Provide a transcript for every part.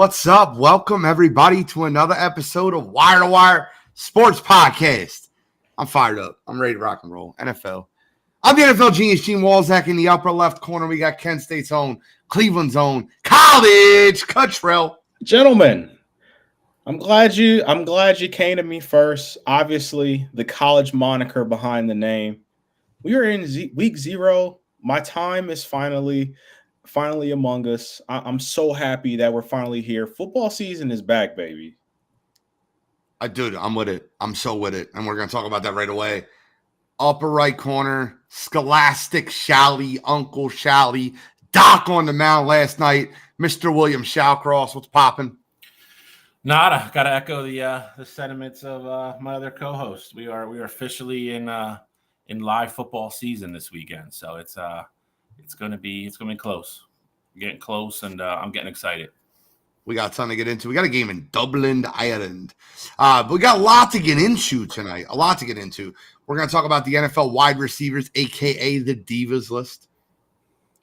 What's up? Welcome, everybody, to another episode of Wire2Wire Sports Podcast. I'm fired up. I'm ready to rock and roll. NFL. I'm the NFL genius, Gene Walzak. In the upper left corner, we got Kent State's own, Cleveland's own, College Cuttrell. Gentlemen, I'm glad you came to me first. Obviously, the college moniker behind the name. We are in week 0. My time is finally among us. I'm so happy that we're finally here. Football season is back, baby. Dude, I'm with it. I'm so with it. And we're going to talk about that right away. Upper right corner, Scholastic Shally, Uncle Shally, Doc on the mound last night, Mr. William Shawcross. What's popping? Nada. Got to echo the sentiments of my other co-host. We are officially in live football season this weekend, so it's gonna be close. We're getting close, and I'm getting excited. We got something to get into. We got a game in Dublin, Ireland. But we got a lot to get into tonight. We're going to talk about the NFL wide receivers, a.k.a. the Divas list.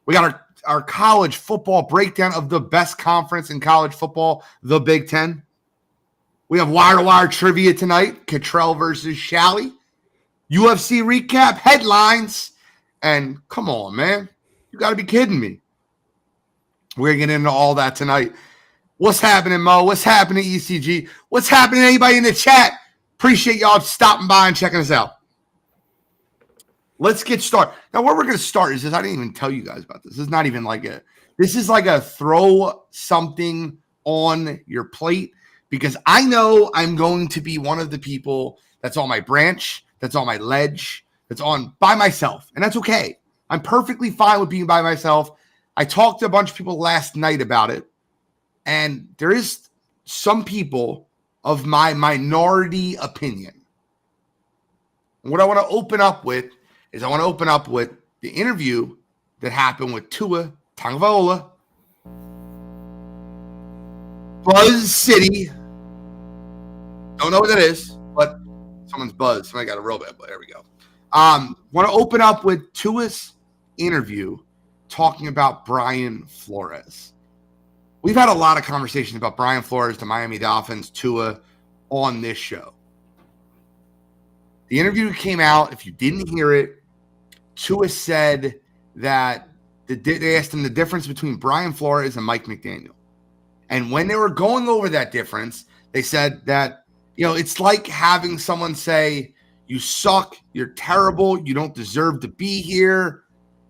We got our college football breakdown of the best conference in college football, the Big Ten. We have Wire2Wire trivia tonight, Cottrell versus Shally. UFC recap, headlines. And come on, man. You got to be kidding me. We're going to get into all that tonight. What's happening, Mo? What's happening, ECG? What's happening, anybody in the chat? Appreciate y'all stopping by and checking us out. Let's get started. Now, where we're going to start is this. I didn't even tell you guys about this. This is not even this is like a throw something on your plate, because I know I'm going to be one of the people that's on my branch, that's on my ledge, that's on by myself. And that's okay. I'm perfectly fine with being by myself. I talked to a bunch of people last night about it. And there is some people of my minority opinion. And what I want to open up with is the interview that happened with Tua Tagovailoa, Buzz City. Don't know what that is, but someone's buzzed. Somebody got a robot, but there we go. Want to open up with Tua's interview talking about Brian Flores. We've had a lot of conversations about Brian Flores, the Miami Dolphins, Tua on this show. The interview came out. If you didn't hear it, Tua said that they asked him the difference between Brian Flores and Mike McDaniel. And when they were going over that difference, they said that, it's like having someone say, you suck, you're terrible, you don't deserve to be here,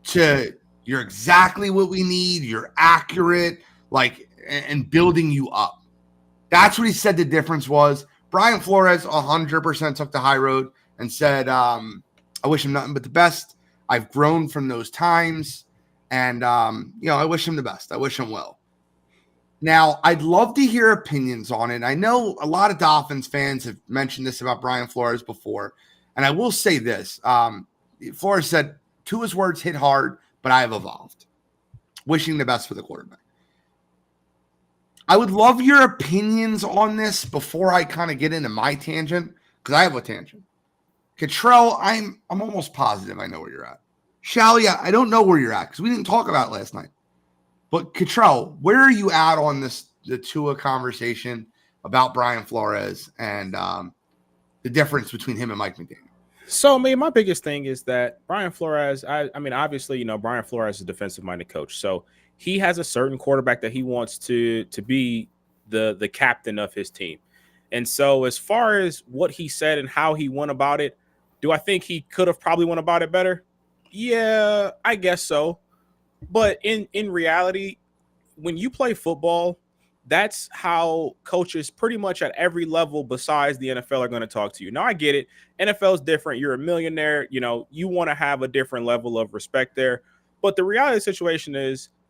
to you're exactly what we need, you're accurate, and building you up. That's what he said the difference was. Brian Flores 100% took the high road and said, I wish him nothing but the best. I've grown from those times. And, I wish him the best. I wish him well. Now, I'd love to hear opinions on it. I know a lot of Dolphins fans have mentioned this about Brian Flores before. And I will say this. Flores said, Tua's words hit hard, but I have evolved. Wishing the best for the quarterback. I would love your opinions on this before I kind of get into my tangent, because I have a tangent. Cottrell, I'm almost positive I know where you're at. Shally, I don't know where you're at because we didn't talk about it last night. But Cottrell, where are you at on the Tua conversation about Brian Flores and the difference between him and Mike McDaniel? So, my biggest thing is that Brian Flores, obviously, Brian Flores is a defensive-minded coach. So, he has a certain quarterback that he wants to be the captain of his team. And so as far as what he said and how he went about it, do I think he could have probably went about it better? Yeah, I guess so. But in reality, when you play football, that's how coaches pretty much at every level besides the NFL are going to talk to you. Now, I get it. NFL is different. You're a millionaire. You want to have a different level of respect there. But the reality of the situation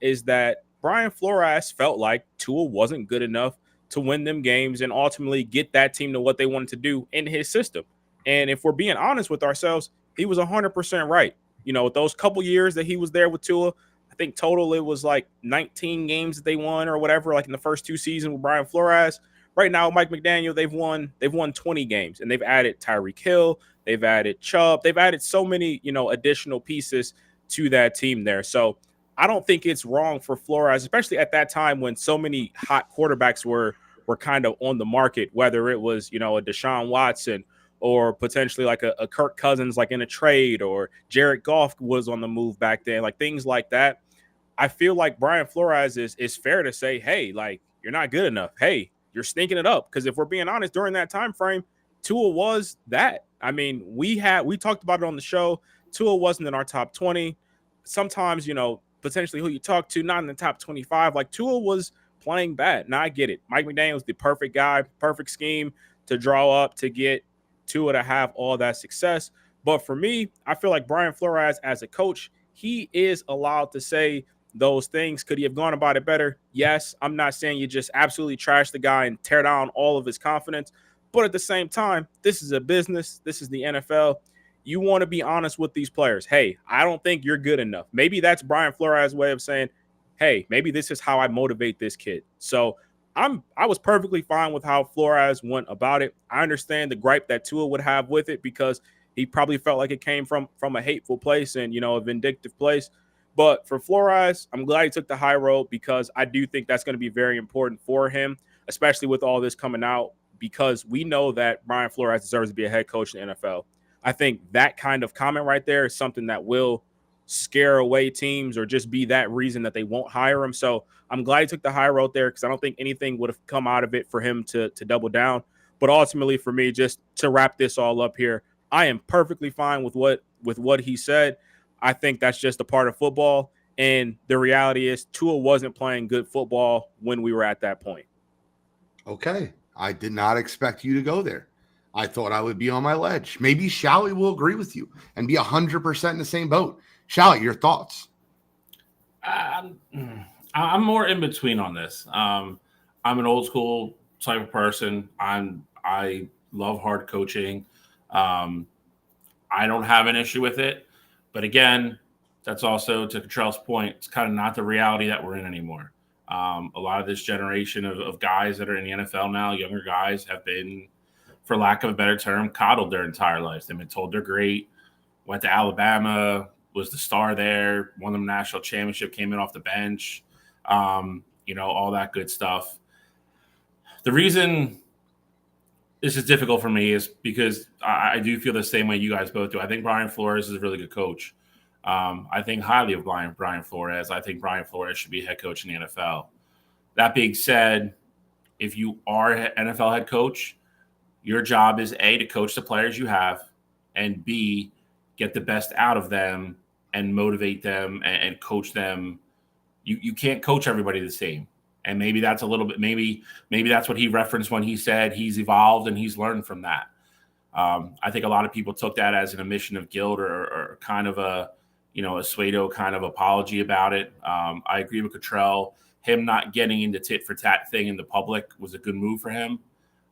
is that Brian Flores felt like Tua wasn't good enough to win them games and ultimately get that team to what they wanted to do in his system. And if we're being honest with ourselves, he was 100% right. With those couple years that he was there with Tua, I think total it was like 19 games that they won or whatever, like in the first 2 seasons with Brian Flores. Right now, Mike McDaniel, they've won 20 games, and they've added Tyreek Hill, they've added Chubb, they've added so many, additional pieces to that team there. So I don't think it's wrong for Flores, especially at that time when so many hot quarterbacks were kind of on the market, whether it was, a Deshaun Watson or potentially like a Kirk Cousins, like in a trade, or Jared Goff was on the move back then, like things like that. I feel like Brian Flores is fair to say, hey, like, you're not good enough. Hey, you're stinking it up. Because if we're being honest, during that time frame, Tua was that. I mean, we talked about it on the show. Tua wasn't in our top 20. Sometimes, potentially who you talk to, not in the top 25. Like, Tua was playing bad. Now, I get it. Mike McDaniel's the perfect guy, perfect scheme to draw up to get Tua to have all that success. But for me, I feel like Brian Flores as a coach, he is allowed to say those things. Could he have gone about it better? Yes. I'm not saying you just absolutely trash the guy and tear down all of his confidence. But at the same time, this is a business. This is the NFL. You want to be honest with these players. Hey, I don't think you're good enough. Maybe that's Brian Flores' way of saying, hey, maybe this is how I motivate this kid. So I was perfectly fine with how Flores went about it. I understand the gripe that Tua would have with it because he probably felt like it came from a hateful place and, a vindictive place. But for Flores, I'm glad he took the high road because I do think that's going to be very important for him, especially with all this coming out, because we know that Brian Flores deserves to be a head coach in the NFL. I think that kind of comment right there is something that will scare away teams or just be that reason that they won't hire him. So I'm glad he took the high road there because I don't think anything would have come out of it for him to double down. But ultimately for me, just to wrap this all up here, I am perfectly fine with what he said. I think that's just a part of football. And the reality is Tua wasn't playing good football when we were at that point. Okay. I did not expect you to go there. I thought I would be on my ledge. Maybe Shally will agree with you and be 100% in the same boat. Shally, your thoughts? I'm more in between on this. I'm an old school type of person. I love hard coaching. I don't have an issue with it. But again, that's also, to Cottrell's point, it's kind of not the reality that we're in anymore. A lot of this generation of guys that are in the NFL now, younger guys, have been, for lack of a better term, coddled their entire lives. They've been told they're great, went to Alabama, was the star there, won the national championship, came in off the bench, all that good stuff. The reason this is difficult for me is because I do feel the same way you guys both do. I think Brian Flores is a really good coach. I think highly of Brian Flores. I think Brian Flores should be head coach in the NFL. That being said, if you are an NFL head coach, your job is A, to coach the players you have, and B, get the best out of them and motivate them and coach them. You can't coach everybody the same. And maybe that's a little bit, maybe that's what he referenced when he said he's evolved and he's learned from that. I think a lot of people took that as an admission of guilt or kind of a pseudo kind of apology about it. I agree with Cottrell. Him not getting into tit for tat thing in the public was a good move for him.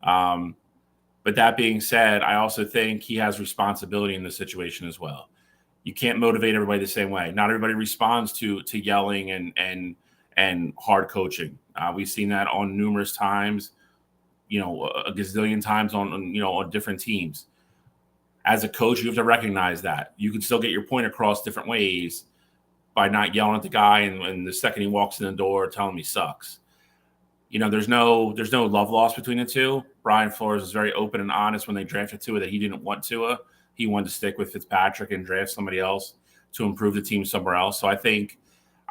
But that being said, I also think he has responsibility in this situation as well. You can't motivate everybody the same way. Not everybody responds to yelling and hard coaching. We've seen that on numerous times, a gazillion times on different teams. As a coach, you have to recognize that. You can still get your point across different ways by not yelling at the guy and the second he walks in the door, tell him he sucks. There's no love lost between the two. Brian Flores was very open and honest when they drafted Tua that he didn't want Tua. He wanted to stick with Fitzpatrick and draft somebody else to improve the team somewhere else. So I think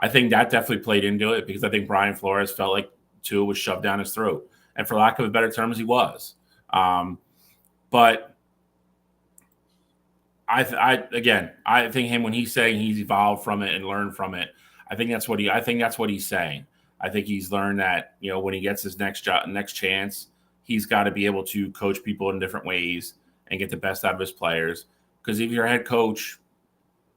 that definitely played into it because I think Brian Flores felt like Tua was shoved down his throat. And for lack of a better term, he was. But I think him when he's saying he's evolved from it and learned from it, I think that's what he's saying. I think he's learned that, when he gets his next chance, he's got to be able to coach people in different ways and get the best out of his players. Because if you're a head coach,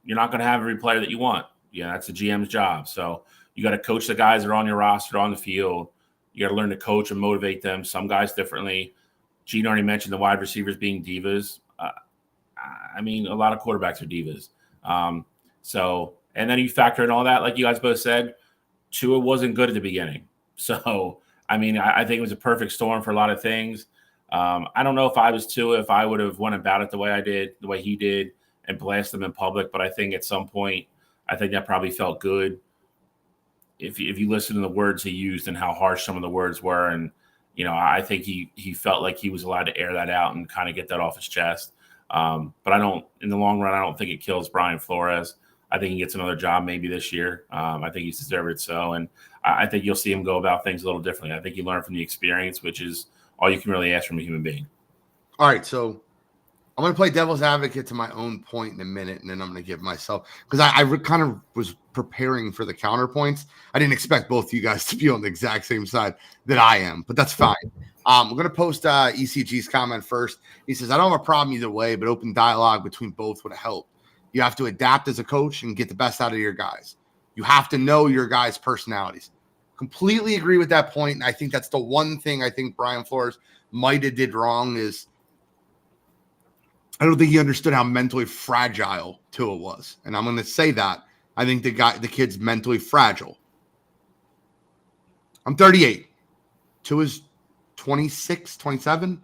you're not going to have every player that you want. That's the GM's job. So you got to coach the guys that are on your roster, on the field. You got to learn to coach and motivate them. Some guys differently. Gene already mentioned the wide receivers being divas. A lot of quarterbacks are divas. And then you factor in all that, like you guys both said, Tua wasn't good at the beginning. So, I think it was a perfect storm for a lot of things. I don't know if I was Tua, if I would have went about it the way he did, and blast them in public. But I think at some point, I think that probably felt good. if you listen to the words he used and how harsh some of the words were, and I think he felt like he was allowed to air that out and kind of get that off his chest. But in the long run, I don't think it kills Brian Flores. I think he gets another job maybe this year. I think he's deserved it so. And I think you'll see him go about things a little differently. I think he learned from the experience, which is all you can really ask from a human being. All right, so I'm going to play devil's advocate to my own point in a minute, and then I'm going to give myself – because I kind of was preparing for the counterpoints. I didn't expect both of you guys to be on the exact same side that I am, but that's fine. I'm going to post ECG's comment first. He says, I don't have a problem either way, but open dialogue between both would help. You have to adapt as a coach and get the best out of your guys. You have to know your guys' personalities. Completely agree with that point, and I think that's the one thing I think Brian Flores might have did wrong is I don't think he understood how mentally fragile Tua was. And I'm going to say that. I think the kid's mentally fragile. I'm 38. Tua's 26, 27.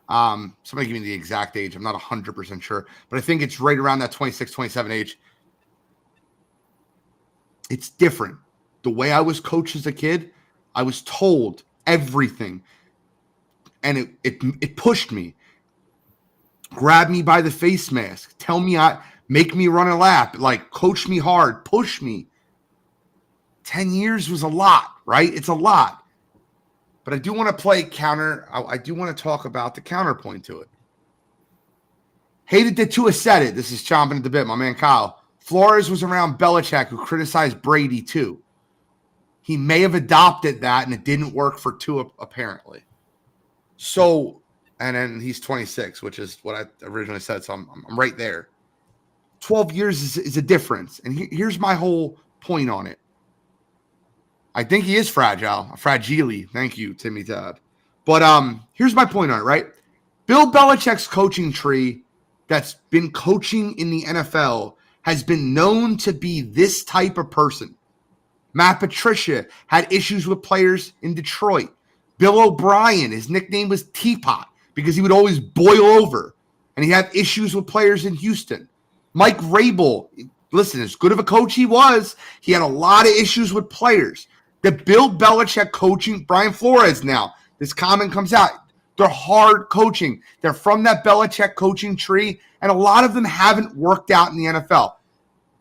Somebody give me the exact age. I'm not 100% sure, but I think it's right around that 26, 27 age. It's different. The way I was coached as a kid, I was told everything, and it pushed me. Grab me by the face mask. Tell me make me run a lap. Like, coach me hard. Push me. 10 years was a lot, right? It's a lot. But I do want to play counter. I do want to talk about the counterpoint to it. Hated that Tua said it. This is chomping at the bit. My man Kyle. Flores was around Belichick, who criticized Brady too. He may have adopted that, and it didn't work for Tua, apparently. So... And then he's 26, which is what I originally said. So I'm right there. 12 years is a difference. And here's my whole point on it. I think he is fragile. Fragile. Thank you, Timmy Todd. But here's my point on it, right? Bill Belichick's coaching tree that's been coaching in the NFL has been known to be this type of person. Matt Patricia had issues with players in Detroit. Bill O'Brien, his nickname was Teapot, because he would always boil over, and he had issues with players in Houston. Mike Rabel, listen, as good of a coach he was, he had a lot of issues with players. The Bill Belichick coaching, Brian Flores now, this comment comes out. They're hard coaching. They're from that Belichick coaching tree, and a lot of them haven't worked out in the NFL.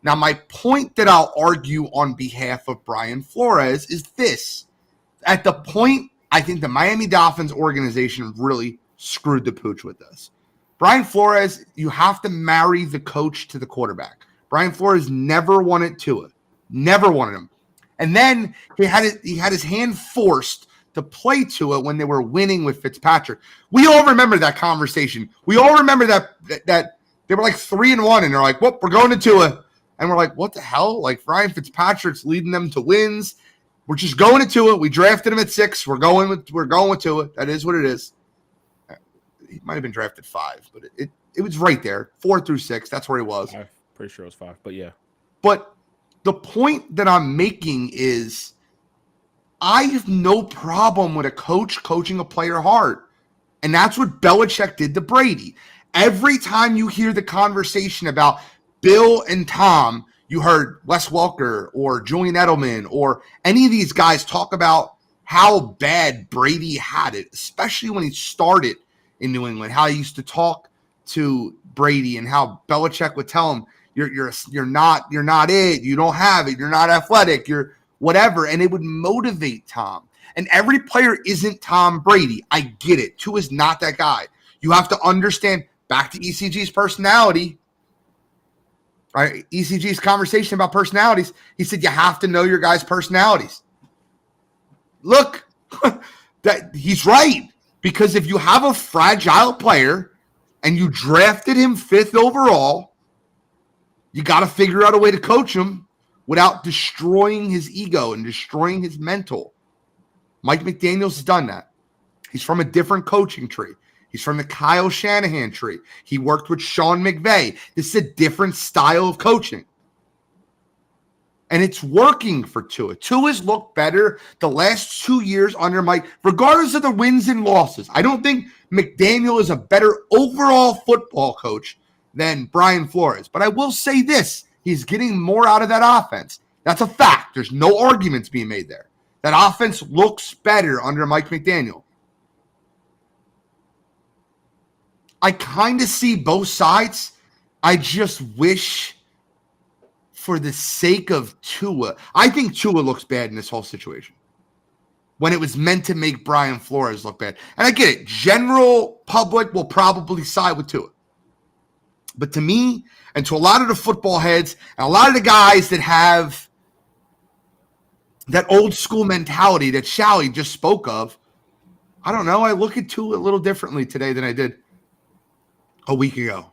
Now, my point that I'll argue on behalf of Brian Flores is this. At the point, I think the Miami Dolphins organization really screwed the pooch with this. Brian Flores, you have to marry the coach to the quarterback. Brian Flores never wanted Tua. Never wanted him. And then he had his hand forced to play Tua when they were winning with Fitzpatrick. We all remember that conversation. We all remember that they were like 3-1, and they're like, well, we're going to Tua. And we're like, what the hell? Like, Ryan Fitzpatrick's leading them to wins. We're just going to Tua. We drafted him at 6. We're going with Tua. That is what it is. He might have been drafted 5, but it was right there, 4 through 6. That's where he was. I'm pretty sure it was 5, but yeah. But the point that I'm making is I have no problem with a coach coaching a player hard. And that's what Belichick did to Brady. Every time you hear the conversation about Bill and Tom, you heard Wes Welker or Julian Edelman or any of these guys talk about how bad Brady had it, especially when he started in New England, how he used to talk to Brady and how Belichick would tell him, you're not it, you don't have it, you're not athletic, you're whatever, and it would motivate Tom. And every player isn't Tom Brady. I get it. Tua is not that guy. You have to understand, back to ECG's personality, right? ECG's conversation about personalities, he said you have to know your guys' personalities. Look, that he's right. Because if you have a fragile player and you drafted him 5th overall, you got to figure out a way to coach him without destroying his ego and destroying his mental. Mike McDaniels has done that. He's from a different coaching tree. He's from the Kyle Shanahan tree. He worked with Sean McVay. This is a different style of coaching. And it's working for Tua. Tua's looked better the last 2 years under Mike, regardless of the wins and losses. I don't think McDaniel is a better overall football coach than Brian Flores. But I will say this. He's getting more out of that offense. That's a fact. There's no arguments being made there. That offense looks better under Mike McDaniel. I kind of see both sides. I just wish, for the sake of Tua, I think Tua looks bad in this whole situation when it was meant to make Brian Flores look bad. And I get it. General public will probably side with Tua. But to me, and to a lot of the football heads, and a lot of the guys that have that old school mentality that Shally just spoke of, I don't know. I look at Tua a little differently today than I did a week ago.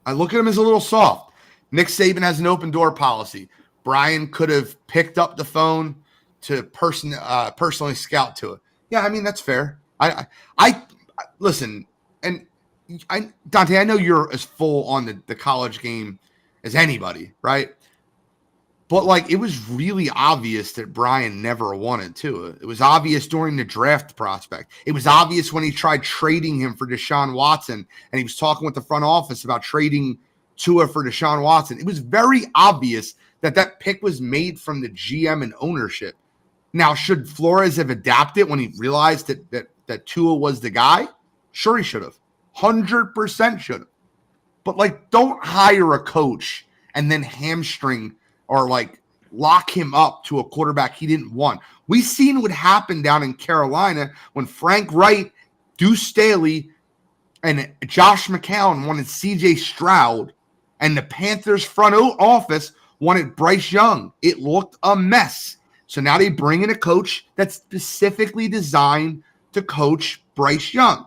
I look at him as a little soft. Nick Saban has an open door policy. Brian could have picked up the phone to personally scout Tua. Yeah, I mean, that's fair. I listen, and Dante, I know you're as full on the college game as anybody, right? But, like, it was really obvious that Brian never wanted Tua. It was obvious during the draft prospect. It was obvious when he tried trading him for Deshaun Watson, and he was talking with the front office about trading Tua for Deshaun Watson. It was very obvious that pick was made from the GM and ownership. Now, should Flores have adapted when he realized that Tua was the guy? Sure, he should have. 100% should have. But, like, don't hire a coach and then hamstring or, like, lock him up to a quarterback he didn't want. We seen what happened down in Carolina when Frank Wright, Deuce Staley, and Josh McCown wanted C.J. Stroud, and the Panthers front office wanted Bryce Young. It looked a mess. So now they bring in a coach that's specifically designed to coach Bryce Young.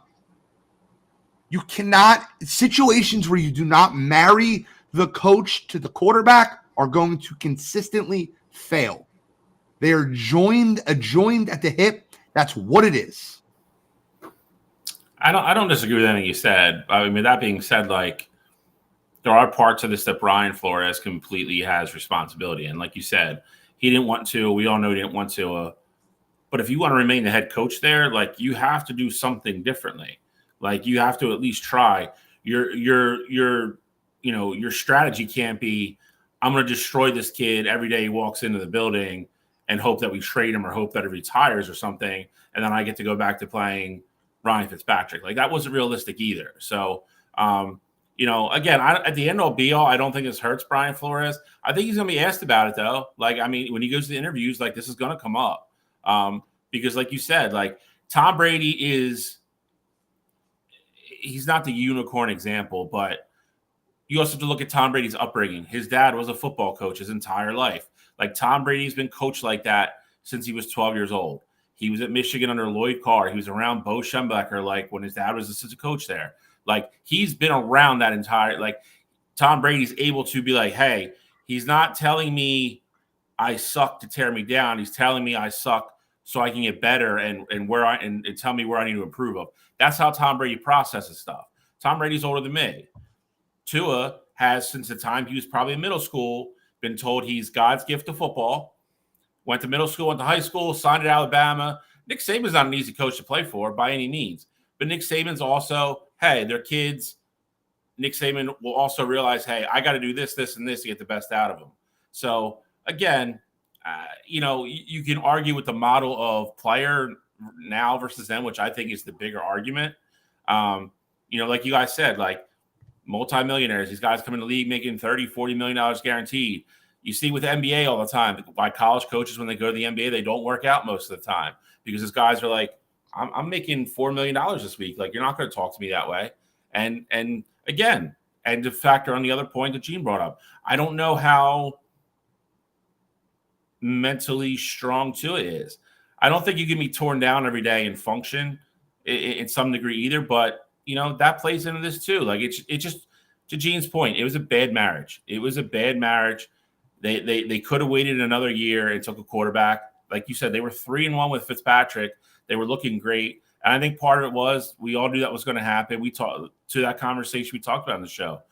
You cannot, situations where you do not marry the coach to the quarterback are going to consistently fail. They are joined at the hip. That's what it is. I don't disagree with anything you said. I mean, that being said, like, there are parts of this that Brian Flores completely has responsibility in. Like you said, he didn't want to. We all know he didn't want to. But if you want to remain the head coach there, like, you have to do something differently. Like, you have to at least try. Your strategy can't be, I'm going to destroy this kid every day he walks into the building and hope that we trade him or hope that he retires or something, and then I get to go back to playing Ryan Fitzpatrick. Like, that wasn't realistic either. So, again, at the end all be all, I don't think this hurts Brian Flores. I think he's going to be asked about it, though. Like, I mean, when he goes to the interviews, like, this is going to come up. Because, like you said, like, Tom Brady he's not the unicorn example, but you also have to look at Tom Brady's upbringing. His dad was a football coach his entire life. Like, Tom Brady's been coached like that since he was 12 years old. He was at Michigan under Lloyd Carr. He was around Bo Schembechler, like, when his dad was assistant coach there. Like, he's been around that entire, like, Tom Brady's able to be like, hey, he's not telling me I suck to tear me down. He's telling me I suck so I can get better and tell me where I need to improve of. That's how Tom Brady processes stuff. Tom Brady's older than me. Tua has, since the time he was probably in middle school, been told he's God's gift to football. Went to middle school, went to high school, signed at Alabama. Nick Saban's not an easy coach to play for by any means. But Nick Saban's also, hey, they're kids. Nick Saban will also realize, hey, I got to do this, this, and this to get the best out of them. So, again, you can argue with the model of player now versus then, which I think is the bigger argument. Like you guys said, like, multimillionaires, these guys come in the league making $30, $40 million guaranteed. You see with the NBA all the time, by college coaches, when they go to the NBA, they don't work out most of the time because these guys are like, I'm making $4 million this week. Like, you're not going to talk to me that way. And again, and to factor on the other point that Gene brought up, I don't know how mentally strong Tua is. I don't think you can be torn down every day and function in some degree either, but that plays into this too. Like, it just, to Gene's point, it was a bad marriage. It was a bad marriage. They could have waited another year and took a quarterback. Like you said, they were 3-1 with Fitzpatrick. They were looking great. And I think part of it was we all knew that was going to happen. We talked to that conversation we talked about on the show.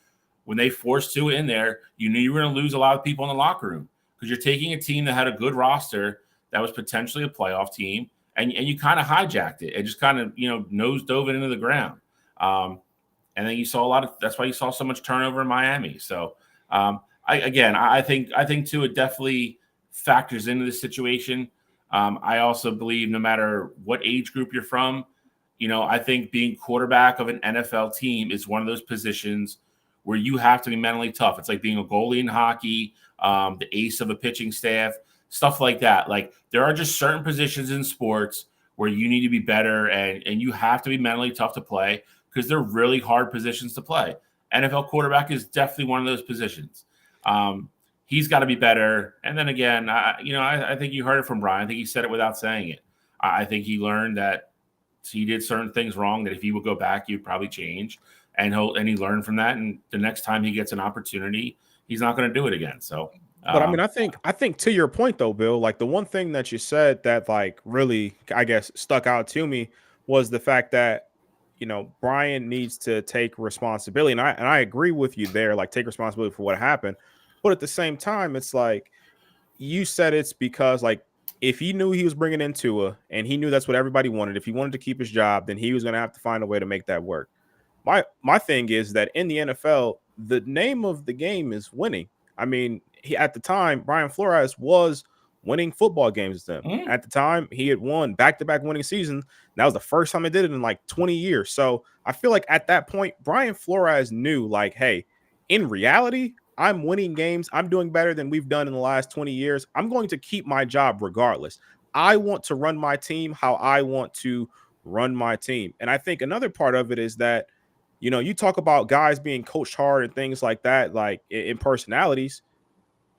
When they forced Tua in there, you knew you were going to lose a lot of people in the locker room because you're taking a team that had a good roster that was potentially a playoff team, and you kind of hijacked it and just kind of, nose dove it into the ground. And then you saw that's why you saw so much turnover in Miami. So I think Tua definitely factors into the situation. I also believe no matter what age group you're from, I think being quarterback of an NFL team is one of those positions where you have to be mentally tough. It's like being a goalie in hockey, the ace of a pitching staff, stuff like that. Like there are just certain positions in sports where you need to be better and you have to be mentally tough to play because they're really hard positions to play. NFL quarterback is definitely one of those positions. He's got to be better. And then again, I think you heard it from Brian. I think he said it without saying it. I think he learned that he did certain things wrong that if he would go back, he'd probably change. And he learned from that. And the next time he gets an opportunity, he's not going to do it again. So, but I mean, I think to your point though, Bill, like the one thing that you said that like really, I guess, stuck out to me was the fact that, Brian needs to take responsibility. And I agree with you there, like take responsibility for what happened. But at the same time, it's like you said it's because like if he knew he was bringing in Tua and he knew that's what everybody wanted, if he wanted to keep his job, then he was going to have to find a way to make that work. My thing is that in the NFL, the name of the game is winning. I mean, at the time, Brian Flores was winning football games with them. At the time, he had won back-to-back winning seasons. That was the first time he did it in like 20 years. So I feel like at that point, Brian Flores knew like, hey, in reality, I'm winning games. I'm doing better than we've done in the last 20 years. I'm going to keep my job regardless. I want to run my team how I want to run my team. And I think another part of it is that, you talk about guys being coached hard and things like that, like in personalities.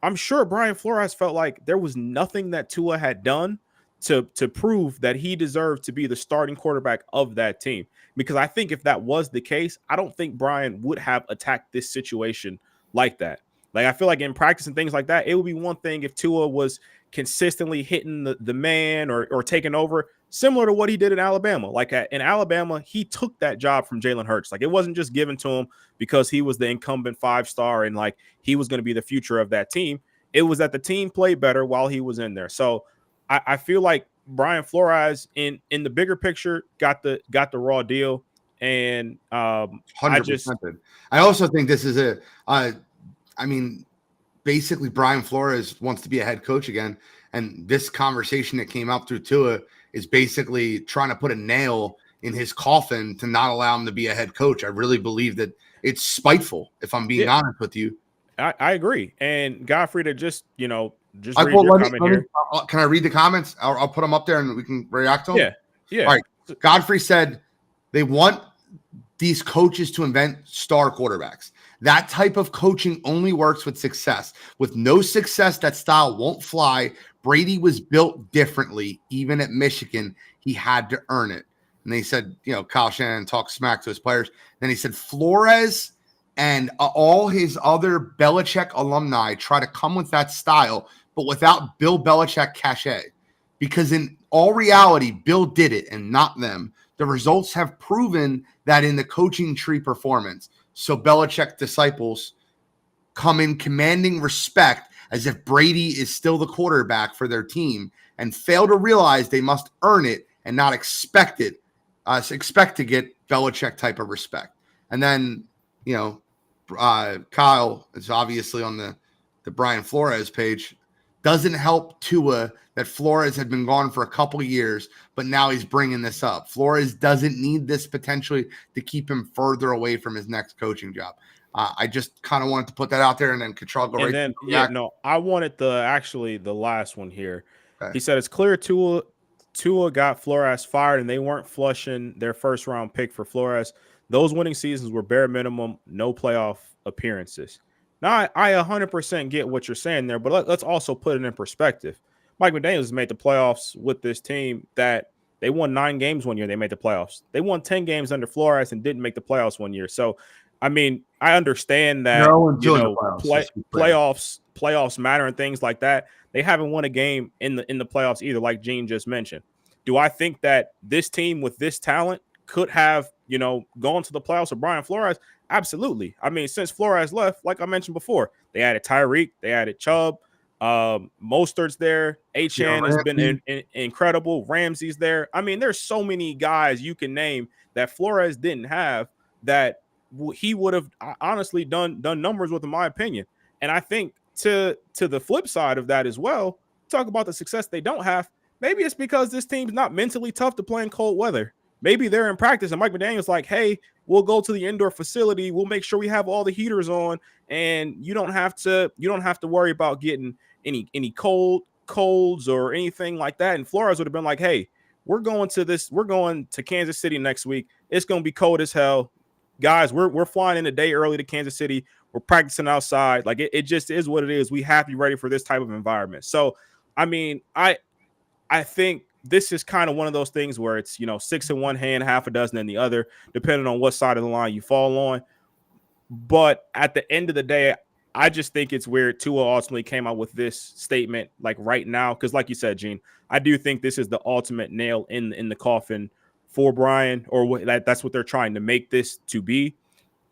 I'm sure Brian Flores felt like there was nothing that Tua had done to prove that he deserved to be the starting quarterback of that team. Because I think if that was the case, I don't think Brian would have attacked this situation like that. Like, I feel like in practice and things like that, it would be one thing if Tua was consistently hitting the man or taking over, similar to what he did in Alabama. Like in Alabama, he took that job from Jalen Hurts. Like it wasn't just given to him because he was the incumbent 5-star and like he was going to be the future of that team. It was that the team played better while he was in there. So I feel like Brian Flores in the bigger picture got the raw deal. And 100%. I also think this is basically Brian Flores wants to be a head coach again. And this conversation that came out through Tua is basically trying to put a nail in his coffin to not allow him to be a head coach. I really believe that it's spiteful, if I'm being honest with you. I agree. And Godfrey, to just read your comment here. Can I read the comments? I'll put them up there and we can react to them. Yeah. All right. Godfrey said they want these coaches to invent star quarterbacks. That type of coaching only works with success. With no success, that style won't fly. Brady was built differently. Even at Michigan, he had to earn it. And they said, Kyle Shanahan talked smack to his players. Then he said Flores and all his other Belichick alumni try to come with that style, but without Bill Belichick cachet. Because in all reality, Bill did it and not them. The results have proven that in the coaching tree performance. So Belichick disciples come in commanding respect as if Brady is still the quarterback for their team and fail to realize they must earn it and not expect to get Belichick type of respect. And then, Kyle is obviously on the Brian Flores page. Doesn't help Tua that Flores had been gone for a couple of years, but now he's bringing this up. Flores doesn't need this potentially to keep him further away from his next coaching job. I just kind of wanted to put that out there, and then Control go right. And then, I wanted the last one here. Okay. He said it's clear Tua got Flores fired, and they weren't flushing their first round pick for Flores. Those winning seasons were bare minimum, no playoff appearances. Now, I 100% get what you're saying there, but let's also put it in perspective. Mike McDaniels made the playoffs with this team that they won 9 games one year. They made the playoffs. They won 10 games under Flores and didn't make the playoffs one year. So, I mean, I understand that playoffs matter and things like that. They haven't won a game in the playoffs either, like Gene just mentioned. Do I think that this team with this talent could have, gone to the playoffs with Brian Flores? Absolutely. I mean, since Flores left, like I mentioned before, they added Tyreek, they added Chubb, Mostert's there, Achane has been incredible, Ramsey's there. I mean, there's so many guys you can name that Flores didn't have that he would have honestly done numbers with, in my opinion. And I think to the flip side of that as well, talk about the success they don't have. Maybe it's because this team's not mentally tough to play in cold weather. Maybe they're in practice and Mike McDaniel's like, hey, we'll go to the indoor facility. We'll make sure we have all the heaters on, and you don't have to worry about getting any colds or anything like that. And Flores would have been like, hey, we're going to Kansas City next week. It's going to be cold as hell. Guys, we're flying in a day early to Kansas City. We're practicing outside. Like it just is what it is. We have to be ready for this type of environment. So, I mean, I think this is kind of one of those things where it's, 6 in one hand, half a dozen in the other, depending on what side of the line you fall on. But at the end of the day, I just think it's weird Tua ultimately came out with this statement like right now. Because like you said, Gene, I do think this is the ultimate nail in the coffin for Brian, or that's what they're trying to make this to be.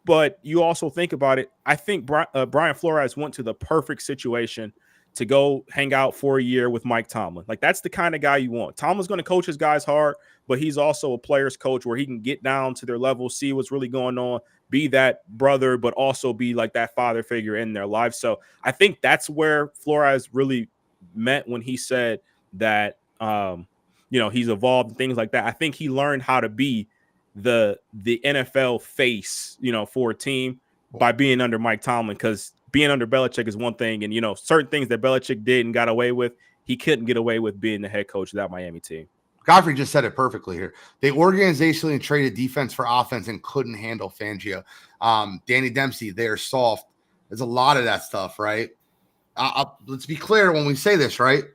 But you also think about it. I think Brian Flores went to the perfect situation to go hang out for a year with Mike Tomlin. Like, that's the kind of guy you want. Tomlin's going to coach his guys hard, but he's also a player's coach where he can get down to their level, see what's really going on, be that brother, but also be like that father figure in their lives. So I think that's where Flores really meant when he said that, he's evolved and things like that. I think he learned how to be the NFL face, for a team by being under Mike Tomlin, because being under Belichick is one thing, and certain things that Belichick did and got away with, he couldn't get away with being the head coach of that Miami team. Godfrey just said it perfectly here. They organizationally traded defense for offense and couldn't handle Fangio. Danny Dempsey, they are soft. There's a lot of that stuff, right? Let's be clear when we say this, right?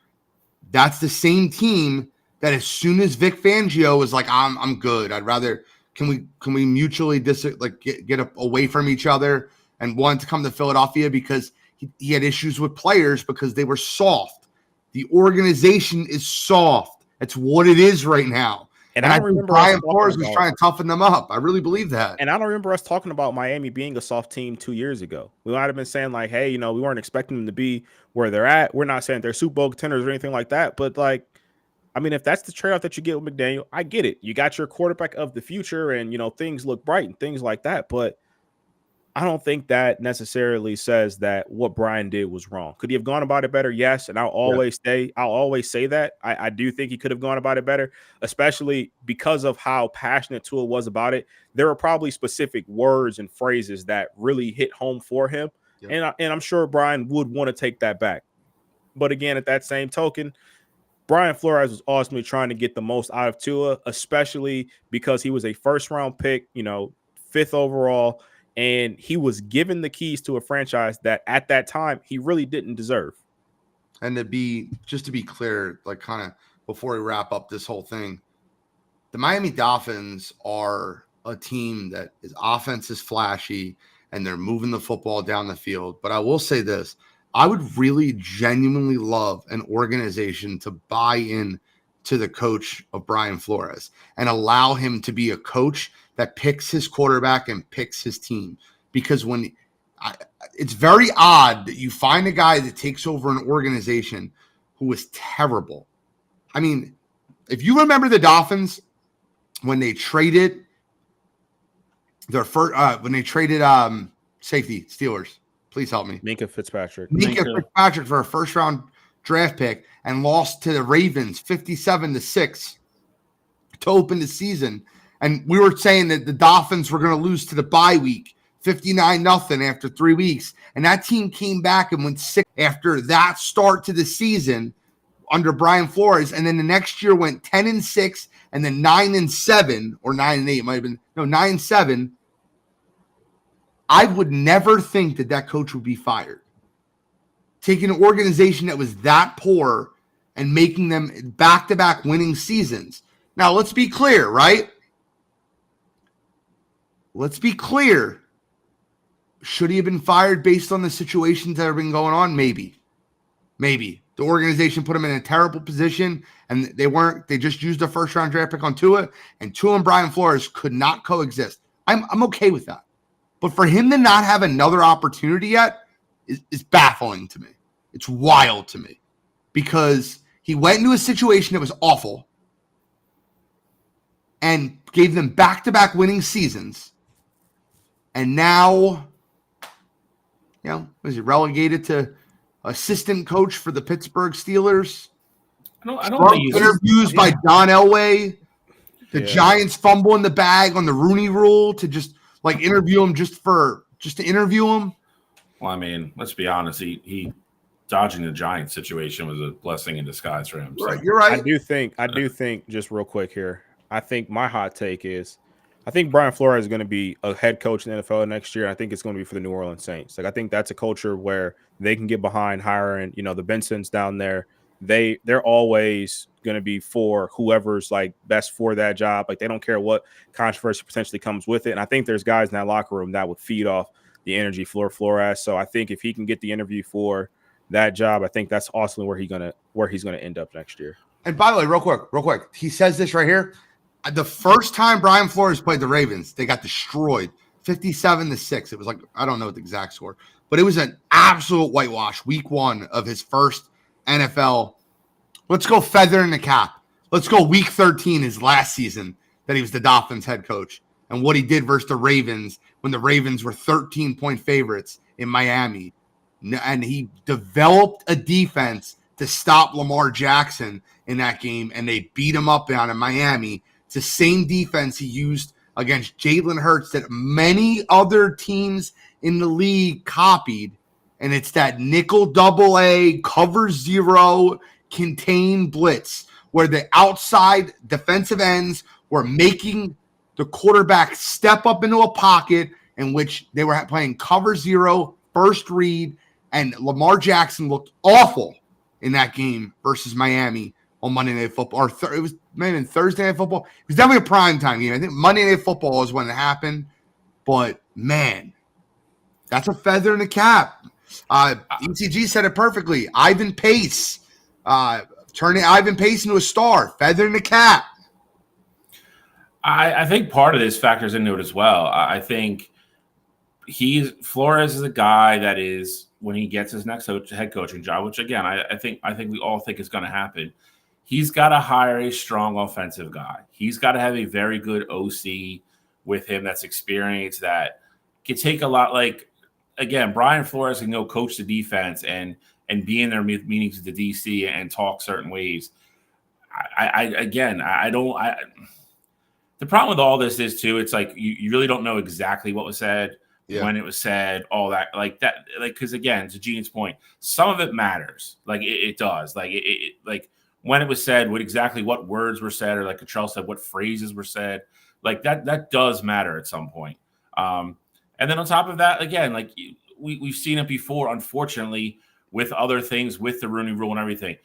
That's the same team that as soon as Vic Fangio is like, I'm good. I'd rather can we mutually get away from each other, and wanted to come to Philadelphia because he had issues with players because they were soft. The organization is soft. That's what it is right now. And I remember Brian Flores was trying to toughen them up. I really believe that. And I don't remember us talking about Miami being a soft team 2 years ago. We might have been saying like, hey, we weren't expecting them to be where they're at. We're not saying they're Super Bowl contenders or anything like that. But if that's the trade-off that you get with McDaniel, I get it. You got your quarterback of the future and, things look bright and things like that. But I don't think that necessarily says that what Brian did was wrong. Could he have gone about it better? Yes. And I'll always say that. I do think he could have gone about it better, especially because of how passionate Tua was about it. There were probably specific words and phrases that really hit home for him. Yep. And I'm sure Brian would want to take that back. But again, at that same token, Brian Flores was ultimately trying to get the most out of Tua, especially because he was a first-round pick, 5th overall. And he was given the keys to a franchise that at that time he really didn't deserve. And to be clear, like kind of before we wrap up this whole thing, the Miami Dolphins are a team that is offense is flashy and they're moving the football down the field. But I will say this, I would really genuinely love an organization to buy in to the coach of Brian Flores and allow him to be a coach that picks his quarterback and picks his team. Because it's very odd that you find a guy that takes over an organization who is terrible. I mean, if you remember the Dolphins when they traded their first, safety Steelers, please help me. Minka Fitzpatrick for a first round draft pick and lost to the Ravens 57-6 to open the season. And we were saying that the Dolphins were going to lose to the bye week, 59-0 after 3 weeks. And that team came back and went 6 after that start to the season under Brian Flores. And then the next year went 10-6 and then 9-7 or 9-8. It might have been 9-7. I would never think that coach would be fired. Taking an organization that was that poor and making them back-to-back winning seasons. Now, let's be clear, right? Let's be clear. Should he have been fired based on the situations that have been going on? Maybe. The organization put him in a terrible position, and they just used a first-round draft pick on Tua, and Tua and Brian Flores could not coexist. I'm okay with that. But for him to not have another opportunity yet is baffling to me. It's wild to me because he went into a situation that was awful and gave them back-to-back winning seasons. And now, was he relegated to assistant coach for the Pittsburgh Steelers. I don't think he's interviews by Don Elway. The Yeah. Giants fumble in the bag on the Rooney Rule to just like interview him just to interview him. Well, I mean, let's be honest. He dodging the Giants situation was a blessing in disguise for him. So. Right, you're right. I do think just real quick here. I think my hot take is I think Brian Flores is going to be a head coach in the NFL next year. I think it's going to be for the New Orleans Saints. Like I think that's a culture where they can get behind hiring, the Bensons down there. They're always going to be for whoever's like best for that job. Like they don't care what controversy potentially comes with it. And I think there's guys in that locker room that would feed off the energy Flores. So I think if he can get the interview for that job, I think that's also where he's gonna end up next year. And by the way, real quick, he says this right here. The first time Brian Flores played the Ravens, they got destroyed 57-6. It was like, I don't know the exact score, but it was an absolute whitewash week 1 of his first NFL. Let's go feather in the cap. Let's go week 13, his last season that he was the Dolphins head coach, and what he did versus the Ravens when the Ravens were 13-point favorites in Miami. And he developed a defense to stop Lamar Jackson in that game, and they beat him up down in Miami. It's the same defense he used against Jalen Hurts that many other teams in the league copied, and it's that nickel double A, cover zero, contain blitz, where the outside defensive ends were making the quarterback step up into a pocket in which they were playing cover zero, first read, and Lamar Jackson looked awful in that game versus Miami on Monday Night Football. It was maybe Thursday Night Football. It was definitely a primetime game. I think Monday Night Football is when it happened. But, man, that's a feather in the cap. ECG said it perfectly. Ivan Pace. Turning Ivan Pace into a star. Feather in the cap. I think part of this factors into it as well. I think Flores is a guy that is, when he gets his next head coaching job, which again I think we all think is going to happen, he's got to hire a strong offensive guy. He's got to have a very good OC with him that's experienced, that can take a lot. Like again, Brian Flores can go coach the defense and be in their meetings with the DC and talk certain ways. The problem with all this is too, it's like you really don't know exactly what was said. Yeah. When it was said, all that, like that, like, because again, to Gene's point, some of it matters. Like it does. Like it like when it was said, what words were said, or like Cottrell said, what phrases were said, like that does matter at some point. And then on top of that, again, like we've seen it before, unfortunately, with other things, with the Rooney Rule and everything.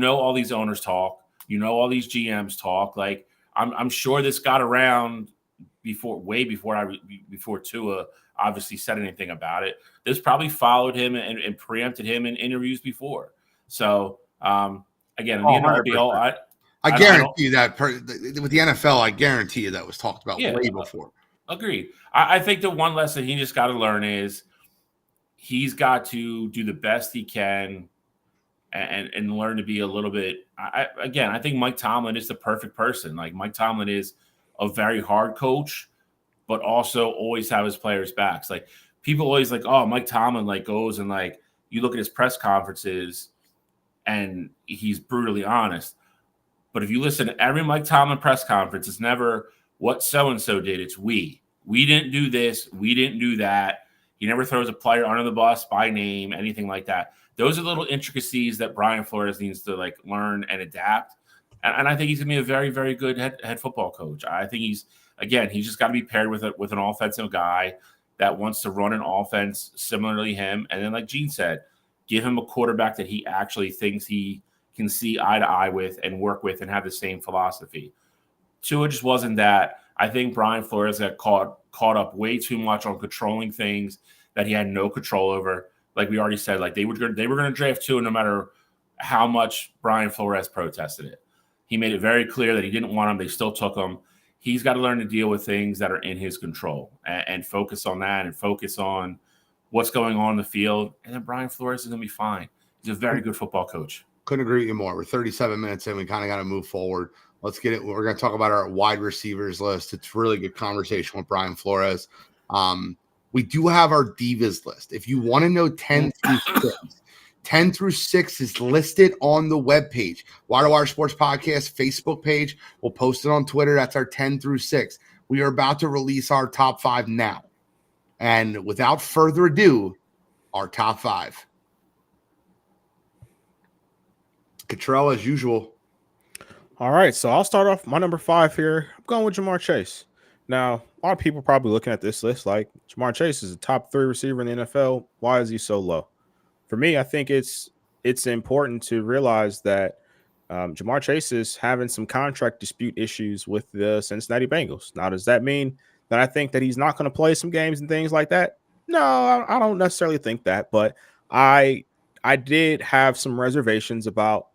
All these owners talk. All these GMs talk. Like I'm sure this got around before Tua obviously said anything about it. This probably followed him and preempted him in interviews before. So again, I guarantee you that with the NFL, I guarantee you that was talked about way before. Agreed. I think the one lesson he just got to learn is he's got to do the best he can and learn to be a little bit. I think Mike Tomlin is the perfect person. Like Mike Tomlin is a very hard coach, but also always have his players' backs. Like people always like, oh, Mike Tomlin like goes and like you look at his press conferences and he's brutally honest. But if you listen to every Mike Tomlin press conference, it's never what so-and-so did. It's we didn't do this. We didn't do that. He never throws a player under the bus by name, anything like that. Those are little intricacies that Brian Flores needs to like learn and adapt. And I think he's going to be a very, very good head football coach. I think he's just got to be paired with an offensive guy that wants to run an offense similarly him. And then, like Gene said, give him a quarterback that he actually thinks he can see eye to eye with and work with and have the same philosophy. Tua just wasn't that. I think Brian Flores got caught up way too much on controlling things that he had no control over. Like we already said, like they were going to draft Tua no matter how much Brian Flores protested it. He made it very clear that he didn't want him. They still took him. He's got to learn to deal with things that are in his control and focus on that and focus on what's going on in the field. And then Brian Flores is going to be fine. He's a very good football coach. Couldn't agree with you more. We're 37 minutes in. We kind of got to move forward. Let's get it. We're going to talk about our wide receivers list. It's really good conversation with Brian Flores. We do have our divas list. If you want to know 10 through 6, 10 through 6 is listed on the webpage. Wire2Wire Sports Podcast Facebook page. We'll post it on Twitter. That's our 10 through 6. We are about to release our top 5 now. And without further ado, our top 5. Cottrell, as usual. All right, so I'll start off my number 5 here. I'm going with Jamar Chase. Now, a lot of people probably looking at this list like Jamar Chase is a top 3 receiver in the NFL. Why is he so low? For me, I think it's important to realize that Jamar Chase is having some contract dispute issues with the Cincinnati Bengals. Now, does that mean that I think that he's not going to play some games and things like that? No, I don't necessarily think that, but I did have some reservations about,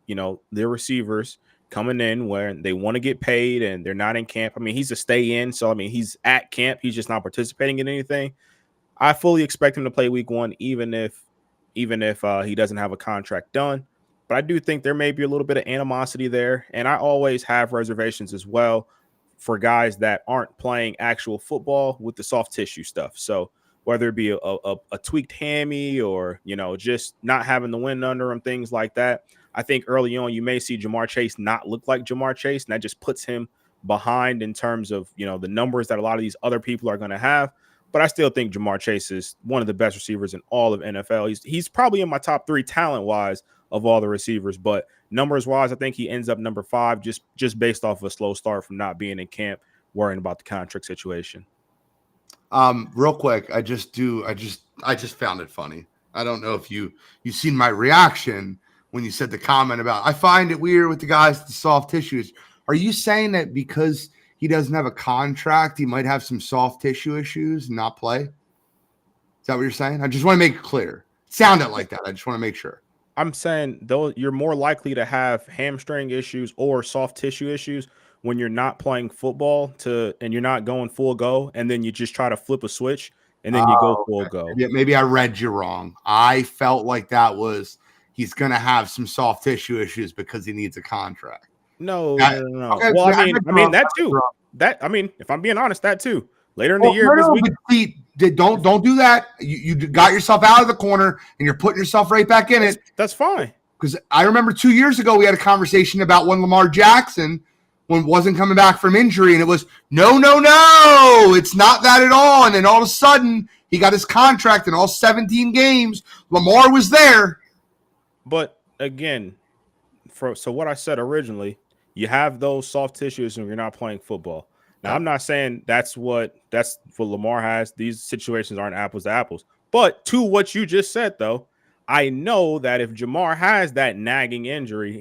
their receivers coming in where they want to get paid and they're not in camp. I mean, he's a stay in, so I mean, he's at camp. He's just not participating in anything. I fully expect him to play week 1, even if he doesn't have a contract done. But I do think there may be a little bit of animosity there. And I always have reservations as well for guys that aren't playing actual football with the soft tissue stuff. So whether it be a tweaked hammy or, just not having the wind under him, things like that. I think early on you may see Jamar Chase not look like Jamar Chase, and that just puts him behind in terms of, the numbers that a lot of these other people are going to have. But I still think Jamar Chase is one of the best receivers in all of NFL. He's probably in my top 3 talent-wise of all the receivers, but numbers-wise, I think he ends up number 5 just based off of a slow start from not being in camp, worrying about the contract situation. Real quick, I just found it funny. I don't know if you seen my reaction when you said the comment about I find it weird with the guys with the soft tissues. Are you saying that because he doesn't have a contract, he might have some soft tissue issues and not play? Is that what you're saying? I just want to make it clear. It sounded like that. I just want to make sure. I'm saying though you're more likely to have hamstring issues or soft tissue issues when you're not playing football and you're not going full go, and then you just try to flip a switch and then you go full go. Yeah, maybe I read you wrong. I felt like that was he's going to have some soft tissue issues because he needs a contract. No. Okay, well, I mean that too. If I'm being honest, that too. Later in the year, don't do that. You got yourself out of the corner and you're putting yourself right back in it. That's fine. Because I remember 2 years ago we had a conversation about when Lamar Jackson wasn't coming back from injury, and it was no, it's not that at all. And then all of a sudden he got his contract in all 17 games. Lamar was there. But again, so what I said originally, you have those soft tissues when you're not playing football. Now, I'm not saying that's what Lamar has. These situations aren't apples to apples. But to what you just said, though, I know that if Jamar has that nagging injury,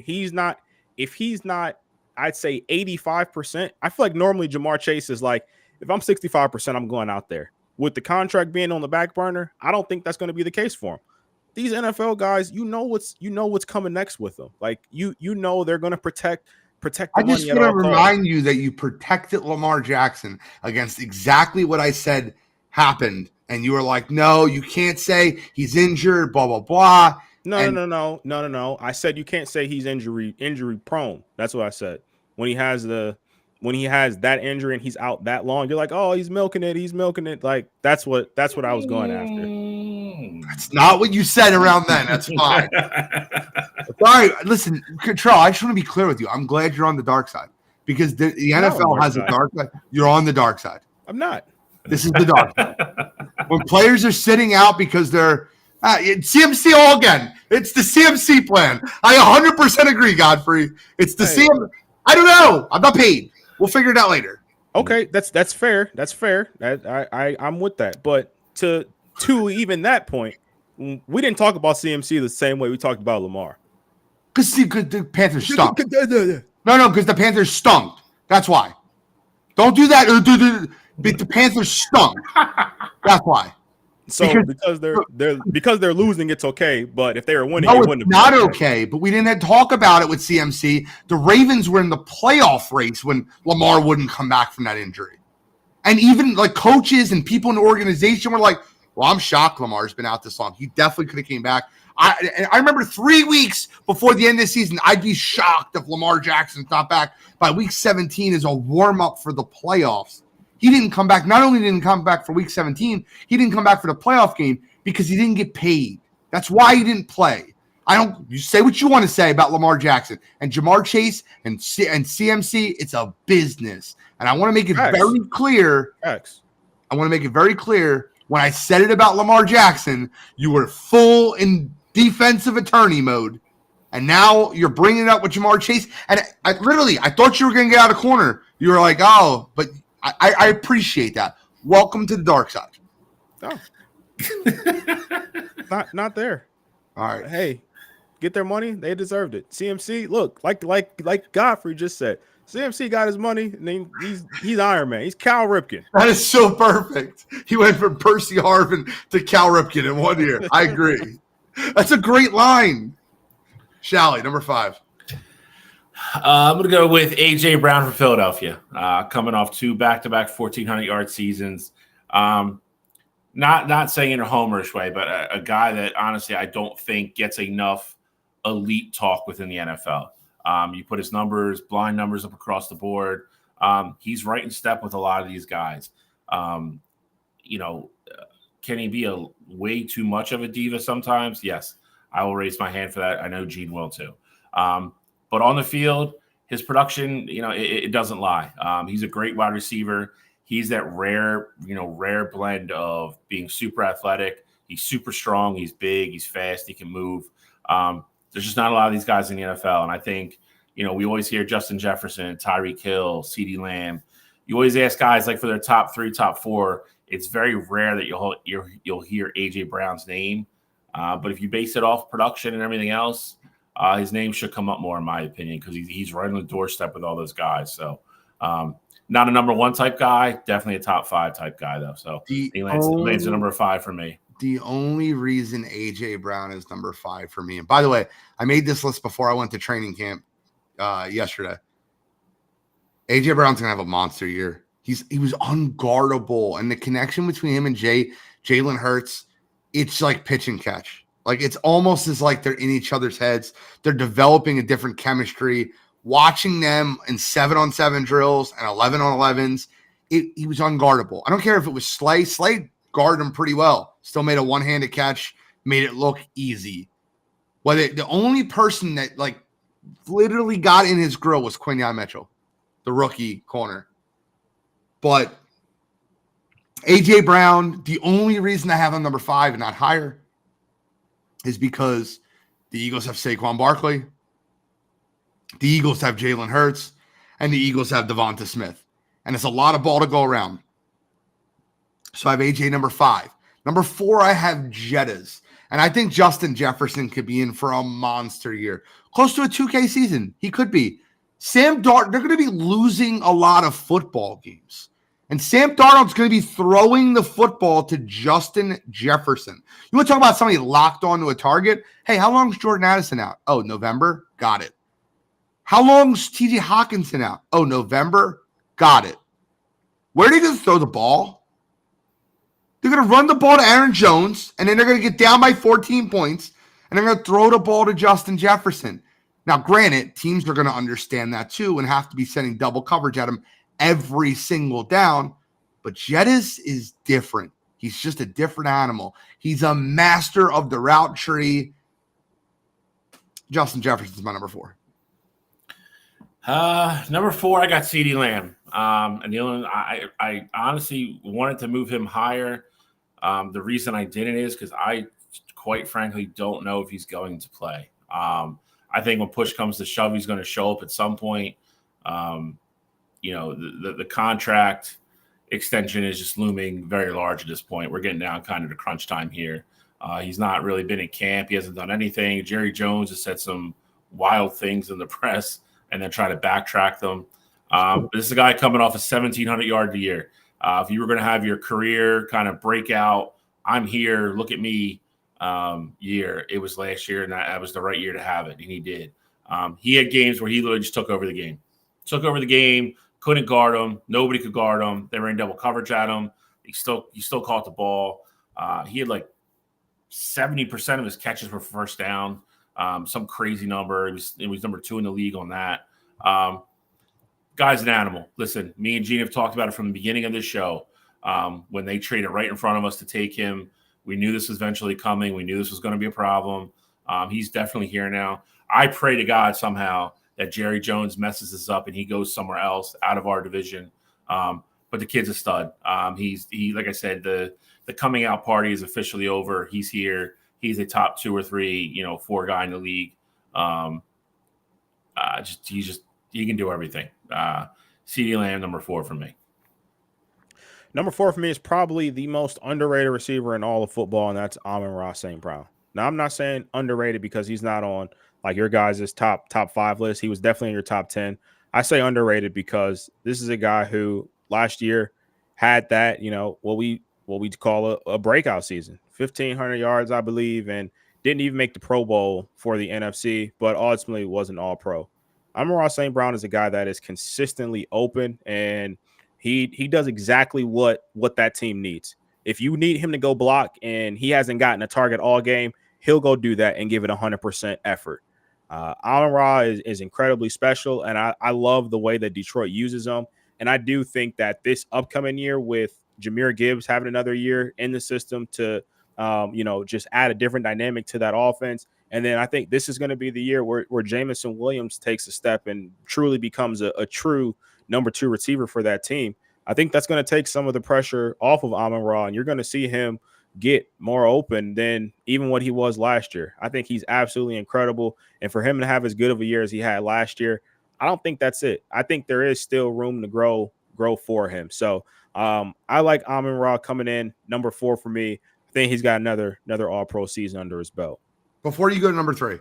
if he's not, I'd say 85%. I feel like normally Jamar Chase is like, if I'm 65%, I'm going out there. With the contract being on the back burner, I don't think that's going to be the case for him. These NFL guys, you know what's coming next with them. Like you know they're going to protect the money. I just want to remind you that you protected Lamar Jackson against exactly what I said happened, and you were like, "No, you can't say he's injured." Blah blah blah. No. I said you can't say he's injury prone. That's what I said. When he has that injury and he's out that long, you're like, "Oh, he's milking it." Like that's what I was going after. That's not what you said around then. That's fine. Sorry, listen, Cottrell, I just want to be clear with you. I'm glad you're on the dark side because the NFL has a dark side. You're on the dark side. I'm not. This is the dark side. When players are sitting out because they're CMC all again. It's the CMC plan. I 100% agree, Godfrey. It's the CMC. I don't know. I'm not paid. We'll figure it out later. Okay, that's fair. That's fair. I'm with that. But to even that point, we didn't talk about CMC the same way we talked about Lamar. Because the Panthers stunk. No, because the Panthers stunk. That's why. Don't do that. The Panthers stunk. That's why. So because they're losing, it's okay. But if they were winning, no, it wouldn't it's not okay. But we didn't talk about it with CMC. The Ravens were in the playoff race when Lamar wouldn't come back from that injury, and even like coaches and people in the organization were like, "Well, I'm shocked Lamar's been out this long. He definitely could have came back." I remember 3 weeks before the end of the season, I'd be shocked if Lamar Jackson's not back by week 17 as a warm up for the playoffs. He didn't come back. Not only didn't come back for week 17, he didn't come back for the playoff game because he didn't get paid. That's why he didn't play. You say what you want to say about Lamar Jackson and Jamar Chase and CMC. It's a business. And I want to make it very clear. I want to make it very clear. When I said it about Lamar Jackson, you were full in defensive attorney mode. And now you're bringing it up with Jamar Chase. And I thought you were going to get out of corner. You were like, oh, but I appreciate that. Welcome to the dark side. Oh. not there. All right. Hey, get their money. They deserved it. CMC, look, like Godfrey just said, CMC got his money, and then he's Iron Man. He's Cal Ripken. That is so perfect. He went from Percy Harvin to Cal Ripken in 1 year. I agree. That's a great line. Shally, number 5. I'm going to go with A.J. Brown from Philadelphia, coming off 2 back-to-back 1,400-yard seasons. Not saying in a homerish way, but a guy that honestly I don't think gets enough elite talk within the NFL. You put his blind numbers up across the board. He's right in step with a lot of these guys. Can he be way too much of a diva sometimes? Yes, I will raise my hand for that. I know Gene will too. But on the field, his production, it doesn't lie. He's a great wide receiver. He's that rare blend of being super athletic. He's super strong. He's big. He's fast. He can move. There's just not a lot of these guys in the NFL. And I think, we always hear Justin Jefferson, Tyreek Hill, CeeDee Lamb. You always ask guys like for their top 3, top 4. It's very rare that you'll hear A.J. Brown's name. But if you base it off production and everything else, his name should come up more, in my opinion, because he's right on the doorstep with all those guys. So, not a number 1 type guy, definitely a top 5 type guy, though. So he lands a number 5 for me. The only reason A.J. Brown is number 5 for me, and by the way, I made this list before I went to training camp yesterday. A.J. Brown's going to have a monster year. He was unguardable, and the connection between him and Jalen Hurts, it's like pitch and catch. Like it's almost as like they're in each other's heads. They're developing a different chemistry. Watching them in 7-on-7 drills and 11-on-11s, he was unguardable. I don't care if it was Slay. Slay guarded him pretty well. Still made a one-handed catch, made it look easy. The only person that like literally got in his grill was Quinyon Mitchell, the rookie corner. But A.J. Brown, the only reason I have him number 5 and not higher is because the Eagles have Saquon Barkley. The Eagles have Jalen Hurts, and the Eagles have Devonta Smith. And it's a lot of ball to go around. So I have AJ number 5. Number 4, I have Jettas. And I think Justin Jefferson could be in for a monster year. Close to a 2K season. He could be. Sam Darnold, they're going to be losing a lot of football games. And Sam Darnold's going to be throwing the football to Justin Jefferson. You want to talk about somebody locked onto a target? Hey, how long is Jordan Addison out? Oh, November? Got it. How long's TJ Hawkinson out? Oh, November? Got it. Where are they going to throw the ball? They're going to run the ball to Aaron Jones, and then they're going to get down by 14 points, and they're going to throw the ball to Justin Jefferson. Now, granted, teams are going to understand that too and have to be sending double coverage at him every single down, but Jettis is different. He's just a different animal. He's a master of the route tree. Justin Jefferson's my number 4. Number 4, I got CeeDee Lamb. And the only I honestly wanted to move him higher. The reason I didn't is because I quite frankly don't know if he's going to play. I think when push comes to shove, he's going to show up at some point. The contract extension is just looming very large at this point. We're getting down kind of to crunch time here. He's not really been in camp. He hasn't done anything. Jerry Jones has said some wild things in the press and then try to backtrack them. This is a guy coming off a 1,700-yard year. If you were going to have your career kind of breakout, I'm here, look at me year, it was last year, and that was the right year to have it, and he did. He had games where he literally just took over the game. Couldn't guard him. Nobody could guard him. They ran double coverage at him. He still caught the ball. He had like 70% of his catches were first down. Some crazy number. It was number 2 in the league on that. Guy's an animal. Listen, me and Gene have talked about it from the beginning of this show. When they traded right in front of us to take him, we knew this was eventually coming. We knew this was going to be a problem. He's definitely here now. I pray to God somehow that Jerry Jones messes this up and he goes somewhere else out of our division. But the kid's a stud. He like I said, the coming out party is officially over. He's here. He's a top 2 or 3, 4 guy in the league. He can do everything. CeeDee Lamb, number 4 for me. Number 4 for me is probably the most underrated receiver in all of football, and that's Amon-Ra St. Brown. Now, I'm not saying underrated because he's not on like your guys' top 5 list. He was definitely in your top 10. I say underrated because this is a guy who last year had that, what we call a breakout season, 1,500 yards, I believe, and didn't even make the Pro Bowl for the NFC, but ultimately was an All-Pro. Amon-Ra St. Brown is a guy that is consistently open, and he does exactly what that team needs. If you need him to go block and he hasn't gotten a target all game, he'll go do that and give it 100% effort. Amon-Ra is incredibly special, and I love the way that Detroit uses him. And I do think that this upcoming year with Jahmyr Gibbs having another year in the system to, just add a different dynamic to that offense. And then I think this is going to be the year where Jameson Williams takes a step and truly becomes a true number 2 receiver for that team. I think that's going to take some of the pressure off of Amon-Ra, and you're going to see him get more open than even what he was last year. I think he's absolutely incredible. And for him to have as good of a year as he had last year, I don't think that's it. I think there is still room to grow for him. So I like Amon-Ra coming in number 4 for me. I think he's got another All-Pro season under his belt. Before you go to number 3,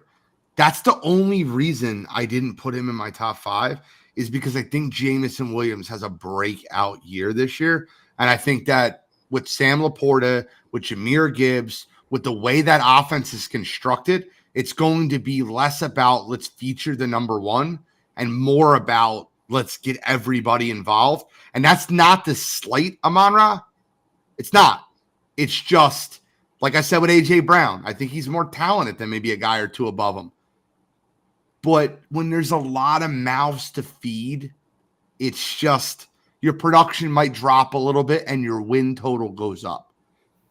that's the only reason I didn't put him in my top 5 is because I think Jameson Williams has a breakout year this year. And I think that with Sam Laporta, with Jahmyr Gibbs, with the way that offense is constructed, it's going to be less about let's feature the number 1 and more about let's get everybody involved. And that's not the slight Amon-Ra. It's not. It's just, like I said with A.J. Brown, I think he's more talented than maybe a guy or 2 above him. But when there's a lot of mouths to feed, it's just your production might drop a little bit and your win total goes up.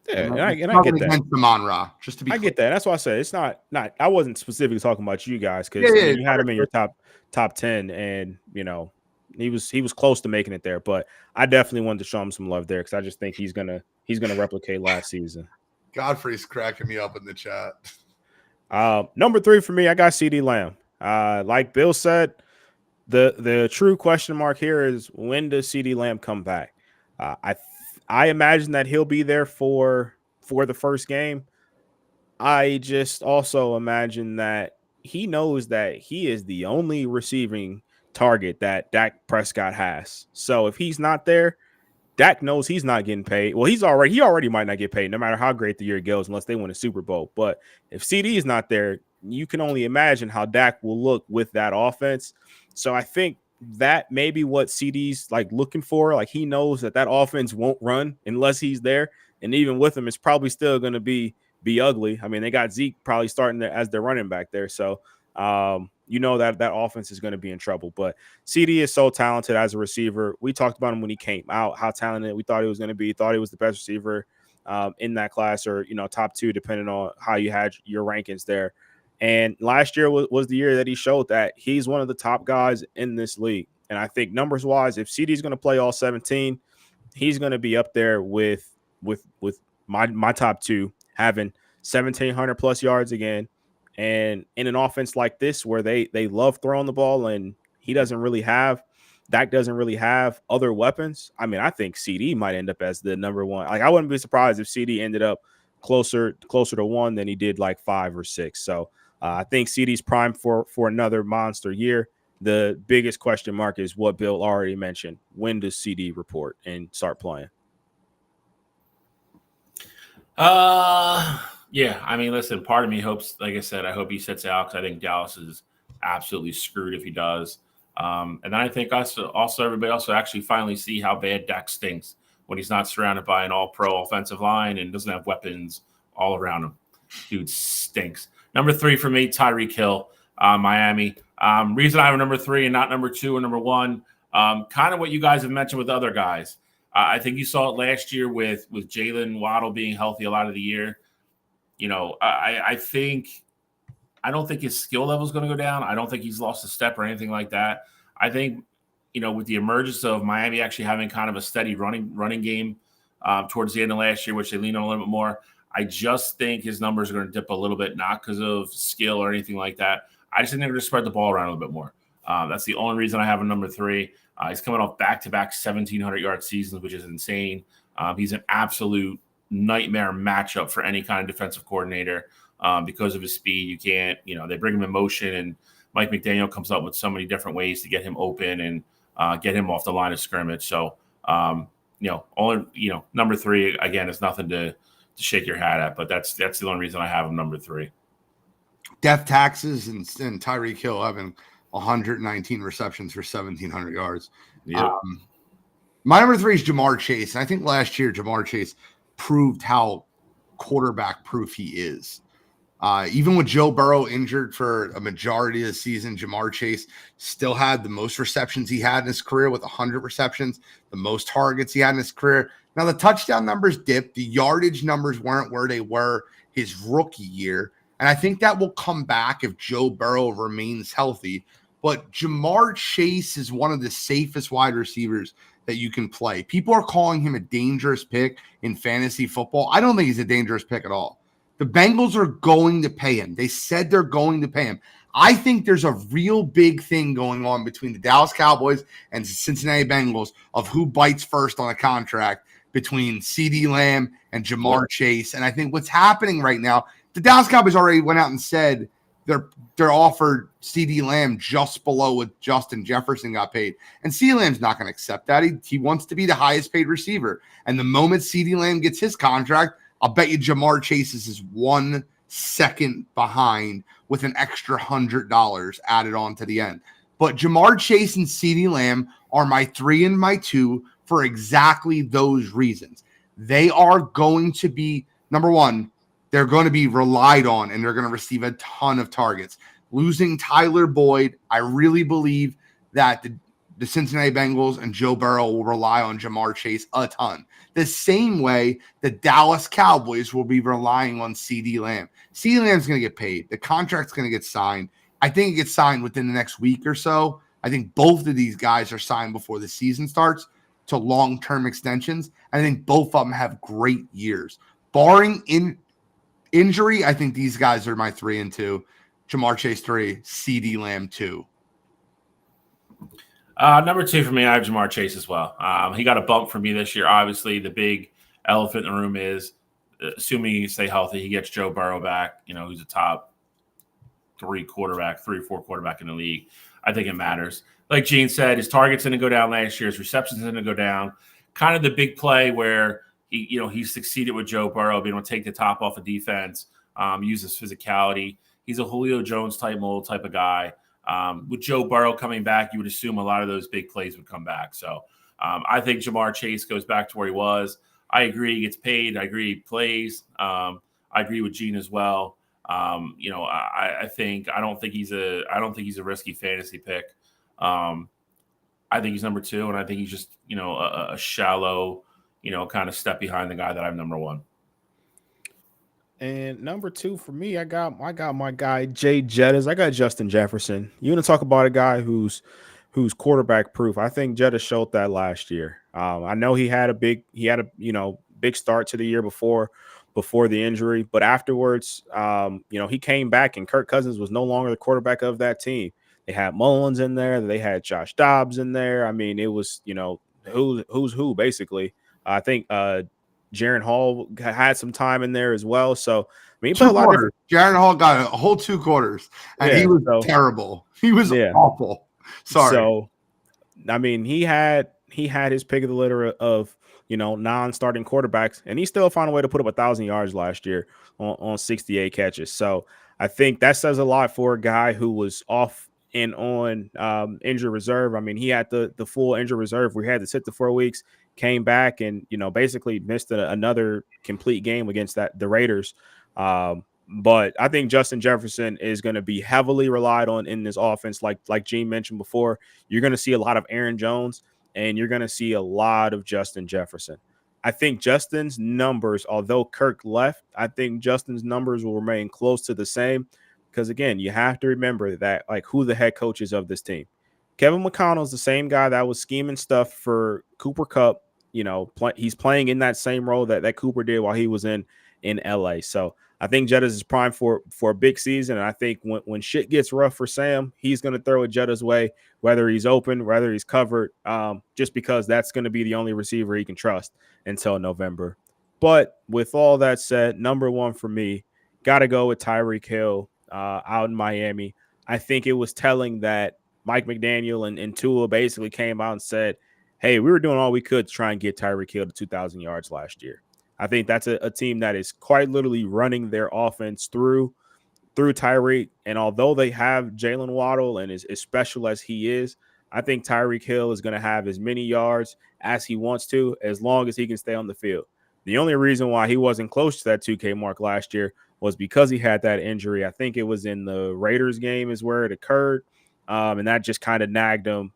Yeah, and I get that. Amon-Ra, just to be I clear. get that. That's why I said it's not. I wasn't specifically talking about you guys because you had him in your top 10, and he was close to making it there. But I definitely wanted to show him some love there because I just think he's gonna replicate last season. Godfrey's cracking me up in the chat. Number 3 for me, I got CeeDee Lamb. Like Bill said, the true question mark here is when does CeeDee Lamb come back? I imagine that he'll be there for the first game. I just also imagine that he knows that he is the only receiving target that Dak Prescott has. So if he's not there, Dak knows he's not getting paid. Well, he already might not get paid no matter how great the year goes unless they win a Super Bowl. But if CD is not there, you can only imagine how Dak will look with that offense. So I think that may be what CD's like looking for. Like he knows that offense won't run unless he's there. And even with him, it's probably still going to be ugly. I mean, they got Zeke probably starting there as their running back there. So, that offense is going to be in trouble. But CD is so talented as a receiver. We talked about him when he came out, how talented we thought he was going to be. Thought he was the best receiver in that class, or top 2, depending on how you had your rankings there. And last year was the year that he showed that he's one of the top guys in this league. And I think numbers wise, if CD is going to play all 17, he's going to be up there with my top 2, having 1,700 plus yards again. And in an offense like this, where they love throwing the ball and Dak doesn't really have other weapons. I mean, I think CD might end up as the number 1. Like, I wouldn't be surprised if CD ended up closer to 1 than he did like 5 or 6. So I think CD's primed for another monster year. The biggest question mark is what Bill already mentioned. When does CD report and start playing? Yeah, I mean, listen, part of me hopes, like I said, I hope he sits out because I think Dallas is absolutely screwed if he does. And then I think also everybody else will actually finally see how bad Dak stinks when he's not surrounded by an all-pro offensive line and doesn't have weapons all around him. Dude stinks. Number 3 for me, Tyreek Hill, Miami. Reason I have number 3 and not number 2 or number 1, kind of what you guys have mentioned with other guys. I think you saw it last year with Jalen Waddle being healthy a lot of the year. I think I don't think his skill level is going to go down. I don't think he's lost a step or anything like that. I think, with the emergence of Miami actually having kind of a steady running game towards the end of last year, which they lean on a little bit more, I just think his numbers are going to dip a little bit, not because of skill or anything like that. I just think they're going to spread the ball around a little bit more. That's the only reason I have him number 3. He's coming off back-to-back 1,700-yard seasons, which is insane. He's an absolute nightmare matchup for any kind of defensive coordinator because of his speed. You can't, they bring him in motion, and Mike McDaniel comes up with so many different ways to get him open and get him off the line of scrimmage. So, number 3, again, is nothing to shake your hat at, but that's the only reason I have him number 3. Death taxes and Tyreek Hill having 119 receptions for 1,700 yards. Yeah. My number 3 is Jamar Chase. And I think last year Jamar Chase proved how quarterback proof he is. Even with Joe Burrow injured for a majority of the season, Jamar Chase still had the most receptions he had in his career with 100 receptions, the most targets he had in his career. Now, the touchdown numbers dipped. The yardage numbers weren't where they were his rookie year. And I think that will come back if Joe Burrow remains healthy. But Jamar Chase is one of the safest wide receivers that you can play. People are calling him a dangerous pick in fantasy football. I don't think he's a dangerous pick at all. The Bengals are going to pay him. They said they're going to pay him. I think there's a real big thing going on between the Dallas Cowboys and Cincinnati Bengals of who bites first on a contract between CeeDee Lamb and Jamar Chase. And I think what's happening right now, the Dallas Cowboys already went out and said they're offered CeeDee Lamb just below what Justin Jefferson got paid. And CeeDee Lamb's not going to accept that. He wants to be the highest paid receiver. And the moment CeeDee Lamb gets his contract, I'll bet you Jamar Chase is 1 second behind with an extra $100 added on to the end. But Jamar Chase and CeeDee Lamb are my 3 and my 2 for exactly those reasons. They are going to be, number 1, they're going to be relied on and they're going to receive a ton of targets. Losing Tyler Boyd, I really believe that the Cincinnati Bengals and Joe Burrow will rely on Jamar Chase a ton. The same way the Dallas Cowboys will be relying on CeeDee Lamb. CeeDee Lamb's going to get paid. The contract's going to get signed. I think it gets signed within the next week or so. I think both of these guys are signed before the season starts to long-term extensions. I think both of them have great years. Barring injury, I think these guys are my 3 and 2. Jamar Chase 3, CeeDee Lamb 2. Number 2 for me, I have Jamar Chase as well. He got a bump for me this year. Obviously, the big elephant in the room is, assuming he stay healthy, he gets Joe Burrow back, who's a top 3 or 4 quarterback in the league. I think it matters. Like Gene said, his targets didn't go down last year. His receptions didn't go down. Kind of the big play where he succeeded with Joe Burrow, being able to take the top off of defense, use his physicality. He's a Julio Jones type mold type of guy. With Joe Burrow coming back, you would assume a lot of those big plays would come back. So I think Jamar Chase goes back to where he was. I agree he gets paid. I agree he plays. I agree with Gene as well. I don't think he's a risky fantasy pick. I think he's number 2, and I think he's just a shallow kind of step behind the guy that I'm number 1. And number 2 for me, I got my guy Jay Jettis. I got Justin Jefferson. You want to talk about a guy who's quarterback proof? I think Jettis showed that last year. I know he had a big start to the year before the injury, but afterwards, he came back and Kirk Cousins was no longer the quarterback of that team. They had Mullins in there. They had Josh Dobbs in there. I mean, it was who's who basically. I think Jaron Hall had some time in there as well. So, I mean, he played a lot of Jaron Hall got a whole 2 quarters, and he was terrible. He was awful. Sorry. So, I mean, he had his pick of the litter of non-starting quarterbacks, and he still found a way to put up 1,000 yards last year on 68 catches. So, I think that says a lot for a guy who was off and on injured reserve. I mean, he had the full injured reserve where he had to sit the 4 weeks. Came back and basically missed another complete game against the Raiders. But I think Justin Jefferson is going to be heavily relied on in this offense. Like Gene mentioned before, you're going to see a lot of Aaron Jones and you're going to see a lot of Justin Jefferson. I think Justin's numbers, although Kirk left, I think Justin's numbers will remain close to the same because again, you have to remember that like who the head coach is of this team. Kevin McConnell's the same guy that was scheming stuff for Cooper Kupp. He's playing in that same role that Cooper did while he was in LA. So I think Jettas is primed for a big season. And I think when shit gets rough for Sam, he's going to throw it Jettas' way, whether he's open, whether he's covered, just because that's going to be the only receiver he can trust until November. But with all that said, number one for me, got to go with Tyreek Hill out in Miami. I think it was telling that Mike McDaniel and Tua basically came out and said, hey, we were doing all we could to try and get Tyreek Hill to 2,000 yards last year. I think that's a team that is quite literally running their offense through Tyreek. And although they have Jalen Waddle and as special as he is, I think Tyreek Hill is going to have as many yards as he wants to, as long as he can stay on the field. The only reason why he wasn't close to that 2K mark last year was because he had that injury. I think it was in the Raiders game is where it occurred. And that just kind of nagged him,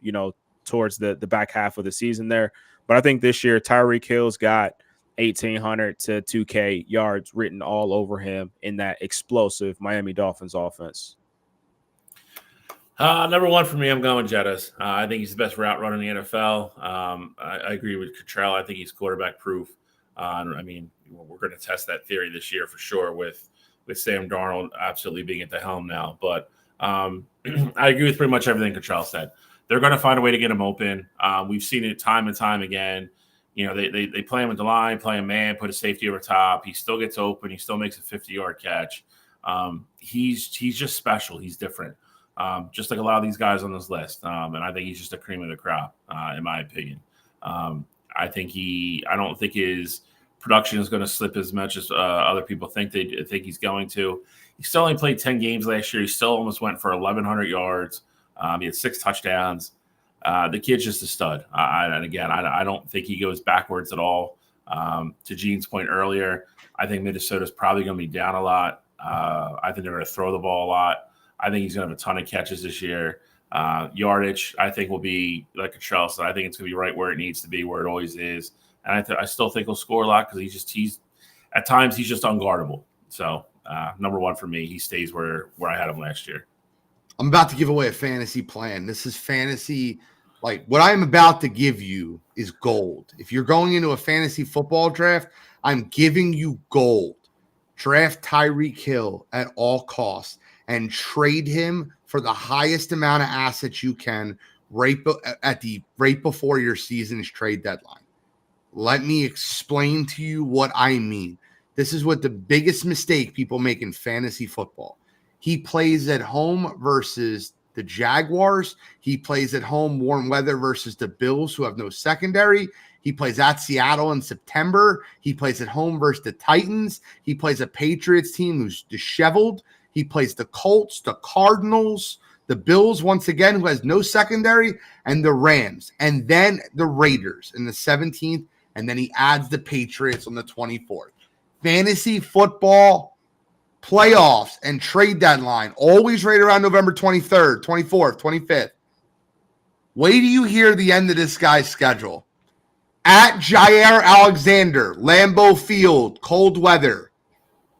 towards the back half of the season there. But I think this year Tyreek Hill's got 1,800 to 2K yards written all over him in that explosive Miami Dolphins offense. Number one for me, I'm going Jettas. I think he's the best route runner in the NFL. I agree with Cottrell. I think he's quarterback proof. We're going to test that theory this year for sure with Sam Darnold absolutely being at the helm now. But I agree with pretty much everything Cottrell said. They're going to find a way to get him open. We've seen it time and time again. They play him with the line, play him man, put a safety over top. He still gets open. He still makes a 50-yard catch. He's just special. He's different, just like a lot of these guys on this list. And I think he's just a cream of the crop, in my opinion. I don't think his production is going to slip as much as other people think he's going to. He still only played 10 games last year. He still almost went for 1,100 yards. He had 6 touchdowns. The kid's just a stud. I don't think he goes backwards at all. To Gene's point earlier, I think Minnesota's probably going to be down a lot. I think they're going to throw the ball a lot. I think he's going to have a ton of catches this year. Yardage, I think, will be like Cottrell said. I think it's going to be right where it needs to be, where it always is. And I still think he'll score a lot because he's at times he's just unguardable. So number one for me, he stays where I had him last year. I'm about to give away a fantasy plan. This is fantasy. Like what I'm about to give you is gold. If you're going into a fantasy football draft, I'm giving you gold. Draft Tyreek Hill at all costs and trade him for the highest amount of assets you can right before your season's trade deadline. Let me explain to you what I mean. This is what the biggest mistake people make in fantasy football. He plays at home versus the Jaguars. He plays at home warm weather versus the Bills, who have no secondary. He plays at Seattle in September. He plays at home versus the Titans. He plays a Patriots team who's disheveled. He plays the Colts, the Cardinals, the Bills, once again, who has no secondary, and the Rams, and then the Raiders in the 17th, and then he adds the Patriots on the 24th. Fantasy football playoffs and trade deadline, always right around November 23rd, 24th, 25th. Wait till you hear the end of this guy's schedule. At Jair Alexander, Lambeau Field, cold weather.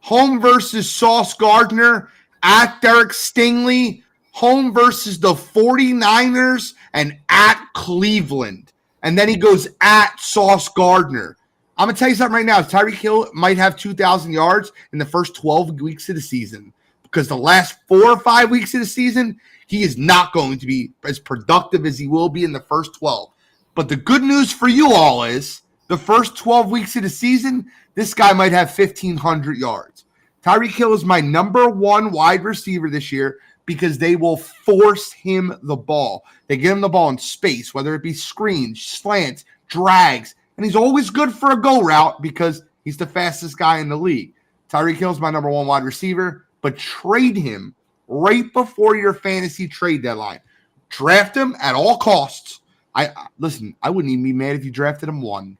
Home versus Sauce Gardner. At Derek Stingley. Home versus the 49ers and at Cleveland. And then he goes at Sauce Gardner. I'm going to tell you something right now. Tyreek Hill might have 2,000 yards in the first 12 weeks of the season because the last 4 or 5 weeks of the season, he is not going to be as productive as he will be in the first 12. But the good news for you all is the first 12 weeks of the season, this guy might have 1,500 yards. Tyreek Hill is my number one wide receiver this year because they will force him the ball. They get him the ball in space, whether it be screens, slants, drags, and he's always good for a go route because he's the fastest guy in the league. Tyreek Hill's my number one wide receiver, but trade him right before your fantasy trade deadline. Draft him at all costs. I wouldn't even be mad if you drafted him 1.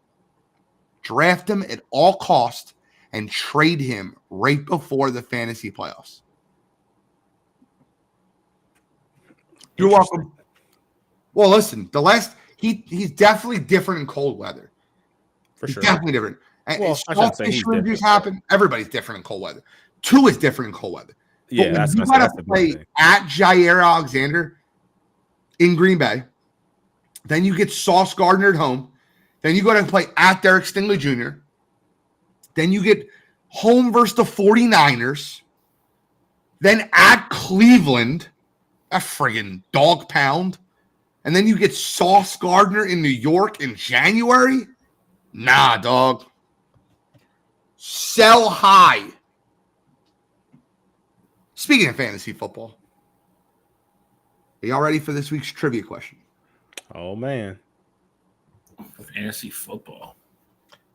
Draft him at all costs and trade him right before the fantasy playoffs. You're welcome. Well, listen, he's definitely different in cold weather. For sure. He's definitely different. Well, Soft tissue injuries happen. Everybody's different in cold weather. Tua is different in cold weather. Yeah, but when you that's got to the big play thing. at Jair Alexander in Green Bay, then you get Sauce Gardner at home, then you go to play at Derek Stingley Jr., then you get home versus the 49ers, then at Cleveland, a friggin' dog pound, and then you get Sauce Gardner in New York in January? Nah, dog. Sell high. Speaking of fantasy football, are y'all ready for this week's trivia question? Oh man. Fantasy football.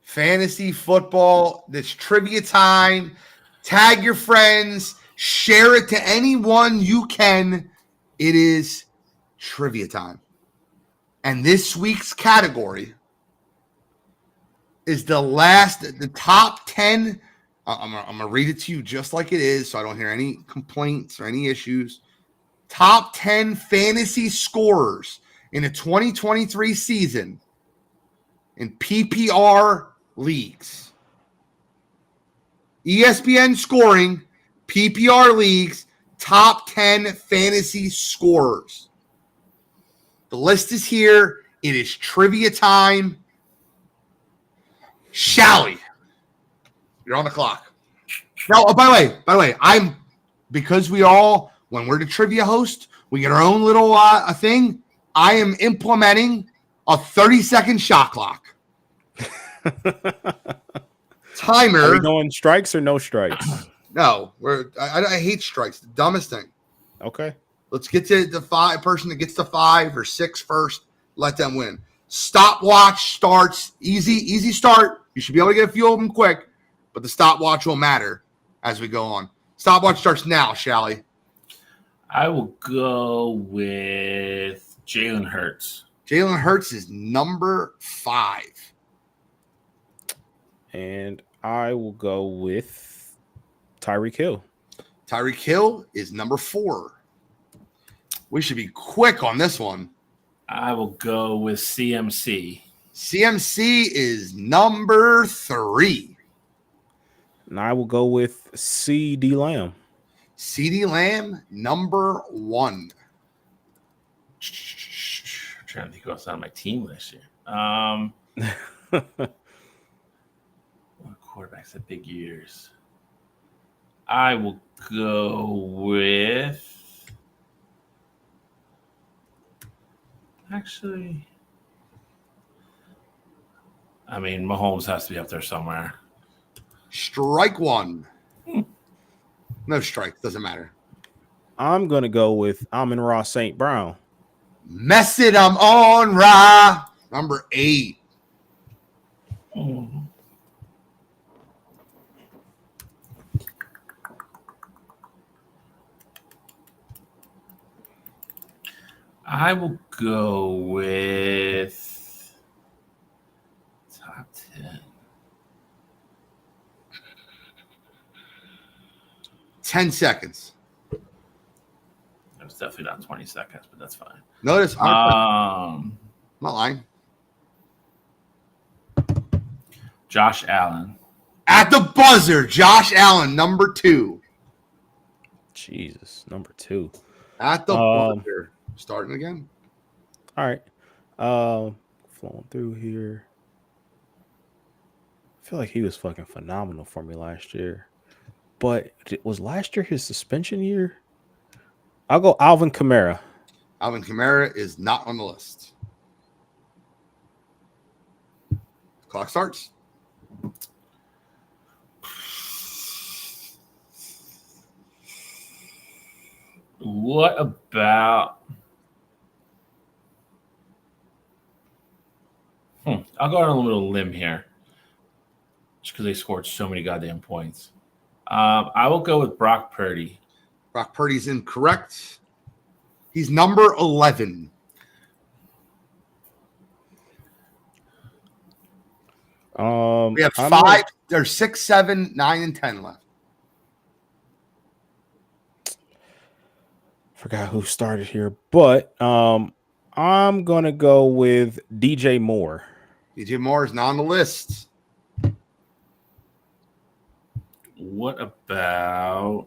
Fantasy football. This trivia time. Tag your friends. Share it to anyone you can. It is trivia time. And this week's category is the top 10. I'm going to read it to you just like it is so I don't hear any complaints or any issues. Top 10 fantasy scorers in the 2023 season in PPR leagues. ESPN scoring, PPR leagues, top 10 fantasy scorers. The list is here. It is trivia time. Shally, you're on the clock. Now, by the way, because when we're the trivia host, we get our own little thing. I am implementing a 30-second shot clock. Timer. Are we going strikes or no strikes? No, I hate strikes. The dumbest thing. Okay. Let's get to the person that gets to 5 or 6 first. Let them win. Stopwatch starts. Easy start. You should be able to get a few of them quick, but the stopwatch will matter as we go on. Stopwatch starts now, Shally. I will go with Jalen Hurts. Jalen Hurts is number 5. And I will go with Tyreek Hill. Tyreek Hill is number 4. We should be quick on this one. I will go with CMC. CMC is number 3. And I will go with CD Lamb. CD Lamb, number 1. I'm trying to think who else on my team list here. What quarterbacks had big years? I will go with. Actually, I mean, Mahomes has to be up there somewhere. Strike 1. No strike. Doesn't matter. I'm going to go with Amon-Ra St. Brown. Mess it, I'm on, Ra. Number 8. I will go with top 10. 10 seconds. It was definitely not 20 seconds, but that's fine. Notice, I'm not lying. Josh Allen. At the buzzer, Josh Allen, number 2. Jesus, number 2. At the buzzer. Starting again. All right. Flowing through here. I feel like he was fucking phenomenal for me last year. But was last year his suspension year? I'll go Alvin Kamara. Alvin Kamara is not on the list. Clock starts. What about? I'll go on a little limb here, just because they scored so many goddamn points. I will go with Brock Purdy. Brock Purdy's incorrect. He's number 11. We have 5, there's 6, 7, 9, and 10 left. Forgot who started here, but I'm gonna go with DJ Moore. DJ Moore is not on the list. What about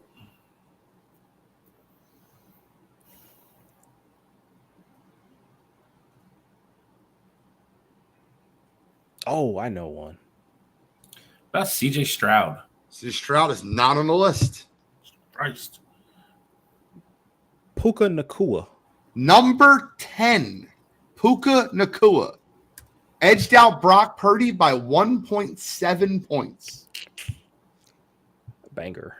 Oh, I know one. About CJ Stroud. CJ Stroud is not on the list. Christ. Puka Nakua. Number 10, Puka Nakua. Edged out Brock Purdy by 1.7 points. Banger.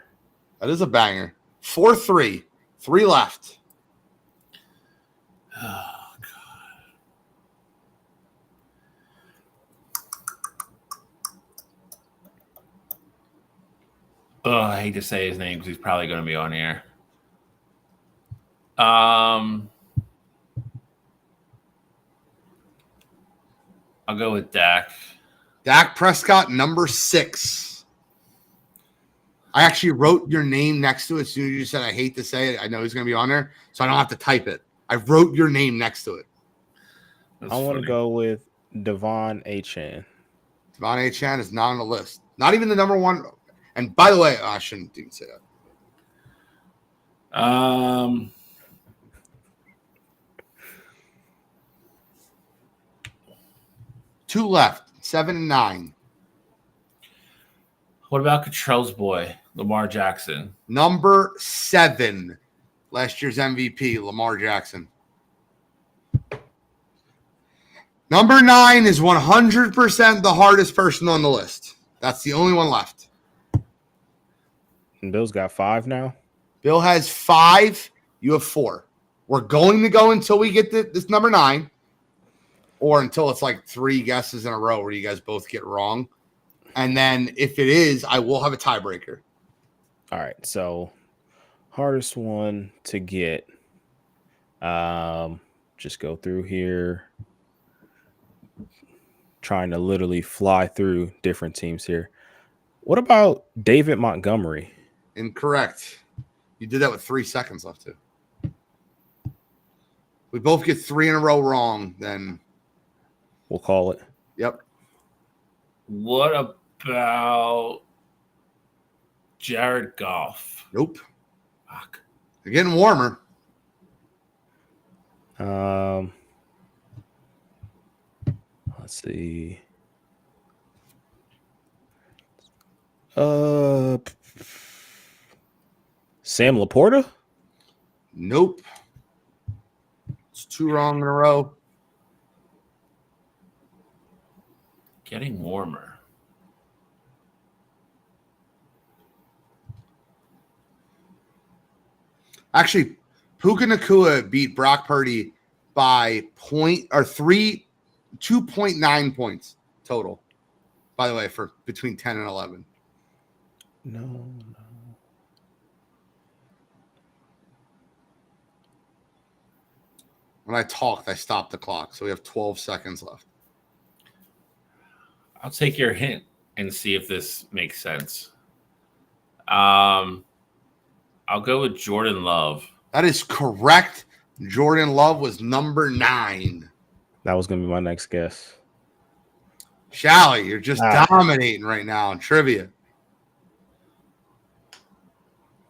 That is a banger. 4-3. 3 left. Oh, God. Oh, I hate to say his name because he's probably going to be on here. I'll go with Dak. Dak Prescott, number 6. I actually wrote your name next to it as soon as you said I hate to say it. I know he's going to be on there, so I don't have to type it. I wrote your name next to it. That's I want to funny. go with Devon Achane. Devon Achane is not on the list. Not even the number 1. And by the way, I shouldn't even say that. 2 left, 7 and 9. What about Cottrell's boy, Lamar Jackson? Number 7, last year's MVP, Lamar Jackson. Number 9 is 100% the hardest person on the list. That's the only one left. And Bill's got 5 now. Bill has 5. You have 4. We're going to go until we get this number 9. Or until it's like 3 guesses in a row where you guys both get wrong. And then if it is, I will have a tiebreaker. All right. So hardest one to get. Just go through here. Trying to literally fly through different teams here. What about David Montgomery? Incorrect. You did that with 3 seconds left too. We both get 3 in a row wrong, then We'll call it. yep. What about Jared Goff? Nope. Fuck. They're getting warmer. Let's see. Sam Laporta? Nope. It's 2 wrong in a row. Getting warmer. Actually, Puka Nakua beat Brock Purdy by 2.9 points total. By the way, for between 10 and 11. No. When I talked, I stopped the clock, so we have 12 seconds left. I'll take your hint and see if this makes sense. I'll go with Jordan Love. That is correct. Jordan Love was number 9. That was going to be my next guess. Shally, you're just dominating right now in trivia.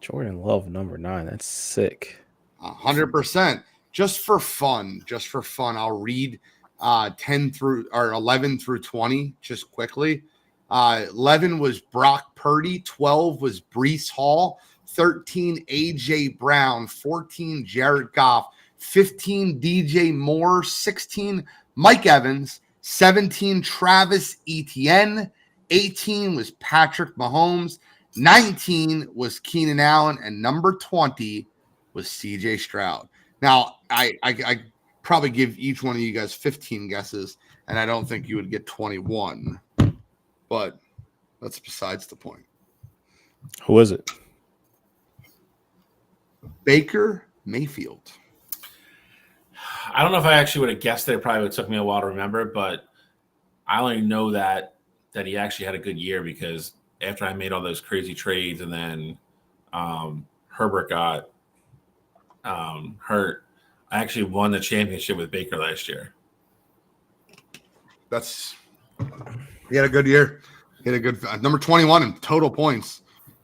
Jordan Love, number 9. That's sick. 100%. Just for fun, I'll read 10 through or 11 through 20 just quickly. 11 was Brock Purdy, 12 was Breece Hall, 13 AJ Brown, 14 Jared Goff, 15 DJ Moore, 16 Mike Evans, 17 Travis Etienne, 18 was Patrick Mahomes, 19 was Keenan Allen, and number 20 was CJ Stroud. Now, I probably give each one of you guys 15 guesses, and I don't think you would get 21. But that's besides the point. Who is it? Baker Mayfield. I don't know if I actually would have guessed it. It probably would have took me a while to remember, but I only know that he actually had a good year because after I made all those crazy trades and then Herbert got hurt, I actually won the championship with Baker last year. He had a good year. He had a good number 21 in total points.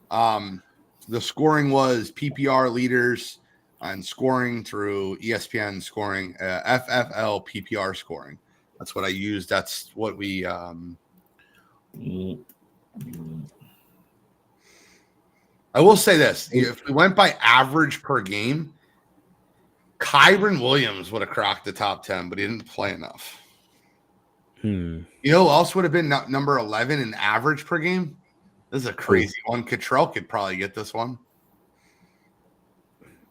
The scoring was PPR leaders and scoring through ESPN scoring, FFL PPR scoring. That's what I use. That's what we. I will say this: if we went by average per game, Kyron Williams would have cracked the top 10, but he didn't play enough. You know who else would have been number 11 in average per game? This is a crazy one. Cottrell could probably get this one.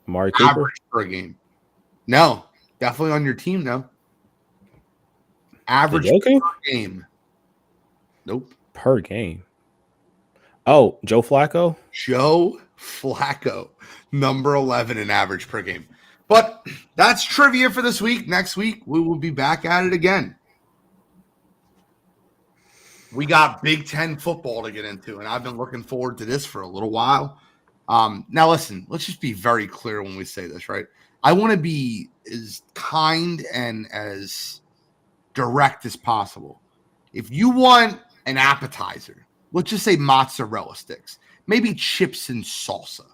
Amari Cooper? Average per game. No, definitely on your team, no. Average per game. Nope. Per game. Oh, Joe Flacco? Joe Flacco, number 11 in average per game. But that's trivia for this week. Next week, we will be back at it again. We got Big Ten football to get into, and I've been looking forward to this for a little while. Now, listen, let's just be very clear when we say this, right? I want to be as kind and as direct as possible. If you want an appetizer, let's just say mozzarella sticks, maybe chips and salsa.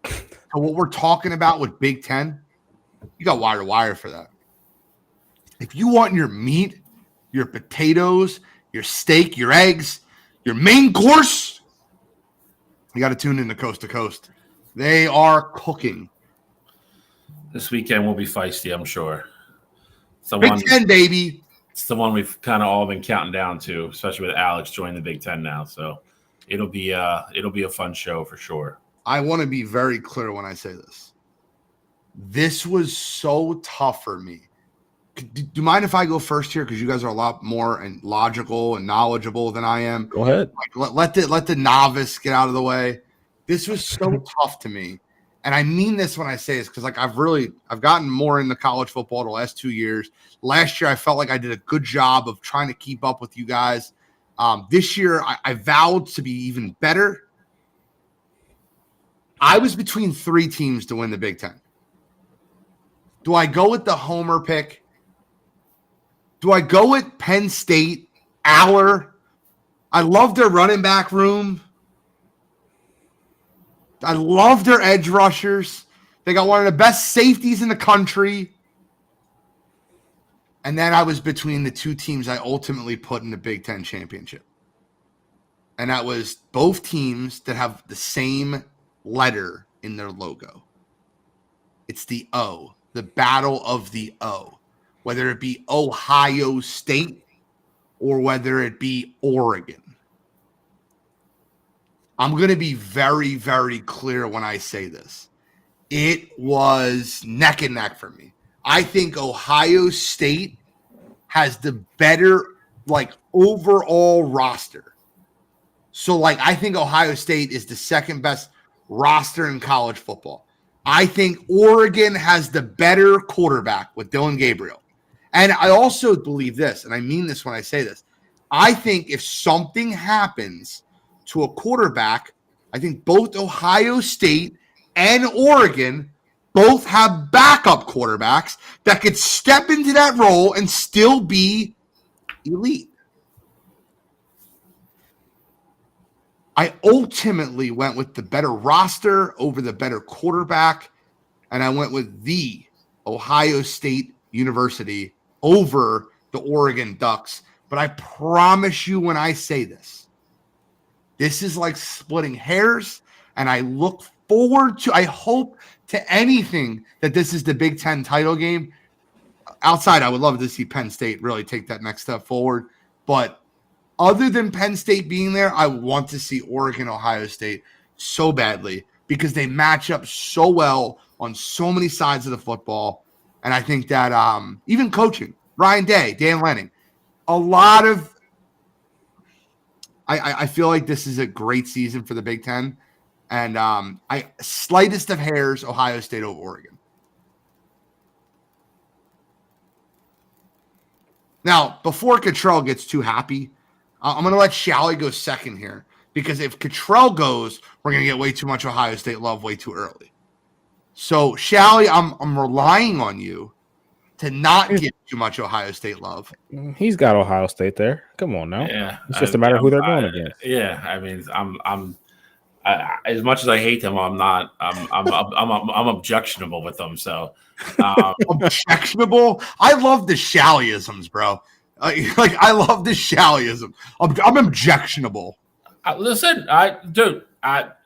So what we're talking about with Big Ten, you got Wire2Wire for that. If you want your meat, your potatoes, your steak, your eggs, your main course, you got to tune in to Coast to Coast. They are cooking. This weekend will be feisty, I'm sure. Big Ten, baby. It's the one we've kind of all been counting down to, especially with Alex joining the Big Ten now. So it'll be a fun show for sure. I want to be very clear when I say this. This was so tough for me. Do you mind if I go first here? Because you guys are a lot more and logical and knowledgeable than I am. Go ahead. Like, let the novice get out of the way. This was so tough to me. And I mean this when I say this, because like I've gotten more into college football the last 2 years. Last year, I felt like I did a good job of trying to keep up with you guys. This year, I vowed to be even better. I was between 3 teams to win the Big Ten. Do I go with the homer pick? Do I go with Penn State, Aller? I love their running back room. I love their edge rushers. They got one of the best safeties in the country. And then I was between the 2 teams I ultimately put in the Big Ten championship. And that was both teams that have the same letter in their logo. It's the O, the battle of the O. Whether it be Ohio State or whether it be Oregon. I'm going to be very, very clear when I say this. It was neck and neck for me. I think Ohio State has the better, overall roster. So, I think Ohio State is the second best roster in college football. I think Oregon has the better quarterback with Dylan Gabriel. And I also believe this, and I mean this when I say this. I think if something happens to a quarterback, I think both Ohio State and Oregon both have backup quarterbacks that could step into that role and still be elite. I ultimately went with the better roster over the better quarterback, and I went with the Ohio State University over the Oregon Ducks. But I promise you when I say this, this is like splitting hairs, and I look forward to, I hope to anything that this is the Big Ten title game. Outside, I would love to see Penn State really take that next step forward. But other than Penn State being there, I want to see Oregon, Ohio State so badly because they match up so well on so many sides of the football. And I think that even coaching, Ryan Day, Dan Lanning, a lot of I feel like this is a great season for the Big Ten. And slightest of hairs, Ohio State over Oregon. Now, before Cottrell gets too happy, I'm going to let Shally go second here. Because if Cottrell goes, we're going to get way too much Ohio State love way too early. So, Shally, I'm relying on you to not get too much Ohio State love. He's got Ohio State there. Come on now. Yeah, it's just a matter of who they're going against. Yeah, I mean, as much as I hate them, I'm not. I'm objectionable with them. So Objectionable. I love the Shallyisms, bro. Like I love the Shallyism. I'm objectionable. Listen, I'm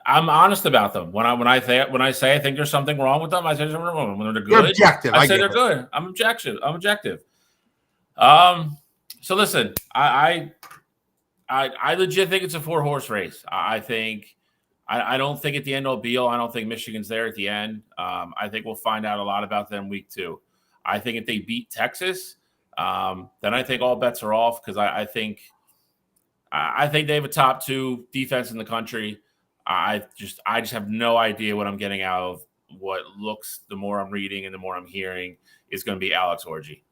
honest about them. When I say I think there's something wrong with them, I say there's something wrong. When they're good, You're objective. I say they're good. I'm objective. So listen, I legit think it's a 4-horse race. I think I don't think at the end will be all. I don't think Michigan's there at the end. I think we'll find out a lot about them week 2. I think if they beat Texas, then I think all bets are off because I think they have a top 2 defense in the country. I just have no idea what I'm getting out of what looks, the more I'm reading and the more I'm hearing, is going to be Alex Orji.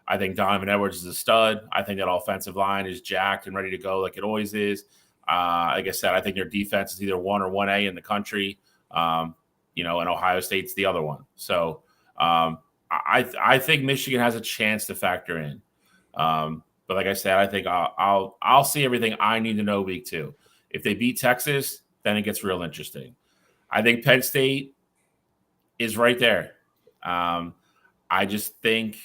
I think Donovan Edwards is a stud. I think that offensive line is jacked and ready to go like it always is. Like I said, I think their defense is either 1 or 1A in the country, and Ohio State's the other one. So I think Michigan has a chance to factor in. But like I said, I think I'll see everything I need to know week 2. If they beat Texas, then it gets real interesting. I think Penn State is right there. I just think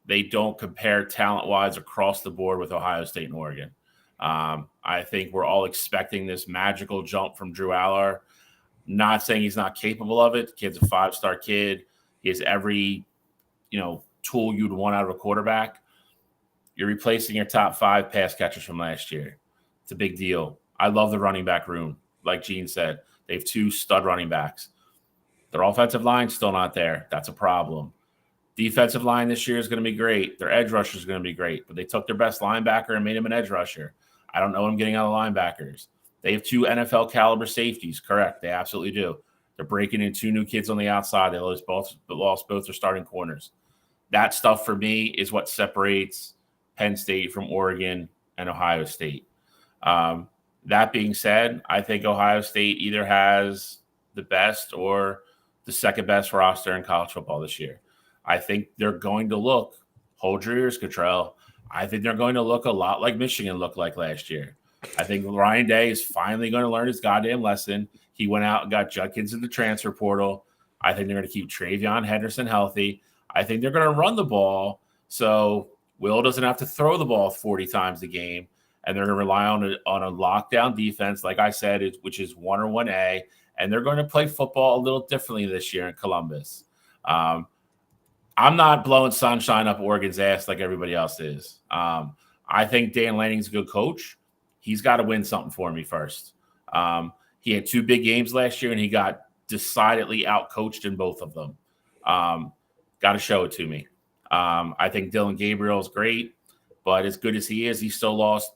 they don't compare talent-wise across the board with Ohio State and Oregon. I think we're all expecting this magical jump from Drew Aller. Not saying he's not capable of it. The kid's a 5-star kid. He has every, tool you'd want out of a quarterback. You're replacing your top 5 pass catchers from last year. It's a big deal. I love the running back room. Like Gene said, they have 2 stud running backs. Their offensive line's still not there. That's a problem. Defensive line this year is going to be great. Their edge rusher is going to be great, but they took their best linebacker and made him an edge rusher. I don't know what I'm getting out of linebackers. They have 2 NFL caliber safeties. Correct. They absolutely do. They're breaking in 2 new kids on the outside. They lost both their starting corners. That stuff for me is what separates Penn State from Oregon and Ohio State. That being said, I think Ohio State either has the best or the second best roster in college football this year. I think they're going to look, hold your ears, Cottrell. I think they're going to look a lot like Michigan looked like last year. I think Ryan Day is finally going to learn his goddamn lesson. He went out and got Judkins in the transfer portal. I think they're going to keep Travion Henderson healthy. I think they're going to run the ball so Will doesn't have to throw the ball 40 times a game, and they're going to rely on a lockdown defense, like I said, which is 1 or 1A, and they're going to play football a little differently this year in Columbus. I'm not blowing sunshine up Oregon's ass like everybody else is. I think Dan Lanning's a good coach. He's got to win something for me first. He had 2 big games last year, and he got decidedly out-coached in both of them. Got to show it to me. I think Dylan Gabriel is great, but as good as he is, he still lost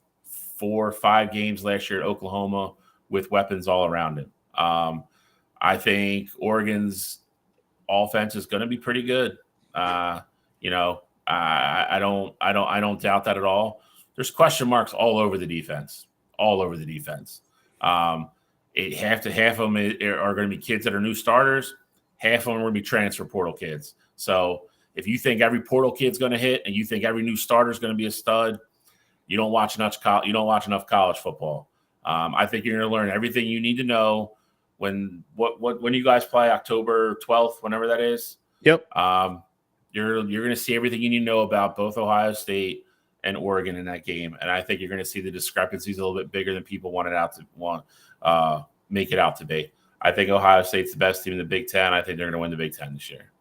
4 or 5 games last year at Oklahoma with weapons all around him. I think Oregon's offense is going to be pretty good. I don't doubt that at all. There's question marks all over the defense. Half of them are going to be kids that are new starters. Half of them are going to be transfer portal kids. So if you think every portal kid's going to hit and you think every new starter is going to be a stud, you don't watch enough college football. I think you're going to learn everything you need to know when you guys play October 12th, whenever that is. Yep. You're going to see everything you need to know about both Ohio State and Oregon in that game, and I think you're going to see the discrepancies a little bit bigger than people make it out to be. I think Ohio State's the best team in the Big Ten. I think they're going to win the Big Ten this year.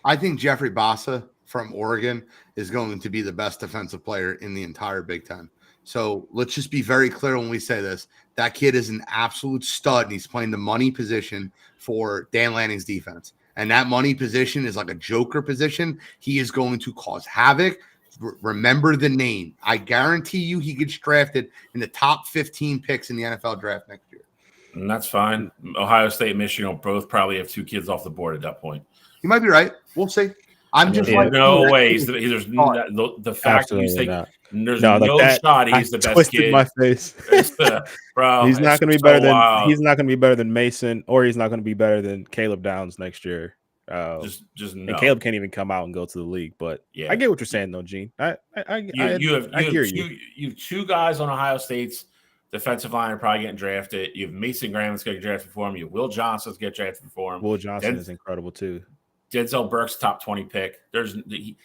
I think Jeffrey Bassa from Oregon is going to be the best defensive player in the entire Big Ten. So let's just be very clear when we say this. That kid is an absolute stud, and he's playing the money position for Dan Lanning's defense. And that money position is like a joker position. He is going to cause havoc. Remember the name. I guarantee you he gets drafted in the top 15 picks in the NFL draft next year. And that's fine. Ohio State and Michigan will both probably have 2 kids off the board at that point. You might be right. We'll see. I'm just no way. There's the fact that you think there's no shot he's the best kid. My face. Bro, he's not going to be better than he's not going to be better than Mason, or he's not going to be better than Caleb Downs next year. Just no. And Caleb can't even come out and go to the league. But yeah, I get what you're saying though, Gene. I hear you. You have 2 guys on Ohio State's defensive line are probably getting drafted. You have Mason Graham that's going to get drafted for him. You have Will Johnson's get drafted for him. Will Johnson is incredible too. Denzel Burke's top 20 pick.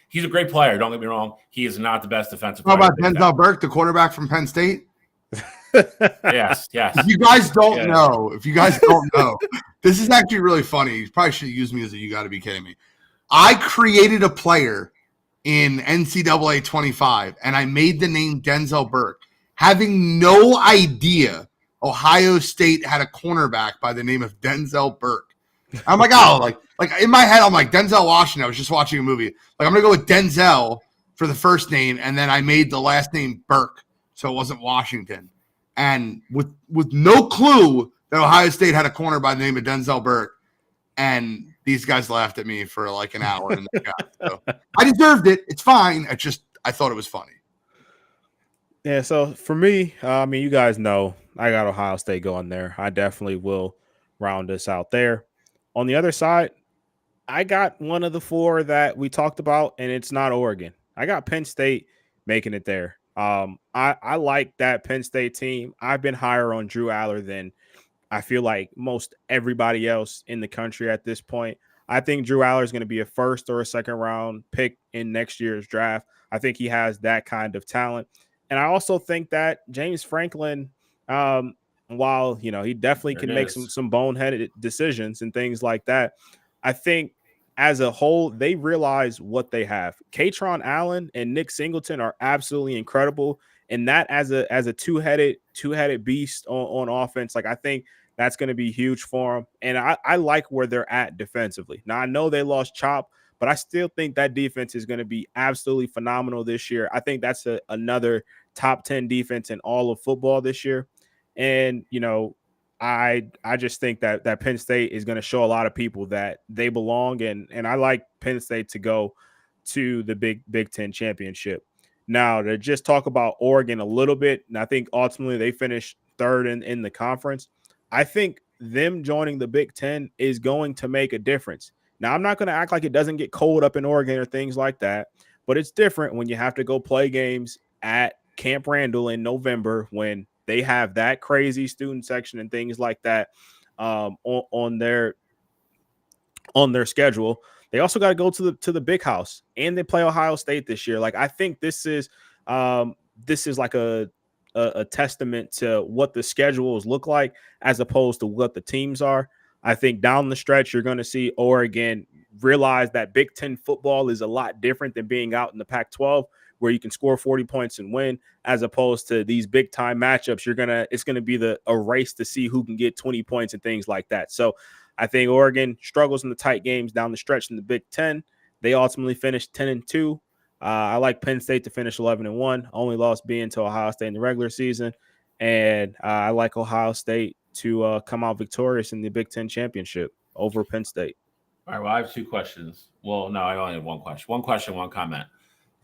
He's a great player. Don't get me wrong. He is not the best defensive player. How about Denzel Burke, the quarterback from Penn State? Yes. If you guys don't know, this is actually really funny. You probably should use me as a you got to be kidding me. I created a player in NCAA 25, and I made the name Denzel Burke, having no idea Ohio State had a cornerback by the name of Denzel Burke. I'm like, oh, like in my head, I'm like Denzel Washington. I was just watching a movie. Like I'm gonna go with Denzel for the first name, and then I made the last name Burke, so it wasn't Washington. And with no clue that Ohio State had a corner by the name of Denzel Burke, and these guys laughed at me for like an hour. And so I deserved it. It's fine. I thought it was funny. Yeah. So for me, you guys know I got Ohio State going there. I definitely will round us out there. On the other side, I got one of the four that we talked about, and it's not Oregon. I got Penn State making it there. I like that Penn State team. I've been higher on Drew Aller than I feel like most everybody else in the country at this point. I think Drew Aller is going to be a first or a second round pick in next year's draft. I think he has that kind of talent. And I also think that James Franklin, while, he definitely can make some boneheaded decisions and things like that, I think as a whole, they realize what they have. Katron Allen and Nick Singleton are absolutely incredible. And that as a two-headed beast on offense, like I think that's going to be huge for them. And I like where they're at defensively. Now, I know they lost Chop, but I still think that defense is going to be absolutely phenomenal this year. I think that's another top 10 defense in all of football this year. And, I just think that Penn State is going to show a lot of people that they belong. And I like Penn State to go to the Big Ten championship. Now, to just talk about Oregon a little bit, and I think ultimately they finished third in the conference. I think them joining the Big Ten is going to make a difference. Now, I'm not going to act like it doesn't get cold up in Oregon or things like that, but it's different when you have to go play games at Camp Randall in November when they have that crazy student section and things like that on their schedule. They also got to go to the big house, and they play Ohio State this year. Like I think this is like a testament to what the schedules look like as opposed to what the teams are. I think down the stretch, you're going to see Oregon realize that Big Ten football is a lot different than being out in the Pac-12, where you can score 40 points and win, as opposed to these big time matchups. It's going to be a race to see who can get 20 points and things like that. So I think Oregon struggles in the tight games down the stretch in the Big Ten. They ultimately finished 10-2. I like Penn State to finish 11-1. Only loss being to Ohio State in the regular season. And I like Ohio State to come out victorious in the Big Ten championship over Penn State. All right, well, I have two questions. Well, no, I only have one question. One question, one comment.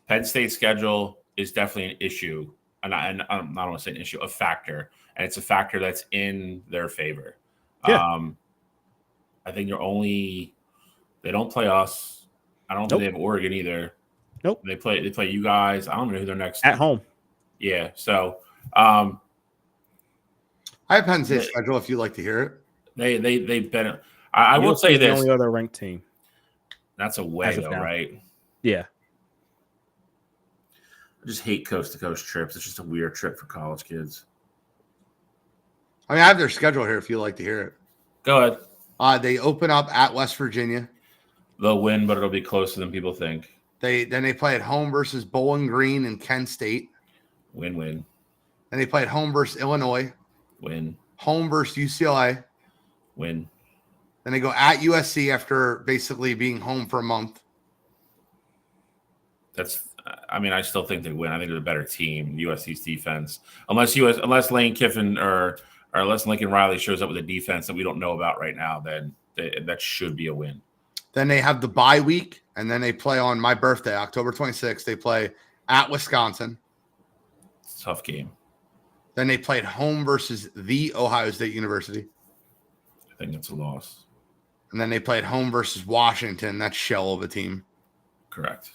Penn State's schedule is definitely an issue. And I don't want to say an issue, a factor. And it's a factor that's in their favor. Yeah. I think they don't play us. I don't think they have Oregon either. Nope. They play you guys. I don't know who they're next at home. Yeah. So I have Penn State's schedule if you'd like to hear it. They've been I will say this. The only other ranked team. That's away though, right? Yeah. I just hate coast to coast trips. It's just a weird trip for college kids. I mean, I have their schedule here if you'd like to hear it. Go ahead. They open up at West Virginia. They'll win, but it'll be closer than people think. Then they play at home versus Bowling Green and Kent State. Win. Then they play at home versus Illinois. Win. Home versus UCLA. Win. Then they go at USC after basically being home for a month. I still think they win. I think they're a better team, USC's defense. Unless Lane Kiffin or unless Lincoln Riley shows up with a defense that we don't know about right now, then that should be a win. Then they have the bye week, and then they play on my birthday, October 26th. They play at Wisconsin. It's a tough game. Then they play at home versus the Ohio State University. I think that's a loss. And then they play at home versus Washington. That's shell of a team. Correct.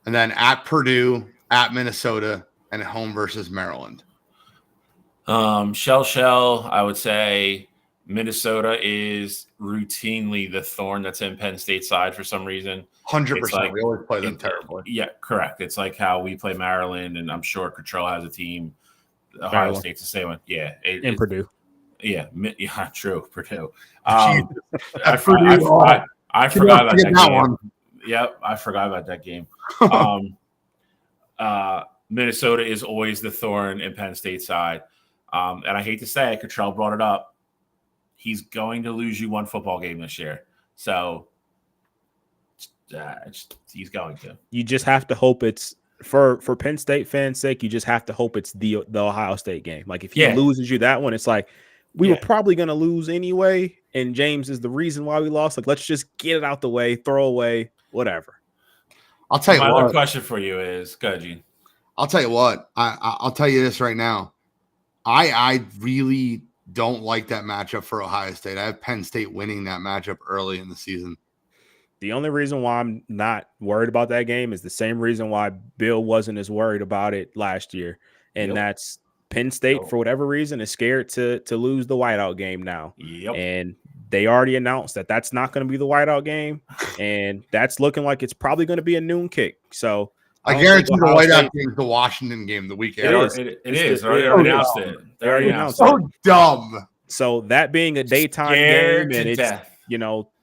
And then at Purdue, at Minnesota, and at home versus Maryland. Shell. I would say Minnesota is routinely the thorn that's in Penn State side for some reason. 100%. We always play them terribly. Yeah, correct. It's like how we play Maryland, and I'm sure Cottrell has a team. Ohio Maryland. State's the same one. Yeah. In Purdue. Yeah, true. Purdue. I I forgot about that game. One. Yep, I forgot about that game. Minnesota is always the thorn in Penn State side. And I hate to say it, Cottrell brought it up. He's going to lose you one football game this year. So he's going to. You just have to hope it's for Penn State fans' sake. You just have to hope it's the Ohio State game. Like if he loses you that one, it's like we were probably going to lose anyway. And James is the reason why we lost. Like let's just get it out the way, throw away, whatever. I'll tell you My what. other question for you is, go ahead, Gene. I'll tell you what. I'll tell you this right now. I really don't like that matchup for Ohio State. I have Penn State winning that matchup early in the season. The only reason why I'm not worried about that game is the same reason why Bill wasn't as worried about it last year. And that's Penn State, for whatever reason, is scared to lose the whiteout game now. Yep. And they already announced that that's not going to be the whiteout game. And that's looking like it's probably going to be a noon kick. So I guarantee the whiteout game is the Washington game the week after. It is. They already announced it. They already announced it. it. So dumb. So that being a daytime game and it's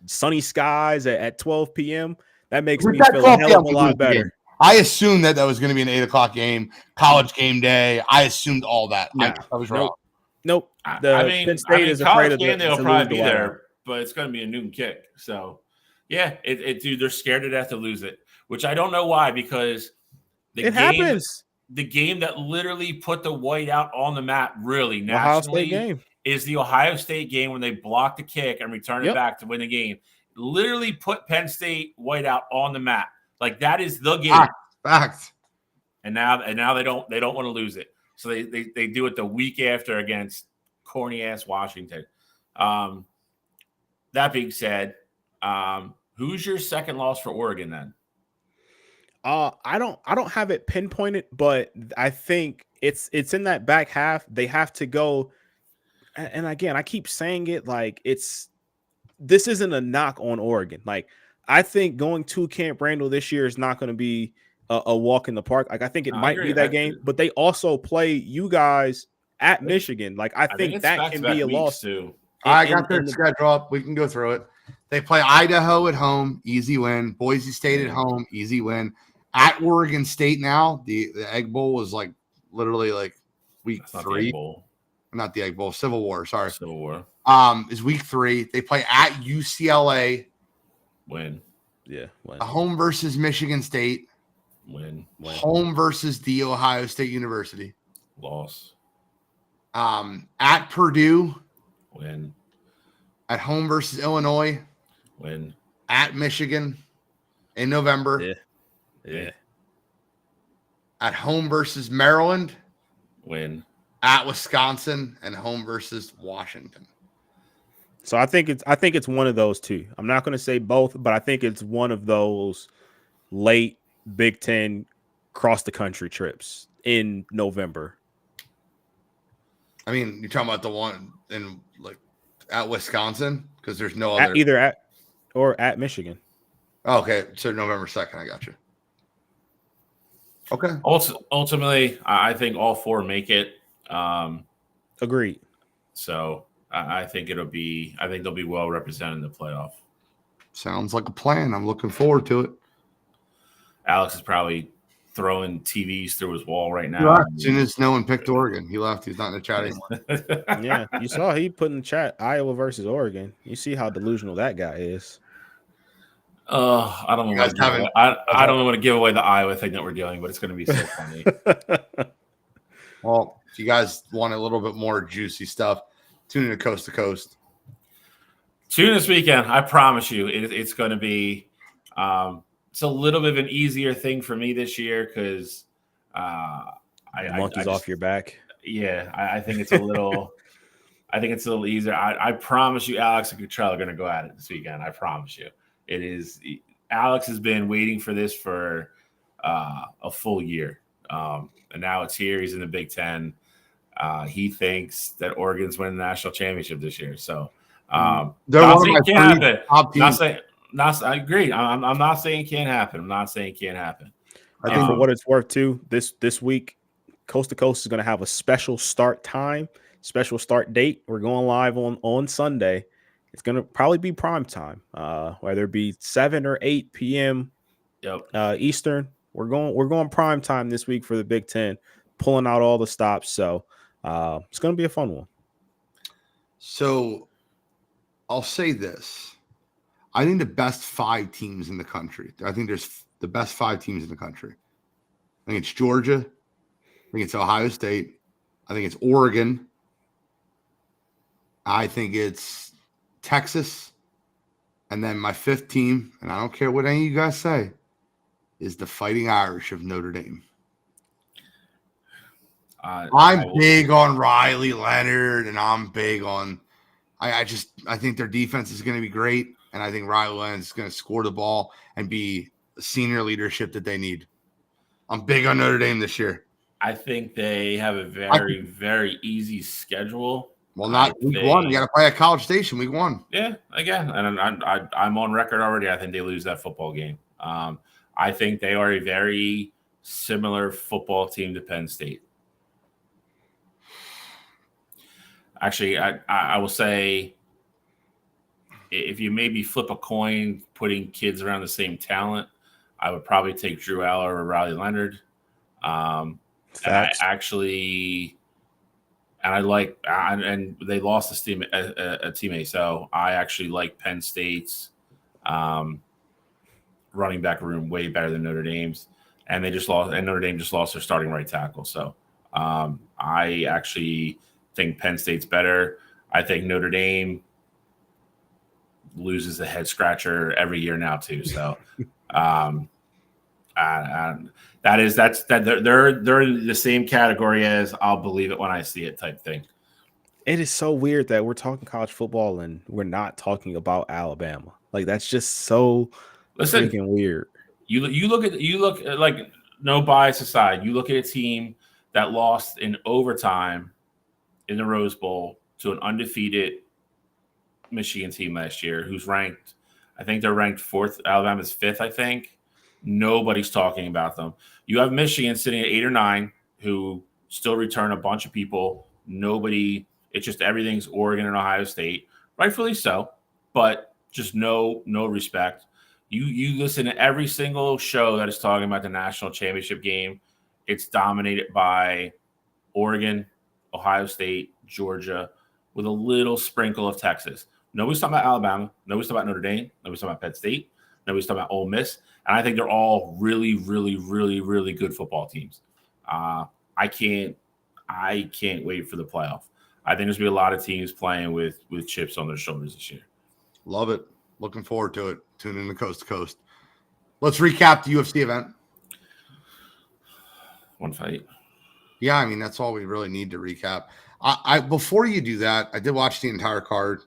sunny skies at 12 p.m., that makes me feel a hell of a lot better. I assumed that was going to be an 8 o'clock game, college game day. I assumed all that. Nah, I was wrong. Nope. Penn State is afraid of game. They'll probably be there, but it's going to be a noon kick. So, dude, they're scared to death to lose it, which I don't know why, because it happens. The game that literally put the white out on the map, really nationally, is the Ohio State game when they block the kick and return it back to win the game. Literally put Penn State white out on the map. Like that is the game. Fact. And now they don't want to lose it. So they do it the week after against corny ass Washington. That being said, who's your second loss for Oregon then? I don't have it pinpointed, but I think it's in that back half. They have to go. And again, I keep saying it like this isn't a knock on Oregon. Like I think going to Camp Randall this year is not going to be a walk in the park. Like I think it might be that game, but they also play you guys at Michigan. Like I think that can be a loss too. I got their schedule up. We can go through it. They play Idaho at home, easy win. Boise State at home, easy win. At Oregon State now, the Egg Bowl was like literally like week 3. Not the Egg Bowl, Civil War. Sorry, Civil War. Is week 3. They play at UCLA. Win. Yeah. Win. A home versus Michigan State. Win. Home versus the Ohio State University. Loss. At Purdue. Win. At home versus Illinois. Win. At Michigan in November. Yeah. At home versus Maryland. Win. At Wisconsin and home versus Washington. So I think it's one of those two. I'm not going to say both, but I think it's one of those late Big Ten cross the country trips in November. I mean, you're talking about the one in like at Wisconsin because there's no other either at or at Michigan. Oh, okay, so November 2nd. I got you. Okay. Ultimately, I think all 4 make it. Agreed. So I think they'll be well represented in the playoff. Sounds like a plan. I'm looking forward to it. Alex is probably throwing TVs through his wall right now. As soon as no one picked Oregon, he left. He's not in the chat anymore. Yeah, you saw he put in the chat Iowa versus Oregon. You see how delusional that guy is. I don't want to give away the Iowa thing that we're doing, but it's going to be so funny. Well, if you guys want a little bit more juicy stuff, tune in to Coast to Coast. Tune this weekend. I promise you, it's going to be. It's a little bit of an easier thing for me this year because monkeys off your back. Yeah, I think it's a little. I think it's a little easier. I promise you, Alex and Cottrell are going to go at it this weekend. I promise you. It is. Alex has been waiting for this for a full year, and now it's here. He's in the Big Ten. He thinks that Oregon's winning the national championship this year. So they're not one saying of it my can't three happen. top Not teams. saying not. I agree. I'm not saying it can't happen. I'm not saying it can't happen. I And think for what it's worth, too, this week, Coast to Coast is going to have a special start time, special start date. We're going live on Sunday. It's going to probably be prime time, whether it be 7 or 8 p.m. Yep. Eastern. We're going prime time this week for the Big Ten, pulling out all the stops. So it's going to be a fun one. So I'll say this. I think the best 5 teams in the country. I think there's the best 5 teams in the country. I think it's Georgia. I think it's Ohio State. I think it's Oregon. I think it's Texas. And then my 5th team, and I don't care what any of you guys say, is the Fighting Irish of Notre Dame. I'm big on Riley Leonard, and I'm big on I think their defense is going to be great, and I think Riley Leonard is going to score the ball and be the senior leadership that they need. I'm big on Notre Dame this year. I think they have a very, very easy schedule. Well, not week 1. You got to play at College Station week 1. Yeah, again, and I'm on record already. I think they lose that football game. I think they are a very similar football team to Penn State. Actually, I will say, if you maybe flip a coin, putting kids around the same talent, I would probably take Drew Aller or Riley Leonard. And I actually, and they lost a teammate, so I actually like Penn State's running back room way better than Notre Dame's, and Notre Dame just lost their starting right tackle. So I actually think Penn State's better. I think Notre Dame loses a head scratcher every year now too. So they're in the same category as I'll believe it when I see it type thing. It is so weird that we're talking college football and we're not talking about Alabama. Like, that's just so freaking weird. You look at, like, no bias aside, you look at a team that lost in overtime in the Rose Bowl to an undefeated Michigan team last year, who's ranked, I think they're ranked 4th. Alabama's 5th, I think. Nobody's talking about them. You have Michigan sitting at 8 or 9, who still return a bunch of people. It's just everything's Oregon and Ohio State, rightfully so, but just no respect. You listen to every single show that is talking about the national championship game. It's dominated by Oregon, Ohio State, Georgia, with a little sprinkle of Texas. Nobody's talking about Alabama. Nobody's talking about Notre Dame. Nobody's talking about Penn State. Nobody's talking about Ole Miss. And I think they're all really, really, really, really good football teams. I can't wait for the playoff. I think there's going to be a lot of teams playing with chips on their shoulders this year. Love it. Looking forward to it. Tune in to Coast to Coast. Let's recap the UFC event. One fight. Yeah, I mean, that's all we really need to recap. I before you do that, I did watch the entire card.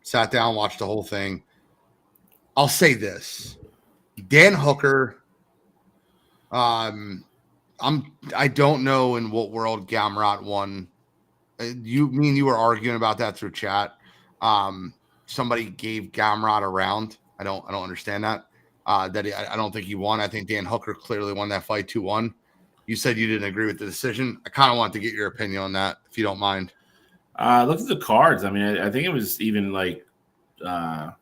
Sat down, watched the whole thing. I'll say this. Dan Hooker, I don't know in what world Gamrot won. Me and you were arguing about that through chat. Somebody gave Gamrot a round. I don't understand that. I don't think he won. I think Dan Hooker clearly won that fight 2-1. You said you didn't agree with the decision. I kind of want to get your opinion on that, if you don't mind. Look at the cards. I mean, I think it was even like I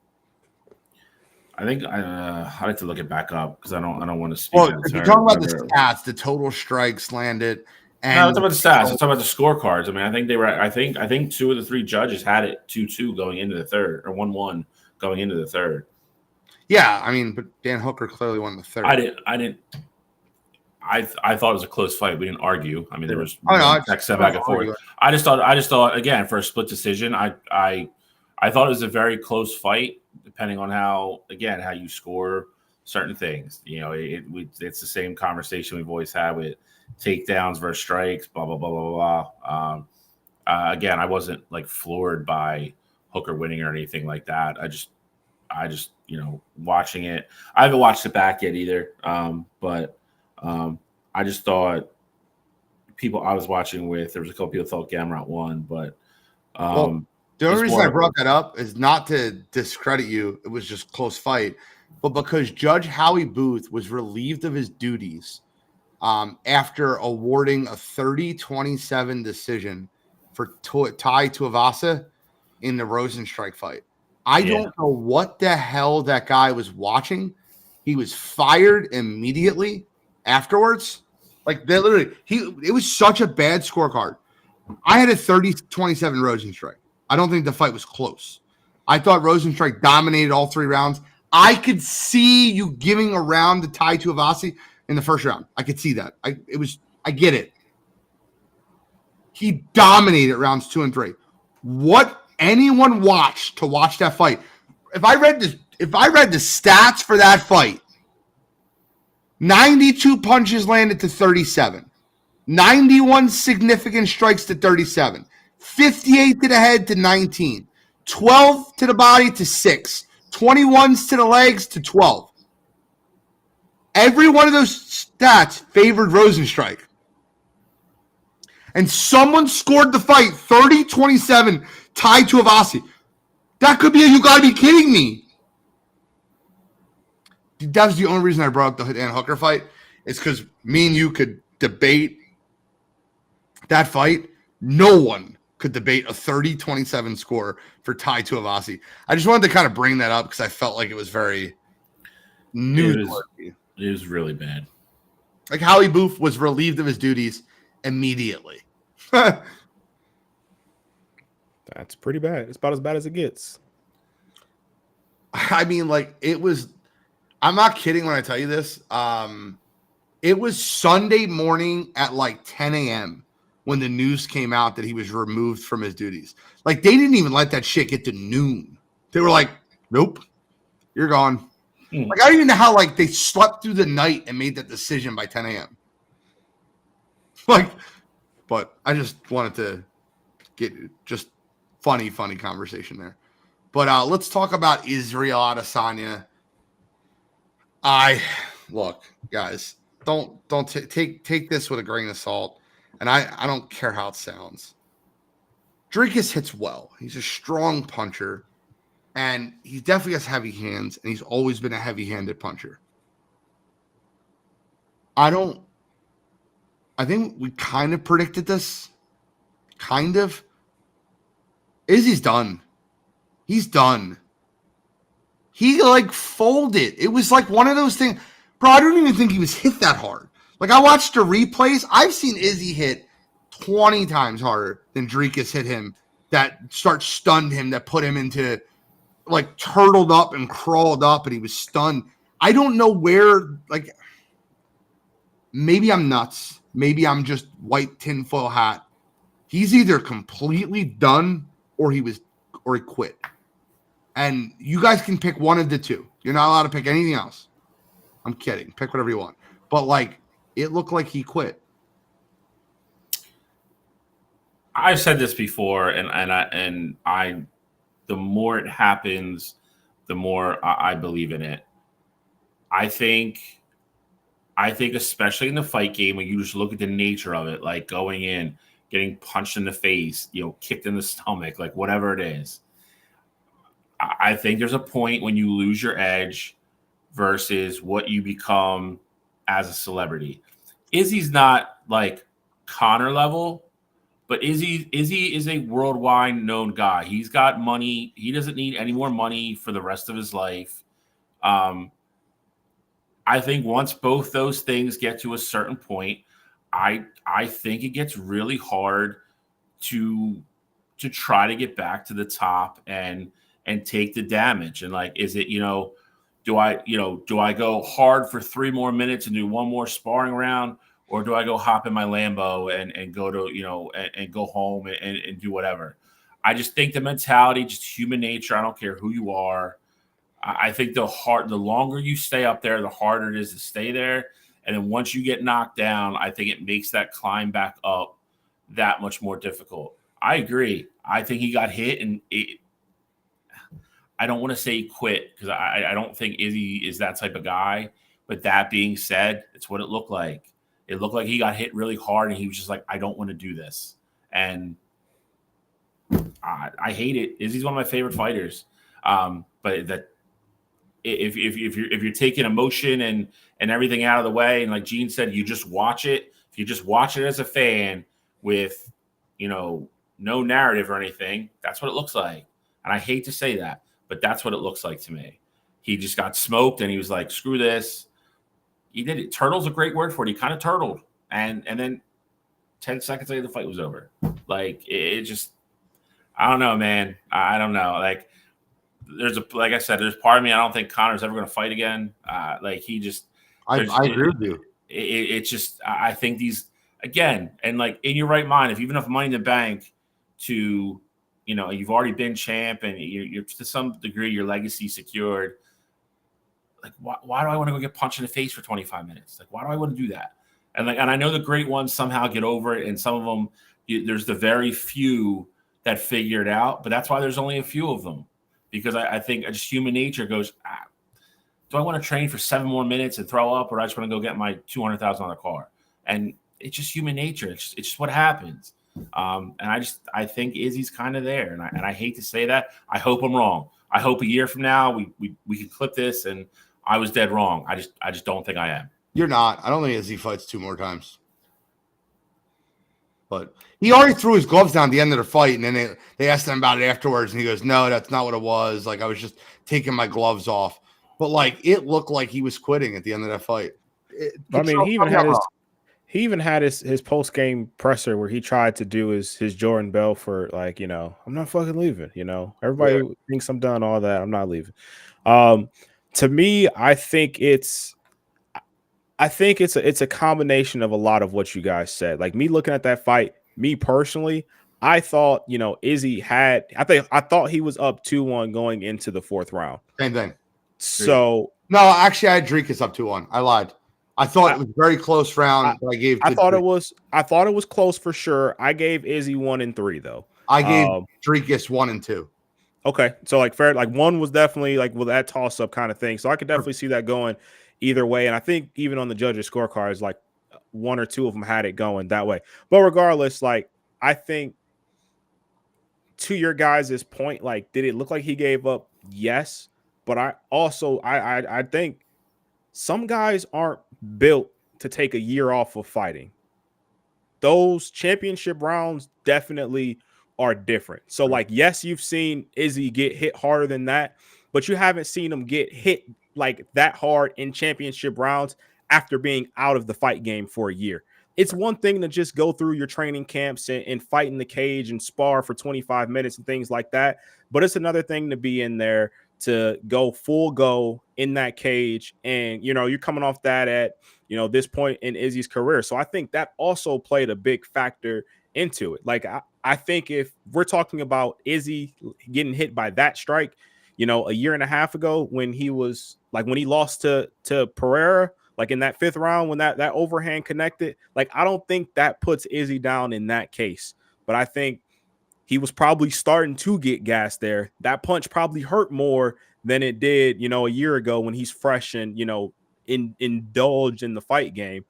think I like to look it back up because I don't want to speak. Well, if you're talking about the stats, the total strikes landed. And no, it's about the stats. It's about the scorecards. I mean, I think they were. I think 2 of the 3 judges had it 2-2 going into the third, or 1-1 going into the third. Yeah, I mean, but Dan Hooker clearly won the third. I didn't. I thought it was a close fight. We didn't argue. I mean, there was back and forth. I just thought again for a split decision. I thought it was a very close fight, depending on how you score certain things. You know, it's the same conversation we've always had with takedowns versus strikes. Blah blah blah blah blah. Again, I wasn't like floored by Hooker winning or anything like that. I just watching it. I haven't watched it back yet either. But I just thought people I was watching with, there was a couple people thought Gamrot won, but Well, the only reason I brought that up is not to discredit you. It was just close fight, but because Judge Howie Booth was relieved of his duties after awarding a 30-27 decision for Tai Tuivasa in the Rosenstrike fight. I don't know what the hell that guy was watching. He was fired immediately afterwards. Like, they literally, it was such a bad scorecard. I had a 30-27 Rosenstrike. I don't think the fight was close. I thought Rosenstrike dominated all 3 rounds. I could see you giving a round to Tai Tuivasa in the first round. I could see that. I get it. He dominated rounds 2 and 3. What anyone watched to watch that fight? If I read the stats for that fight, 92 punches landed to 37. 91 significant strikes to 37. 58 to the head to 19. 12 to the body to 6. 21s to the legs to 12. Every one of those stats favored Rosenstrike. And someone scored the fight 30-27 Tai Tuivasa. That could be you got to be kidding me. That was the only reason I brought up the Dan Hooker fight. It's because me and you could debate that fight. No one could debate a 30-27 score for Tai Tuivasa. I just wanted to kind of bring that up because I felt like it was very newsworthy. It was really bad. Like Howie Booth was relieved of his duties immediately. That's pretty bad. It's about as bad as it gets. I mean, like, it was, I'm not kidding when I tell you this. It was Sunday morning at like 10 a.m. when the news came out that he was removed from his duties. Like, they didn't even let that shit get to noon. They were like, nope, you're gone. Like, I don't even know how, like, they slept through the night and made that decision by 10 a.m. Like, but I just wanted to get just funny conversation there. But let's talk about Israel Adesanya. Look, guys, don't take this with a grain of salt, and I don't care how it sounds. Dricus hits well. He's a strong puncher, and he definitely has heavy hands, and he's always been a heavy-handed puncher. I think we kind of predicted this. Kind of. Izzy's done. He's done. He, like, folded. It was like one of those things. Bro, I don't even think he was hit that hard. Like, I watched the replays. I've seen Izzy hit 20 times harder than Dricus hit him that stunned him, that put him into, like, turtled up and crawled up, and he was stunned. I don't know where, like, maybe I'm nuts. Maybe I'm just white tinfoil hat. He's either completely done or he quit. And you guys can pick one of the two. You're not allowed to pick anything else. I'm kidding. Pick whatever you want. But, like, it looked like he quit. I've said this before, and I the more it happens, the more I believe in it. I think especially in the fight game, when you just look at the nature of it, like going in, getting punched in the face, kicked in the stomach, like whatever it is. I think there's a point when you lose your edge versus what you become as a celebrity. Izzy's not like Connor level, but Izzy is a worldwide known guy. He's got money. He doesn't need any more money for the rest of his life. I think once both those things get to a certain point, I think it gets really hard to try to get back to the top and take the damage. And, like, is it, do I go hard for 3 more minutes and do one more sparring round, or do I go hop in my Lambo and go to, and go home and do whatever? I just think the mentality, just human nature, I don't care who you are. I think the longer you stay up there, the harder it is to stay there. And then once you get knocked down, I think it makes that climb back up that much more difficult. I agree. I think he got hit, and I don't want to say he quit because I don't think Izzy is that type of guy. But that being said, it's what it looked like. It looked like he got hit really hard, and he was just like, I don't want to do this. And I hate it. Izzy's one of my favorite fighters. But that if you're taking emotion and everything out of the way, and like Gene said, you just watch it. If you just watch it as a fan with, no narrative or anything, that's what it looks like. And I hate to say that, but that's what it looks like to me. He just got smoked, and he was like, screw this. He did it. Turtle's a great word for it. He kind of turtled. And then 10 seconds later, the fight was over. Like, it just, I don't know, man. I don't know. Like, like I said, there's part of me, I don't think Conor's ever going to fight again. Like, he just, I agree with you. It's just, I think these, again, and like in your right mind, if you have enough money in the bank to, you've already been champ and you're to some degree, your legacy secured. Like, why do I want to go get punched in the face for 25 minutes? Like, why do I want to do that? And I know the great ones somehow get over it, and some of them, there's the very few that figure it out, but that's why there's only a few of them, because I think just human nature goes, do I want to train for 7 more minutes and throw up, or I just want to go get my $200,000 car? And it's just human nature. It's just what happens. And I think Izzy's kind of there, and I hate to say that. I hope I'm wrong. I hope a year from now we can clip this and I was dead wrong. I just don't think I am. You're not. I don't think Izzy fights 2 more times. But he already threw his gloves down at the end of the fight, and then they asked him about it afterwards, and he goes, no, that's not what it was. Like, I was just taking my gloves off. But, like, it looked like he was quitting at the end of that fight. He even had his post-game presser where he tried to do his Jordan Bell for, like, I'm not fucking leaving, Everybody thinks I'm done, all that. I'm not leaving. To me, I think it's a combination of a lot of what you guys said. Like, me looking at that fight, me personally, I thought, Izzy I thought he was up 2-1 going into the 4th round. Same thing. So no, actually, I had Dricus up 2-1. I lied. I thought it was a very close round. I thought it was close for sure. I gave Izzy 1 and 3 though. I gave Dricus 1 and 2. Okay, so like fair, like 1 was definitely like with that toss up kind of thing. So I could definitely see that going either way. And I think even on the judges' scorecards, like 1 or 2 of them had it going that way. But regardless, like I think to your guys' point, like, did it look like he gave up? Yes, but I also I think some guys aren't built to take a year off of fighting. Those championship rounds definitely are different. So, like, yes, you've seen Izzy get hit harder than that, but you haven't seen him get hit like that hard in championship rounds after being out of the fight game for a year. It's one thing to just go through your training camps and fight in the cage and spar for 25 minutes and things like that, but it's another thing to be in there to go full go in that cage. And, you're coming off that at, this point in Izzy's career. So I think that also played a big factor into it. Like, I think if we're talking about Izzy getting hit by that strike, a year and a half ago when he was like, when he lost to Pereira, like in that 5th round, when that overhand connected, like, I don't think that puts Izzy down in that case. But I think he was probably starting to get gas there. That punch probably hurt more than it did, a year ago when he's fresh and, indulged in the fight game.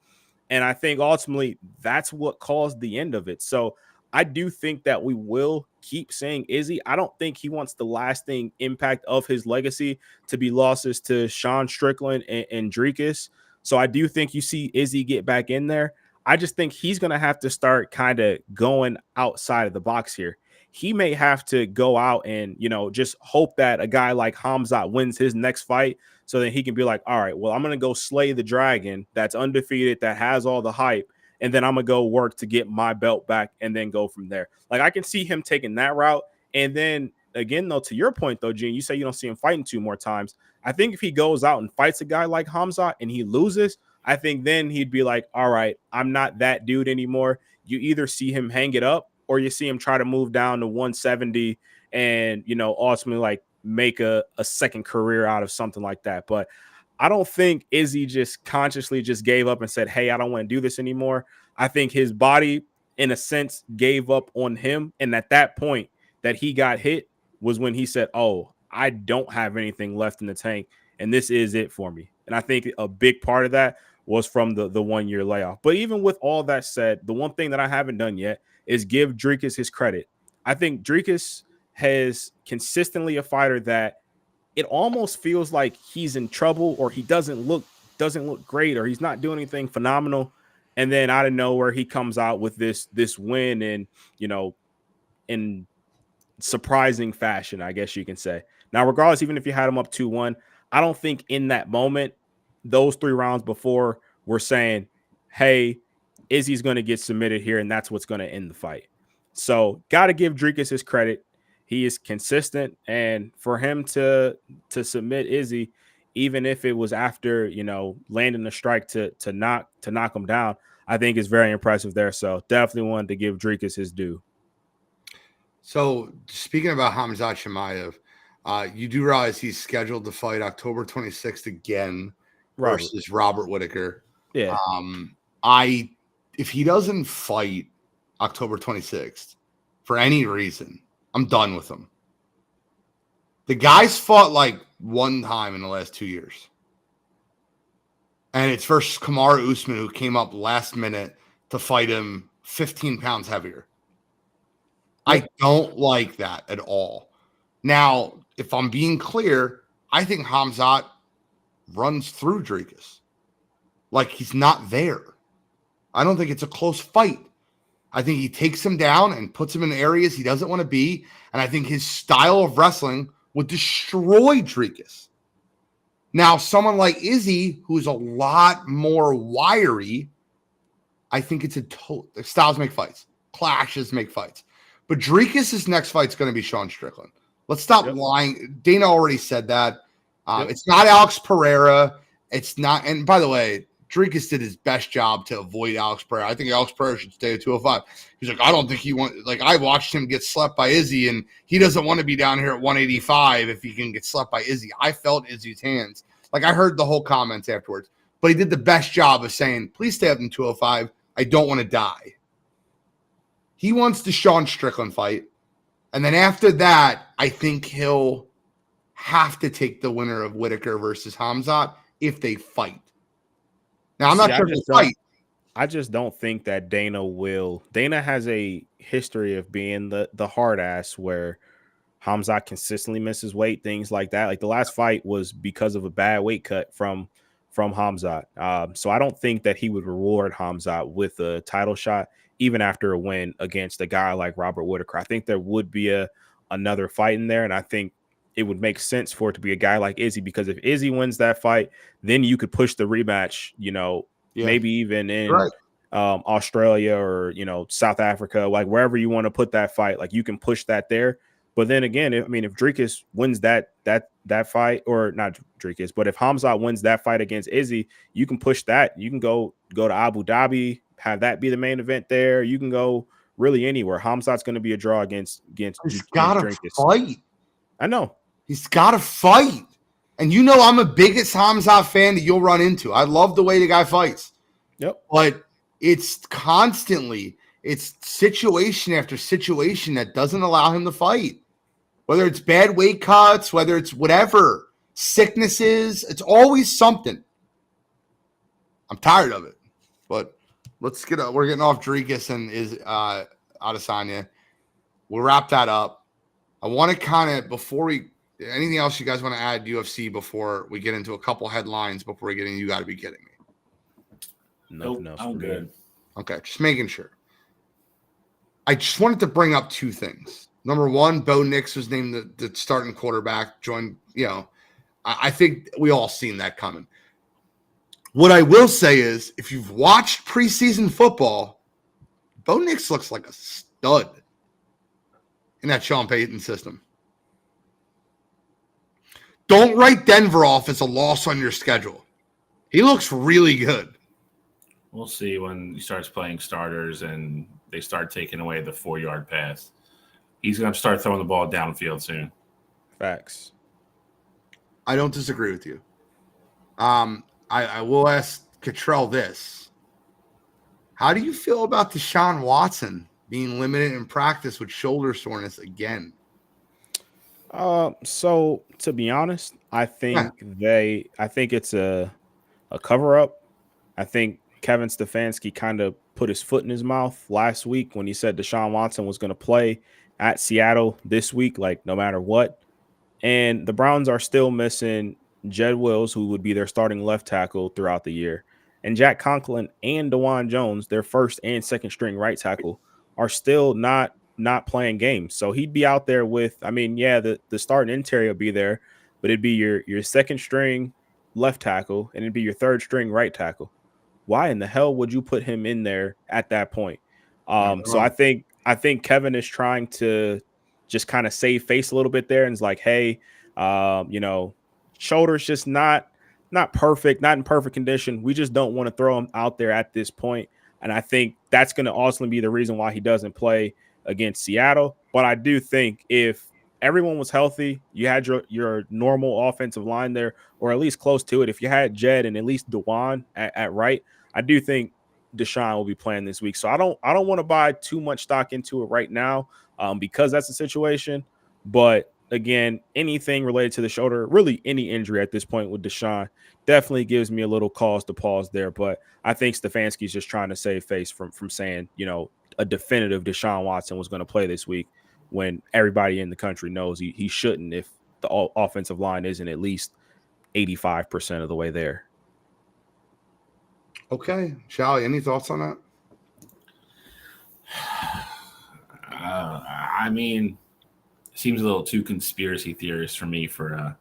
And I think ultimately that's what caused the end of it. So I do think that we will keep saying Izzy. I don't think he wants the lasting impact of his legacy to be losses to Sean Strickland and Dricus. So I do think you see Izzy get back in there. I just think he's going to have to start kind of going outside of the box here. He may have to go out and, just hope that a guy like Hamzat wins his next fight so that he can be like, all right, well, I'm going to go slay the dragon that's undefeated, that has all the hype, and then I'm going to go work to get my belt back and then go from there. Like, I can see him taking that route. And then, again, though, to your point, though, Gene, you say you don't see him fighting 2 more times. I think if he goes out and fights a guy like Hamzat and he loses, I think then he'd be like, all right, I'm not that dude anymore. You either see him hang it up or you see him try to move down to 170 and, ultimately like make a second career out of something like that. But I don't think Izzy just consciously just gave up and said, hey, I don't want to do this anymore. I think his body, in a sense, gave up on him. And at that point that he got hit was when he said, oh, I don't have anything left in the tank, and this is it for me. And I think a big part of that was from the 1 year layoff. But even with all that said, the one thing that I haven't done yet is give Drecus his credit. I think Drecus has consistently a fighter that it almost feels like he's in trouble, or he doesn't look great, or he's not doing anything phenomenal. And then out of nowhere, he comes out with this win, and in surprising fashion, I guess you can say. Now, regardless, even if you had him up 2-1, I don't think in that moment, those 3 rounds before, we're saying, hey, Izzy's going to get submitted here, and that's what's going to end the fight. So got to give Drecus his credit. He is consistent, and for him to submit Izzy, even if it was after, landing a strike to knock him down, I think is very impressive there. So definitely wanted to give Drecus his due. So speaking about Khamzat Chimaev, you do realize he's scheduled to fight October 26th again versus Robert Whittaker. Yeah. If he doesn't fight October 26th for any reason, I'm done with him. The guy's fought like 1 time in the last 2 years. And it's versus Kamaru Usman, who came up last minute to fight him 15 pounds heavier. I don't like that at all. Now, if I'm being clear, I think Khamzat runs through Drecus. Like, he's not there. I don't think it's a close fight. I think he takes him down and puts him in areas he doesn't want to be. And I think his style of wrestling would destroy Drecus. Now, someone like Izzy, who's a lot more wiry, I think it's styles make fights. Clashes make fights. But Drecus' next fight's going to be Sean Strickland. Let's stop lying. Dana already said that. It's not Alex Pereira. It's not. And by the way, Drecus did his best job to avoid Alex Pereira. I think Alex Pereira should stay at 205. He's like, I don't think he wants. Like, I watched him get slept by Izzy, and he doesn't want to be down here at 185 if he can get slept by Izzy. I felt Izzy's hands. Like, I heard the whole comments afterwards. But he did the best job of saying, please stay up in 205. I don't want to die. He wants the Sean Strickland fight. And then after that, I think he'll have to take the winner of Whittaker versus Khamzat if they fight. Now, I'm not sure if they'll fight. I just don't think that Dana will. Dana has a history of being the hard ass where Khamzat consistently misses weight, things like that. Like, the last fight was because of a bad weight cut from Khamzat. So I don't think that he would reward Khamzat with a title shot, even after a win against a guy like Robert Whittaker. I think there would be another fight in there, and I think it would make sense for it to be a guy like Izzy, because if Izzy wins that fight, then you could push the rematch, maybe even in Australia or, South Africa, like wherever you want to put that fight, like you can push that there. But then again, if Drecus wins that fight, or not Drecus, but if Khamzat wins that fight against Izzy, you can push that. You can go to Abu Dhabi, have that be the main event there. You can go really anywhere. Khamzat's going to be a draw against He's got to fight. I know. He's got to fight. And I'm a biggest Khamzat fan that you'll run into. I love the way the guy fights. Yep. But it's situation after situation that doesn't allow him to fight. Whether it's bad weight cuts, whether it's whatever, sicknesses, it's always something. I'm tired of it. But we're getting off Drecus and Adesanya. We'll wrap that up. I want to kind of, anything else you guys want to add UFC before we get into a couple headlines before we get in? You got to be kidding me. Nope, I'm good. Okay, just making sure. I just wanted to bring up 2 things. Number one, Bo Nix was named the starting quarterback. I think we all seen that coming. What I will say is, if you've watched preseason football, Bo Nix looks like a stud in that Sean Payton system. Don't write Denver off as a loss on your schedule. He looks really good. We'll see when he starts playing starters and they start taking away the 4-yard pass. He's going to start throwing the ball downfield soon. Facts. I don't disagree with you. I will ask Cottrell this. How do you feel about Deshaun Watson being limited in practice with shoulder soreness again? So to be honest, I think it's a cover up. I think Kevin Stefanski kind of put his foot in his mouth last week when he said Deshaun Watson was going to play at Seattle this week, like no matter what. And the Browns are still missing Jed Wills, who would be their starting left tackle throughout the year. And Jack Conklin and DeJuan Jones, their first and second string right tackle, are still not playing games. So he'd be out there with, I mean, yeah, the starting interior will be there, but it'd be your second string left tackle and it'd be your third string right tackle. Why in the hell would you put him in there at that point? So I think Kevin is trying to just kind of save face a little bit there, and it's like, hey, shoulders just not perfect, not in perfect condition. We just don't want to throw him out there at this point. And I think that's going to also be the reason why he doesn't play against Seattle. But I do think if everyone was healthy, you had your normal offensive line there, or at least close to it. If you had Jed and at least DeJuan at right, I do think Deshaun will be playing this week. So I don't want to buy too much stock into it right now because that's the situation. But again, anything related to the shoulder, really any injury at this point with Deshaun definitely gives me a little cause to pause there. But I think Stefanski's just trying to save face from saying, a definitive Deshaun Watson was going to play this week when everybody in the country knows he shouldn't if the offensive line isn't at least 85% of the way there. Okay. Charlie, any thoughts on that? I mean, seems a little too conspiracy theorist for me for a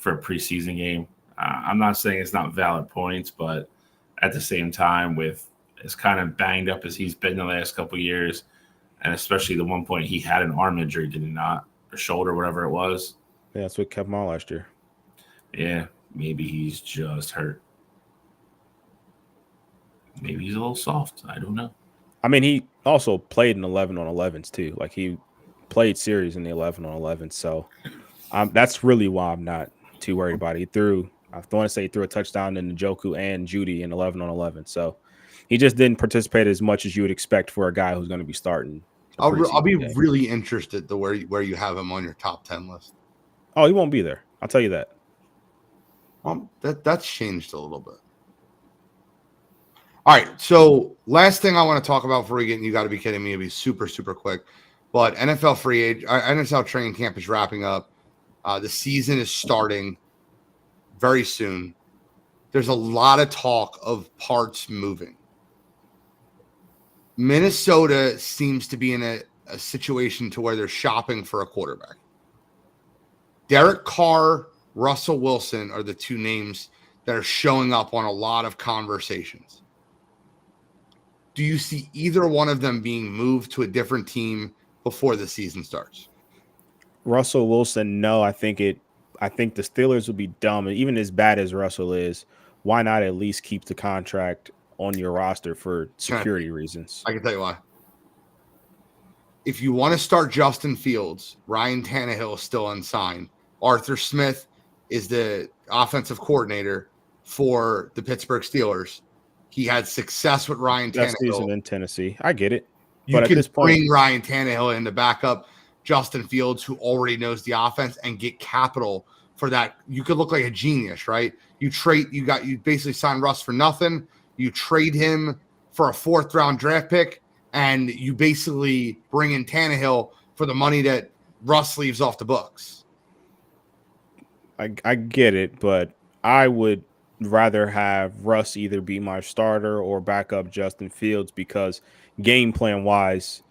preseason game. I'm not saying it's not valid points, but at the same time, with as kind of banged up as he's been the last couple of years, and especially the one point he had an arm injury, did he not? Or shoulder, whatever it was. Yeah, that's what kept him all last year. Yeah, maybe he's just hurt. Maybe he's a little soft. I don't know. I mean, he also played in 11-on-11s too. Like he played series in the 11-on-11. So that's really why I'm not too worried about it. I want to say he threw a touchdown in Njoku and Judy in 11-on-11. So he just didn't participate as much as you would expect for a guy who's going to be starting. I'll be really interested to where you have him on your top 10 list. Oh, he won't be there. I'll tell you that. That's changed a little bit. All right, so last thing I want to talk about before we get, you got to be kidding me, it'll be super, super quick. But NFL training camp is wrapping up. The season is starting very soon. There's a lot of talk of parts moving. Minnesota seems to be in a situation to where they're shopping for a quarterback. Derek Carr, Russell Wilson are the two names that are showing up on a lot of conversations. Do you see either one of them being moved to a different team before the season starts? Russell Wilson, no. I think the Steelers would be dumb. And even as bad as Russell is, why not at least keep the contract on your roster for security reasons? I can tell you why. If you want to start Justin Fields, Ryan Tannehill is still unsigned. Arthur Smith is the offensive coordinator for the Pittsburgh Steelers. He had success with Ryan Tannehill. That season in Tennessee. I get it. You can bring Ryan Tannehill in to back up Justin Fields, who already knows the offense, and get capital for that. You could look like a genius, right? You basically signed Russ for nothing. You trade him for a 4th-round draft pick, and you basically bring in Tannehill for the money that Russ leaves off the books. I get it, but I would rather have Russ either be my starter or back up Justin Fields because game plan wise,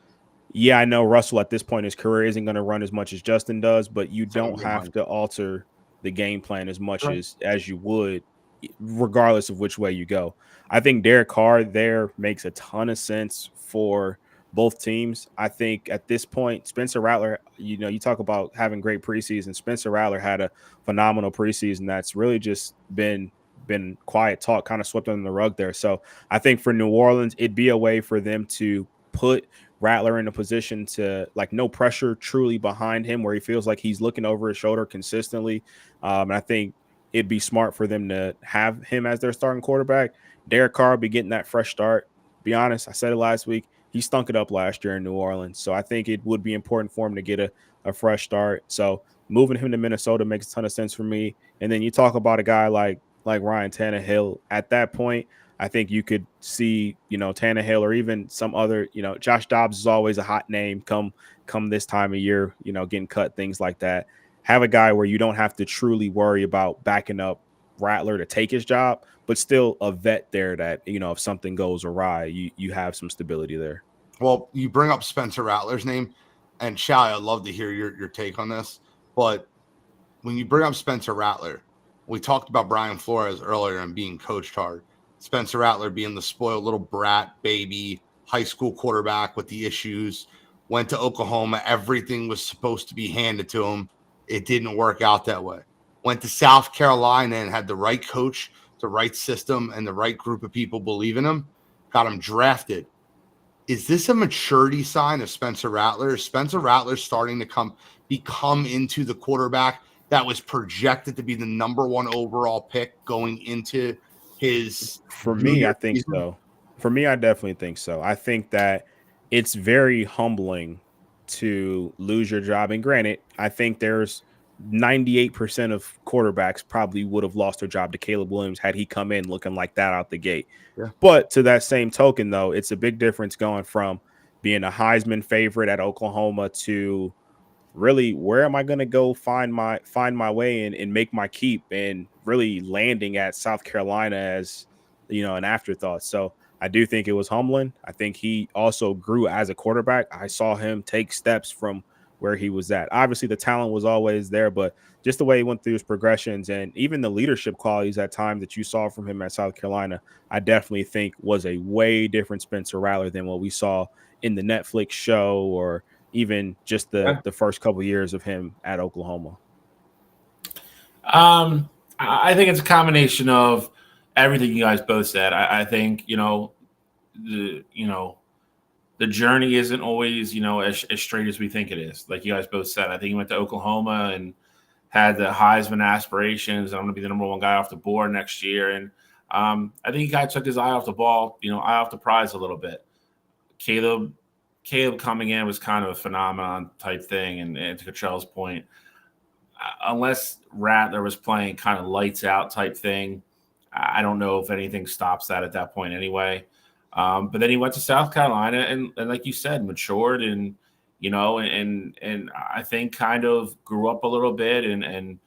yeah, I know Russell at this point in his career isn't going to run as much as Justin does, but you don't have to alter the game plan as much as you would regardless of which way you go. I think Derek Carr there makes a ton of sense for both teams. I think at this point, Spencer Rattler, you talk about having great preseason. Spencer Rattler had a phenomenal preseason that's really just been quiet talk, kind of swept under the rug there. So I think for New Orleans, it'd be a way for them to put Rattler in a position to no pressure truly behind him where he feels like he's looking over his shoulder consistently. And I think it'd be smart for them to have him as their starting quarterback. Derek Carr be getting that fresh start. Be honest, I said it last week. He stunk it up last year in New Orleans. So I think it would be important for him to get a fresh start. So moving him to Minnesota makes a ton of sense for me. And then you talk about a guy like Ryan Tannehill. At that point, I think you could see, Tannehill or even some other, Josh Dobbs is always a hot name come this time of year, getting cut, things like that. Have a guy where you don't have to truly worry about backing up Rattler to take his job, but still a vet there that, if something goes awry, you have some stability there. Well, you bring up Spencer Rattler's name, and Shally, I'd love to hear your take on this. But when you bring up Spencer Rattler, we talked about Brian Flores earlier and being coached hard. Spencer Rattler being the spoiled little brat baby high school quarterback with the issues, went to Oklahoma. Everything was supposed to be handed to him. It didn't work out that way. Went to South Carolina and had the right coach, the right system, and the right group of people believe in him. Got him drafted. Is this a maturity sign of Spencer Rattler? Is Spencer Rattler starting to become into the quarterback that was projected to be the number 1 overall pick going into his? For me, I think so. For me, I definitely think so. I think that it's very humbling to lose your job. And granted, I think there's 98% of quarterbacks probably would have lost their job to Caleb Williams had he come in looking like that out the gate. Yeah. But to that same token, though, it's a big difference going from being a Heisman favorite at Oklahoma to really, where am I going to go find my way and make my keep, and really landing at South Carolina as, an afterthought. So I do think it was humbling. I think he also grew as a quarterback. I saw him take steps from where he was at. Obviously, the talent was always there, but just the way he went through his progressions and even the leadership qualities at times that you saw from him at South Carolina, I definitely think was a way different Spencer Rattler than what we saw in the Netflix show or even just the first couple of years of him at Oklahoma. I think it's a combination of everything you guys both said. I think, the journey isn't always, as straight as we think it is. Like you guys both said, I think he went to Oklahoma and had the Heisman aspirations. I'm going to be the number 1 guy off the board next year. And I think he kind of took his eye off the ball, eye off the prize a little bit. Caleb coming in was kind of a phenomenon type thing. And to Cottrell's point, unless Rattler was playing kind of lights out type thing, I don't know if anything stops that at that point anyway. But then he went to South Carolina and like you said, matured and I think kind of grew up a little bit and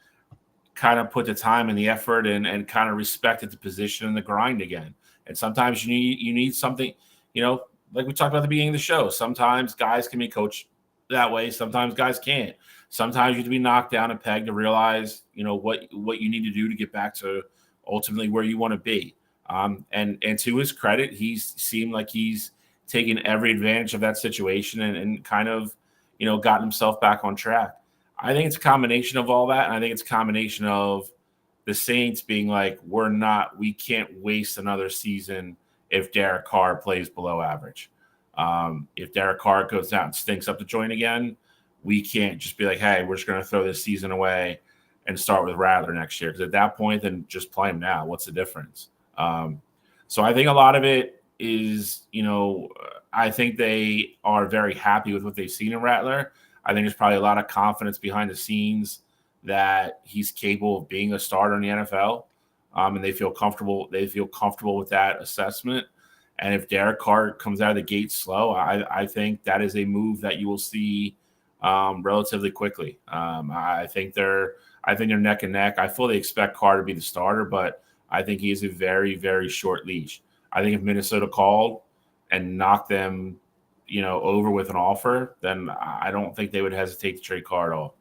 kind of put the time and the effort and kind of respected the position and the grind again. And sometimes you need something, like we talked about at the beginning of the show. Sometimes guys can be coached that way. Sometimes guys can't. Sometimes you have to be knocked down a peg to realize, what you need to do to get back to ultimately where you want to be. And to his credit, he's seemed like he's taken every advantage of that situation and kind of, gotten himself back on track. I think it's a combination of all that. And I think it's a combination of the Saints being like, we can't waste another season if Derek Carr plays below average. If Derek Carr goes out and stinks up the joint again, we can't just be like, hey, we're just going to throw this season away and start with Rattler next year. Because at that point, then just play him now. What's the difference? So I think a lot of it is, I think they are very happy with what they've seen in Rattler. I think there's probably a lot of confidence behind the scenes that he's capable of being a starter in the NFL. And they feel comfortable with that assessment. And if Derek Carr comes out of the gate slow, I think that is a move that you will see relatively quickly. I think they're neck and neck. I fully expect Carr to be the starter, but I think he is a very, very short leash. I think if Minnesota called and knocked them, over with an offer, then I don't think they would hesitate to trade Carr at all.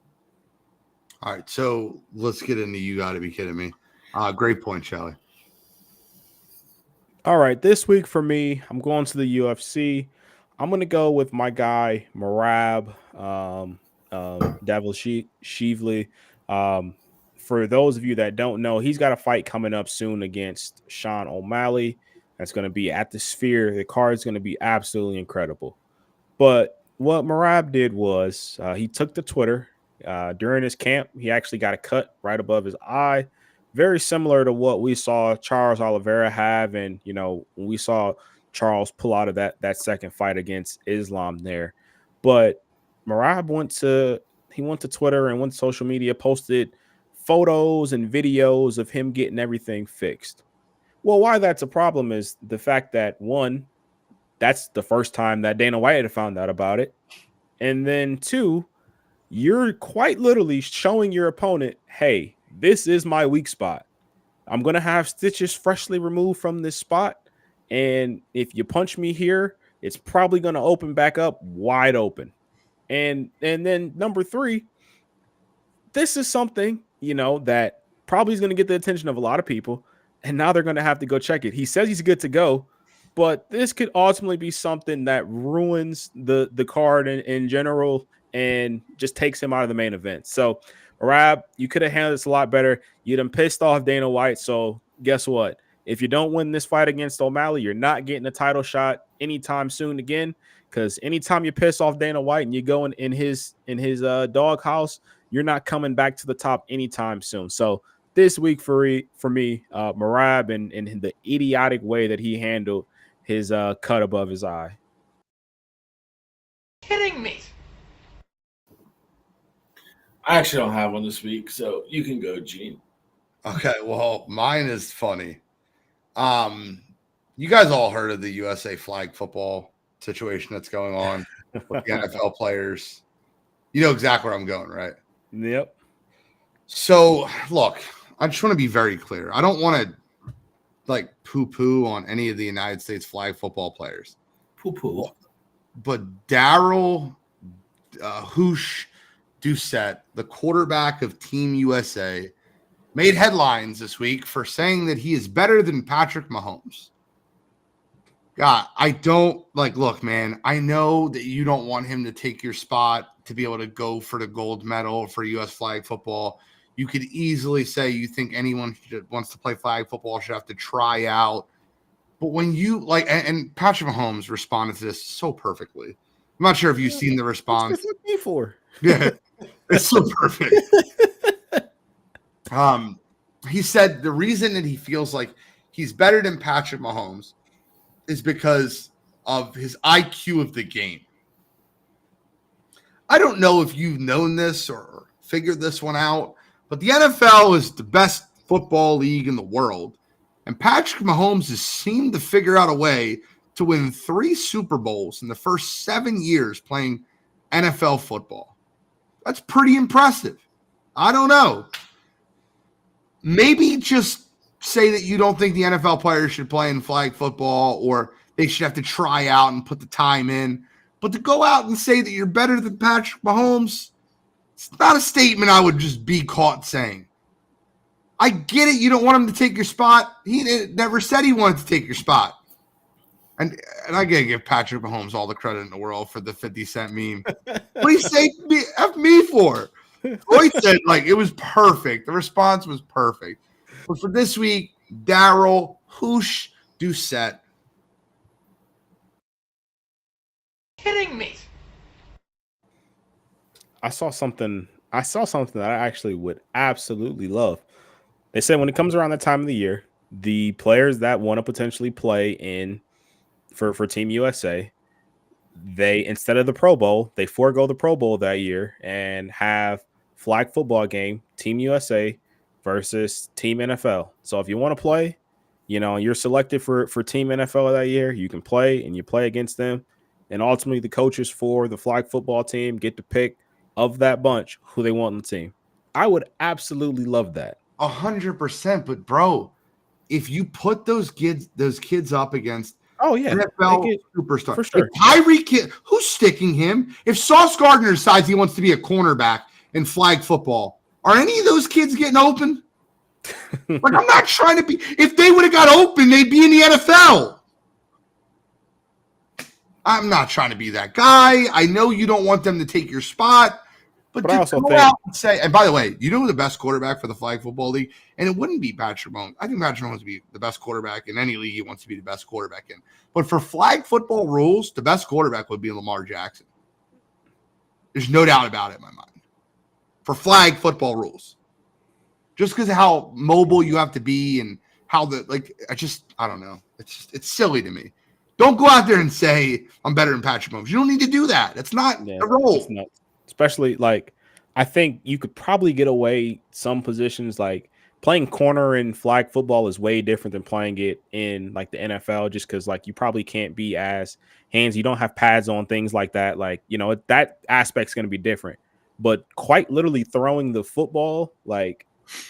All right, so let's get into you got to be kidding me. Great point, Shally. All right, this week for me, I'm going to the UFC. I'm going to go with my guy, Merab Dvalishvili. For those of you that don't know, he's got a fight coming up soon against Sean O'Malley. That's going to be at the Sphere. The card is going to be absolutely incredible. But what Merab did was he took to Twitter during his camp. He actually got a cut right above his eye, very similar to what we saw Charles Oliveira have. And, when we saw Charles pull out of that second fight against Islam there. But Merab went to Twitter and went to social media, posted photos and videos of him getting everything fixed. Well, why that's a problem is the fact that, one, that's the first time that Dana White had found out about it. And then two, you're quite literally showing your opponent, hey, this is my weak spot. I'm going to have stitches freshly removed from this spot. And if you punch me here, it's probably going to open back up wide open. And then number three, this is something, that probably is going to get the attention of a lot of people. And now they're going to have to go check it. He says he's good to go, but this could ultimately be something that ruins the card in general and just takes him out of the main event. So, Rab, you could have handled this a lot better. You done pissed off Dana White. So guess what? If you don't win this fight against O'Malley, you're not getting a title shot anytime soon again. Because anytime you piss off Dana White and you go in his doghouse, you're not coming back to the top anytime soon. So this week for me, Merab and the idiotic way that he handled his cut above his eye. Kidding me. I actually don't have one this week, so you can go, Gene. Okay, well, mine is funny. You guys all heard of the USA flag football situation that's going on with the NFL players. You know exactly where I'm going, right? Yep. So, look, I just want to be very clear. I don't want to poo-poo on any of the United States flag football players. Poo-poo. But Daryl Hoosh Doucette, the quarterback of Team USA, made headlines this week for saying that he is better than Patrick Mahomes. God, I don't look, man, I know that you don't want him to take your spot to be able to go for the gold medal for U.S. flag football. You could easily say you think anyone that wants to play flag football should have to try out. But when you and Patrick Mahomes responded to this so perfectly. I'm not sure if you've seen the response. What's me for? Yeah, it's so perfect. He said the reason that he feels like he's better than Patrick Mahomes is because of his IQ of the game. I don't know if you've known this or figured this one out, but the NFL is the best football league in the world, and Patrick Mahomes has seemed to figure out a way to win 3 Super Bowls in the first 7 years playing NFL football. That's pretty impressive. I don't know. Maybe just say that you don't think the NFL players should play in flag football or they should have to try out and put the time in. But to go out and say that you're better than Patrick Mahomes, it's not a statement I would just be caught saying. I get it. You don't want him to take your spot. He never said he wanted to take your spot. And I got to give Patrick Mahomes all the credit in the world for the 50 Cent meme. What do you say F me for? Roy said, it was perfect. The response was perfect. But for this week, Daryl Hoosh Doucette. Kidding me. I saw something that I actually would absolutely love. They said when it comes around that time of the year, the players that want to potentially play in for Team USA, they, instead of the Pro Bowl, they forego the Pro Bowl that year and have flag football game, Team USA versus Team NFL. So if you want to play, you're selected for Team NFL that year, you can play and you play against them. And ultimately the coaches for the flag football team get to pick of that bunch who they want on the team. I would absolutely love that. 100%. But bro, if you put those kids up against NFL superstar, for sure. Tyreek Hill, who's sticking him? If Sauce Gardner decides he wants to be a cornerback in flag football, are any of those kids getting open? I'm not trying to be. If they would have got open, they'd be in the NFL. I'm not trying to be that guy. I know you don't want them to take your spot, but I also go think, out and say. And by the way, you know who the best quarterback for the flag football league? And it wouldn't be Patrick Mahomes. I think Patrick Mahomes would be the best quarterback in any league he wants to be the best quarterback in. But for flag football rules, the best quarterback would be Lamar Jackson. There's no doubt about it in my mind. For flag football rules. Just because of how mobile you have to be and how I don't know. It's silly to me. Don't go out there and say, I'm better than Patrick Mahomes. You don't need to do that. That's not the role. Especially, I think you could probably get away some positions, like playing corner in flag football is way different than playing it in like the NFL, just because like you probably can't be as hands. You don't have pads on, things like that. Like, you know, that aspect's going to be different. But quite literally throwing the football like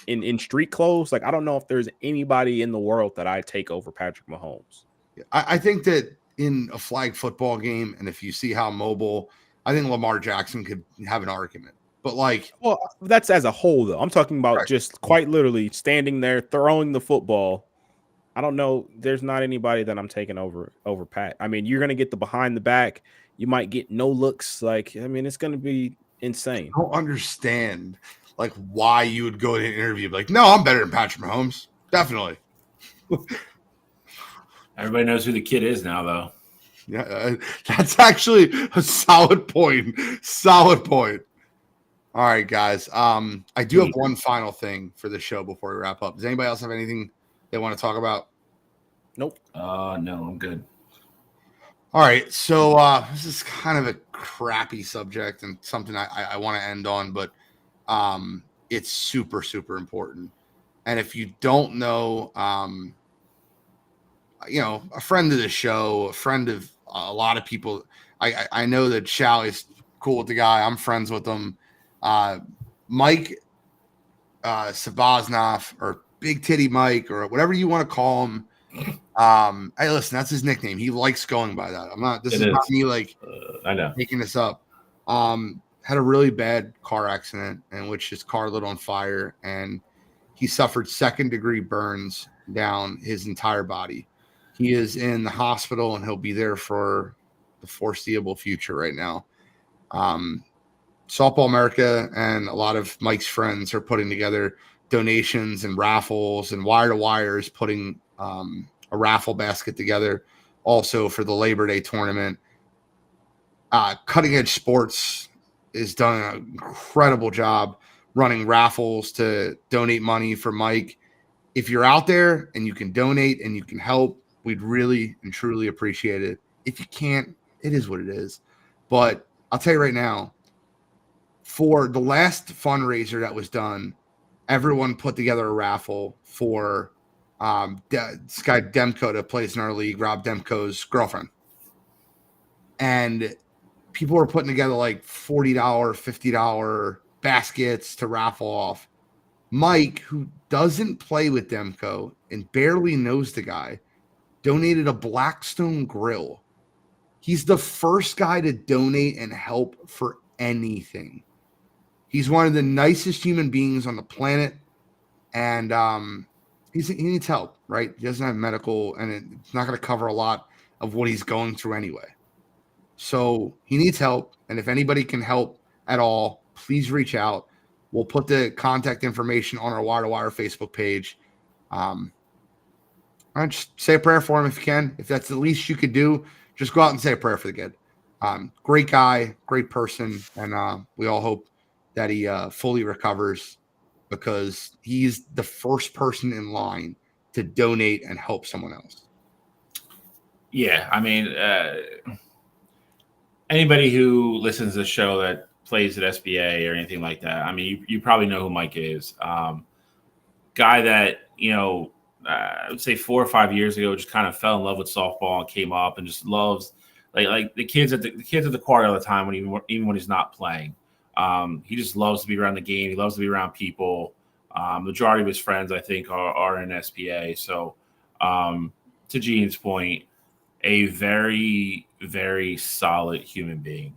in street clothes, like I don't know if there's anybody in the world that I take over Patrick Mahomes. I think that in a flag football game, and if you see how mobile, I think Lamar Jackson could have an argument. But like, well, that's as a whole though. I'm talking about right. just quite literally standing there throwing the football. I don't know. There's not anybody that I'm taking over Pat. I mean, you're gonna get the behind the back. You might get no looks. Like, I mean, it's gonna be insane. I don't understand like why you would go to an interview like, no, I'm better than Patrick Mahomes. Definitely. Everybody knows who the kid is now, though. Yeah, that's actually a solid point. Solid point. All right, guys. I do have one final thing for the show before we wrap up. Does anybody else have anything they want to talk about? Nope. No, I'm good. All right. So this is kind of a crappy subject and something I want to end on, but it's super, super important. And if you don't know, you know, a friend of the show, a friend of a lot of people, I know that Shally's cool with the guy. I'm friends with him. Mike Sabaznov, or Big Titty Mike, or whatever you want to call him. Hey, listen, that's his nickname. He likes going by that. I'm not. This is not me like I know making this up. Had a really bad car accident in which his car lit on fire, and he suffered 2nd-degree burns down his entire body. He is in the hospital, and he'll be there for the foreseeable future right now. Softball America and a lot of Mike's friends are putting together donations and raffles, and Wire2Wire is putting a raffle basket together also for the Labor Day tournament. Cutting Edge Sports has done an incredible job running raffles to donate money for Mike. If you're out there and you can donate and you can help, we'd really and truly appreciate it. If you can't, it is what it is. But I'll tell you right now, for the last fundraiser that was done, everyone put together a raffle for this guy Demko that plays in our league, Rob Demko's girlfriend. And people were putting together like $40, $50 baskets to raffle off. Mike, who doesn't play with Demko and barely knows the guy, donated a Blackstone grill. He's the first guy to donate and help for anything. He's one of the nicest human beings on the planet, and he needs help, right? He doesn't have medical, and it's not going to cover a lot of what he's going through anyway. So he needs help, and if anybody can help at all, please reach out. We'll put the contact information on our Wire2Wire Facebook page. Just say a prayer for him if you can. If that's the least you could do, just go out and say a prayer for the kid. Great guy, great person, and we all hope that he fully recovers, because he's the first person in line to donate and help someone else. Yeah, I mean, anybody who listens to the show that plays at SBA or anything like that, I mean, you probably know who Mike is. Guy that, you know, I would say 4 or 5 years ago just kind of fell in love with softball and came up and just loves like the kids at the court all the time even when he's not playing. He just loves to be around the game. He loves to be around people. Majority of his friends, I think, are in SBA. So, to Gene's point, a very, very solid human being.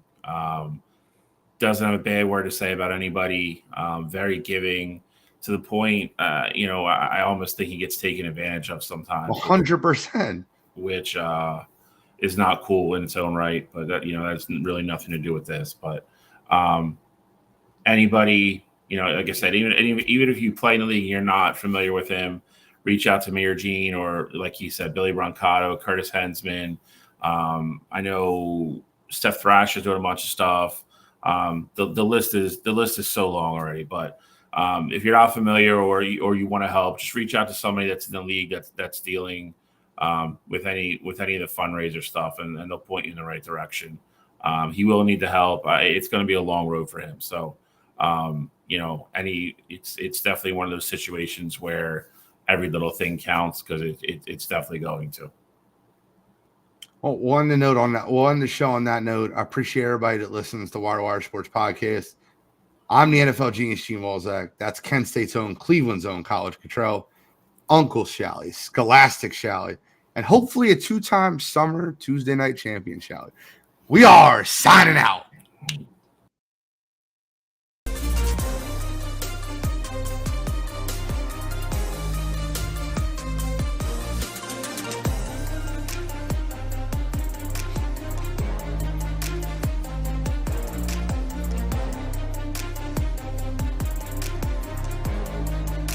Doesn't have a bad word to say about anybody. Very giving, to the point, you know, I almost think he gets taken advantage of sometimes. 100%. Which is not cool in its own right. But, that, you know, that's really nothing to do with this. But anybody, you know, like I said, even if you play in the league and you're not familiar with him, reach out to me or Gene, or like he said, Billy Brancato, Curtis Hensman. I know Steph Thrasher's doing a bunch of stuff. The list is so long already, but if you're not familiar or you want to help, just reach out to somebody that's in the league that's dealing with any of the fundraiser stuff, and they'll point you in the right direction. He will need the help. It's going to be a long road for him. So, it's definitely one of those situations where every little thing counts, because it's definitely going to. Well, one to show on that note, I appreciate everybody that listens to Wire2Wire Sports Podcast. I'm the NFL genius, Gene Walzak. That's Kent State's own, Cleveland's own College Cottrell, Uncle Shally, Scholastic Shally, and hopefully a 2-time summer Tuesday night champion Shally. We are signing out.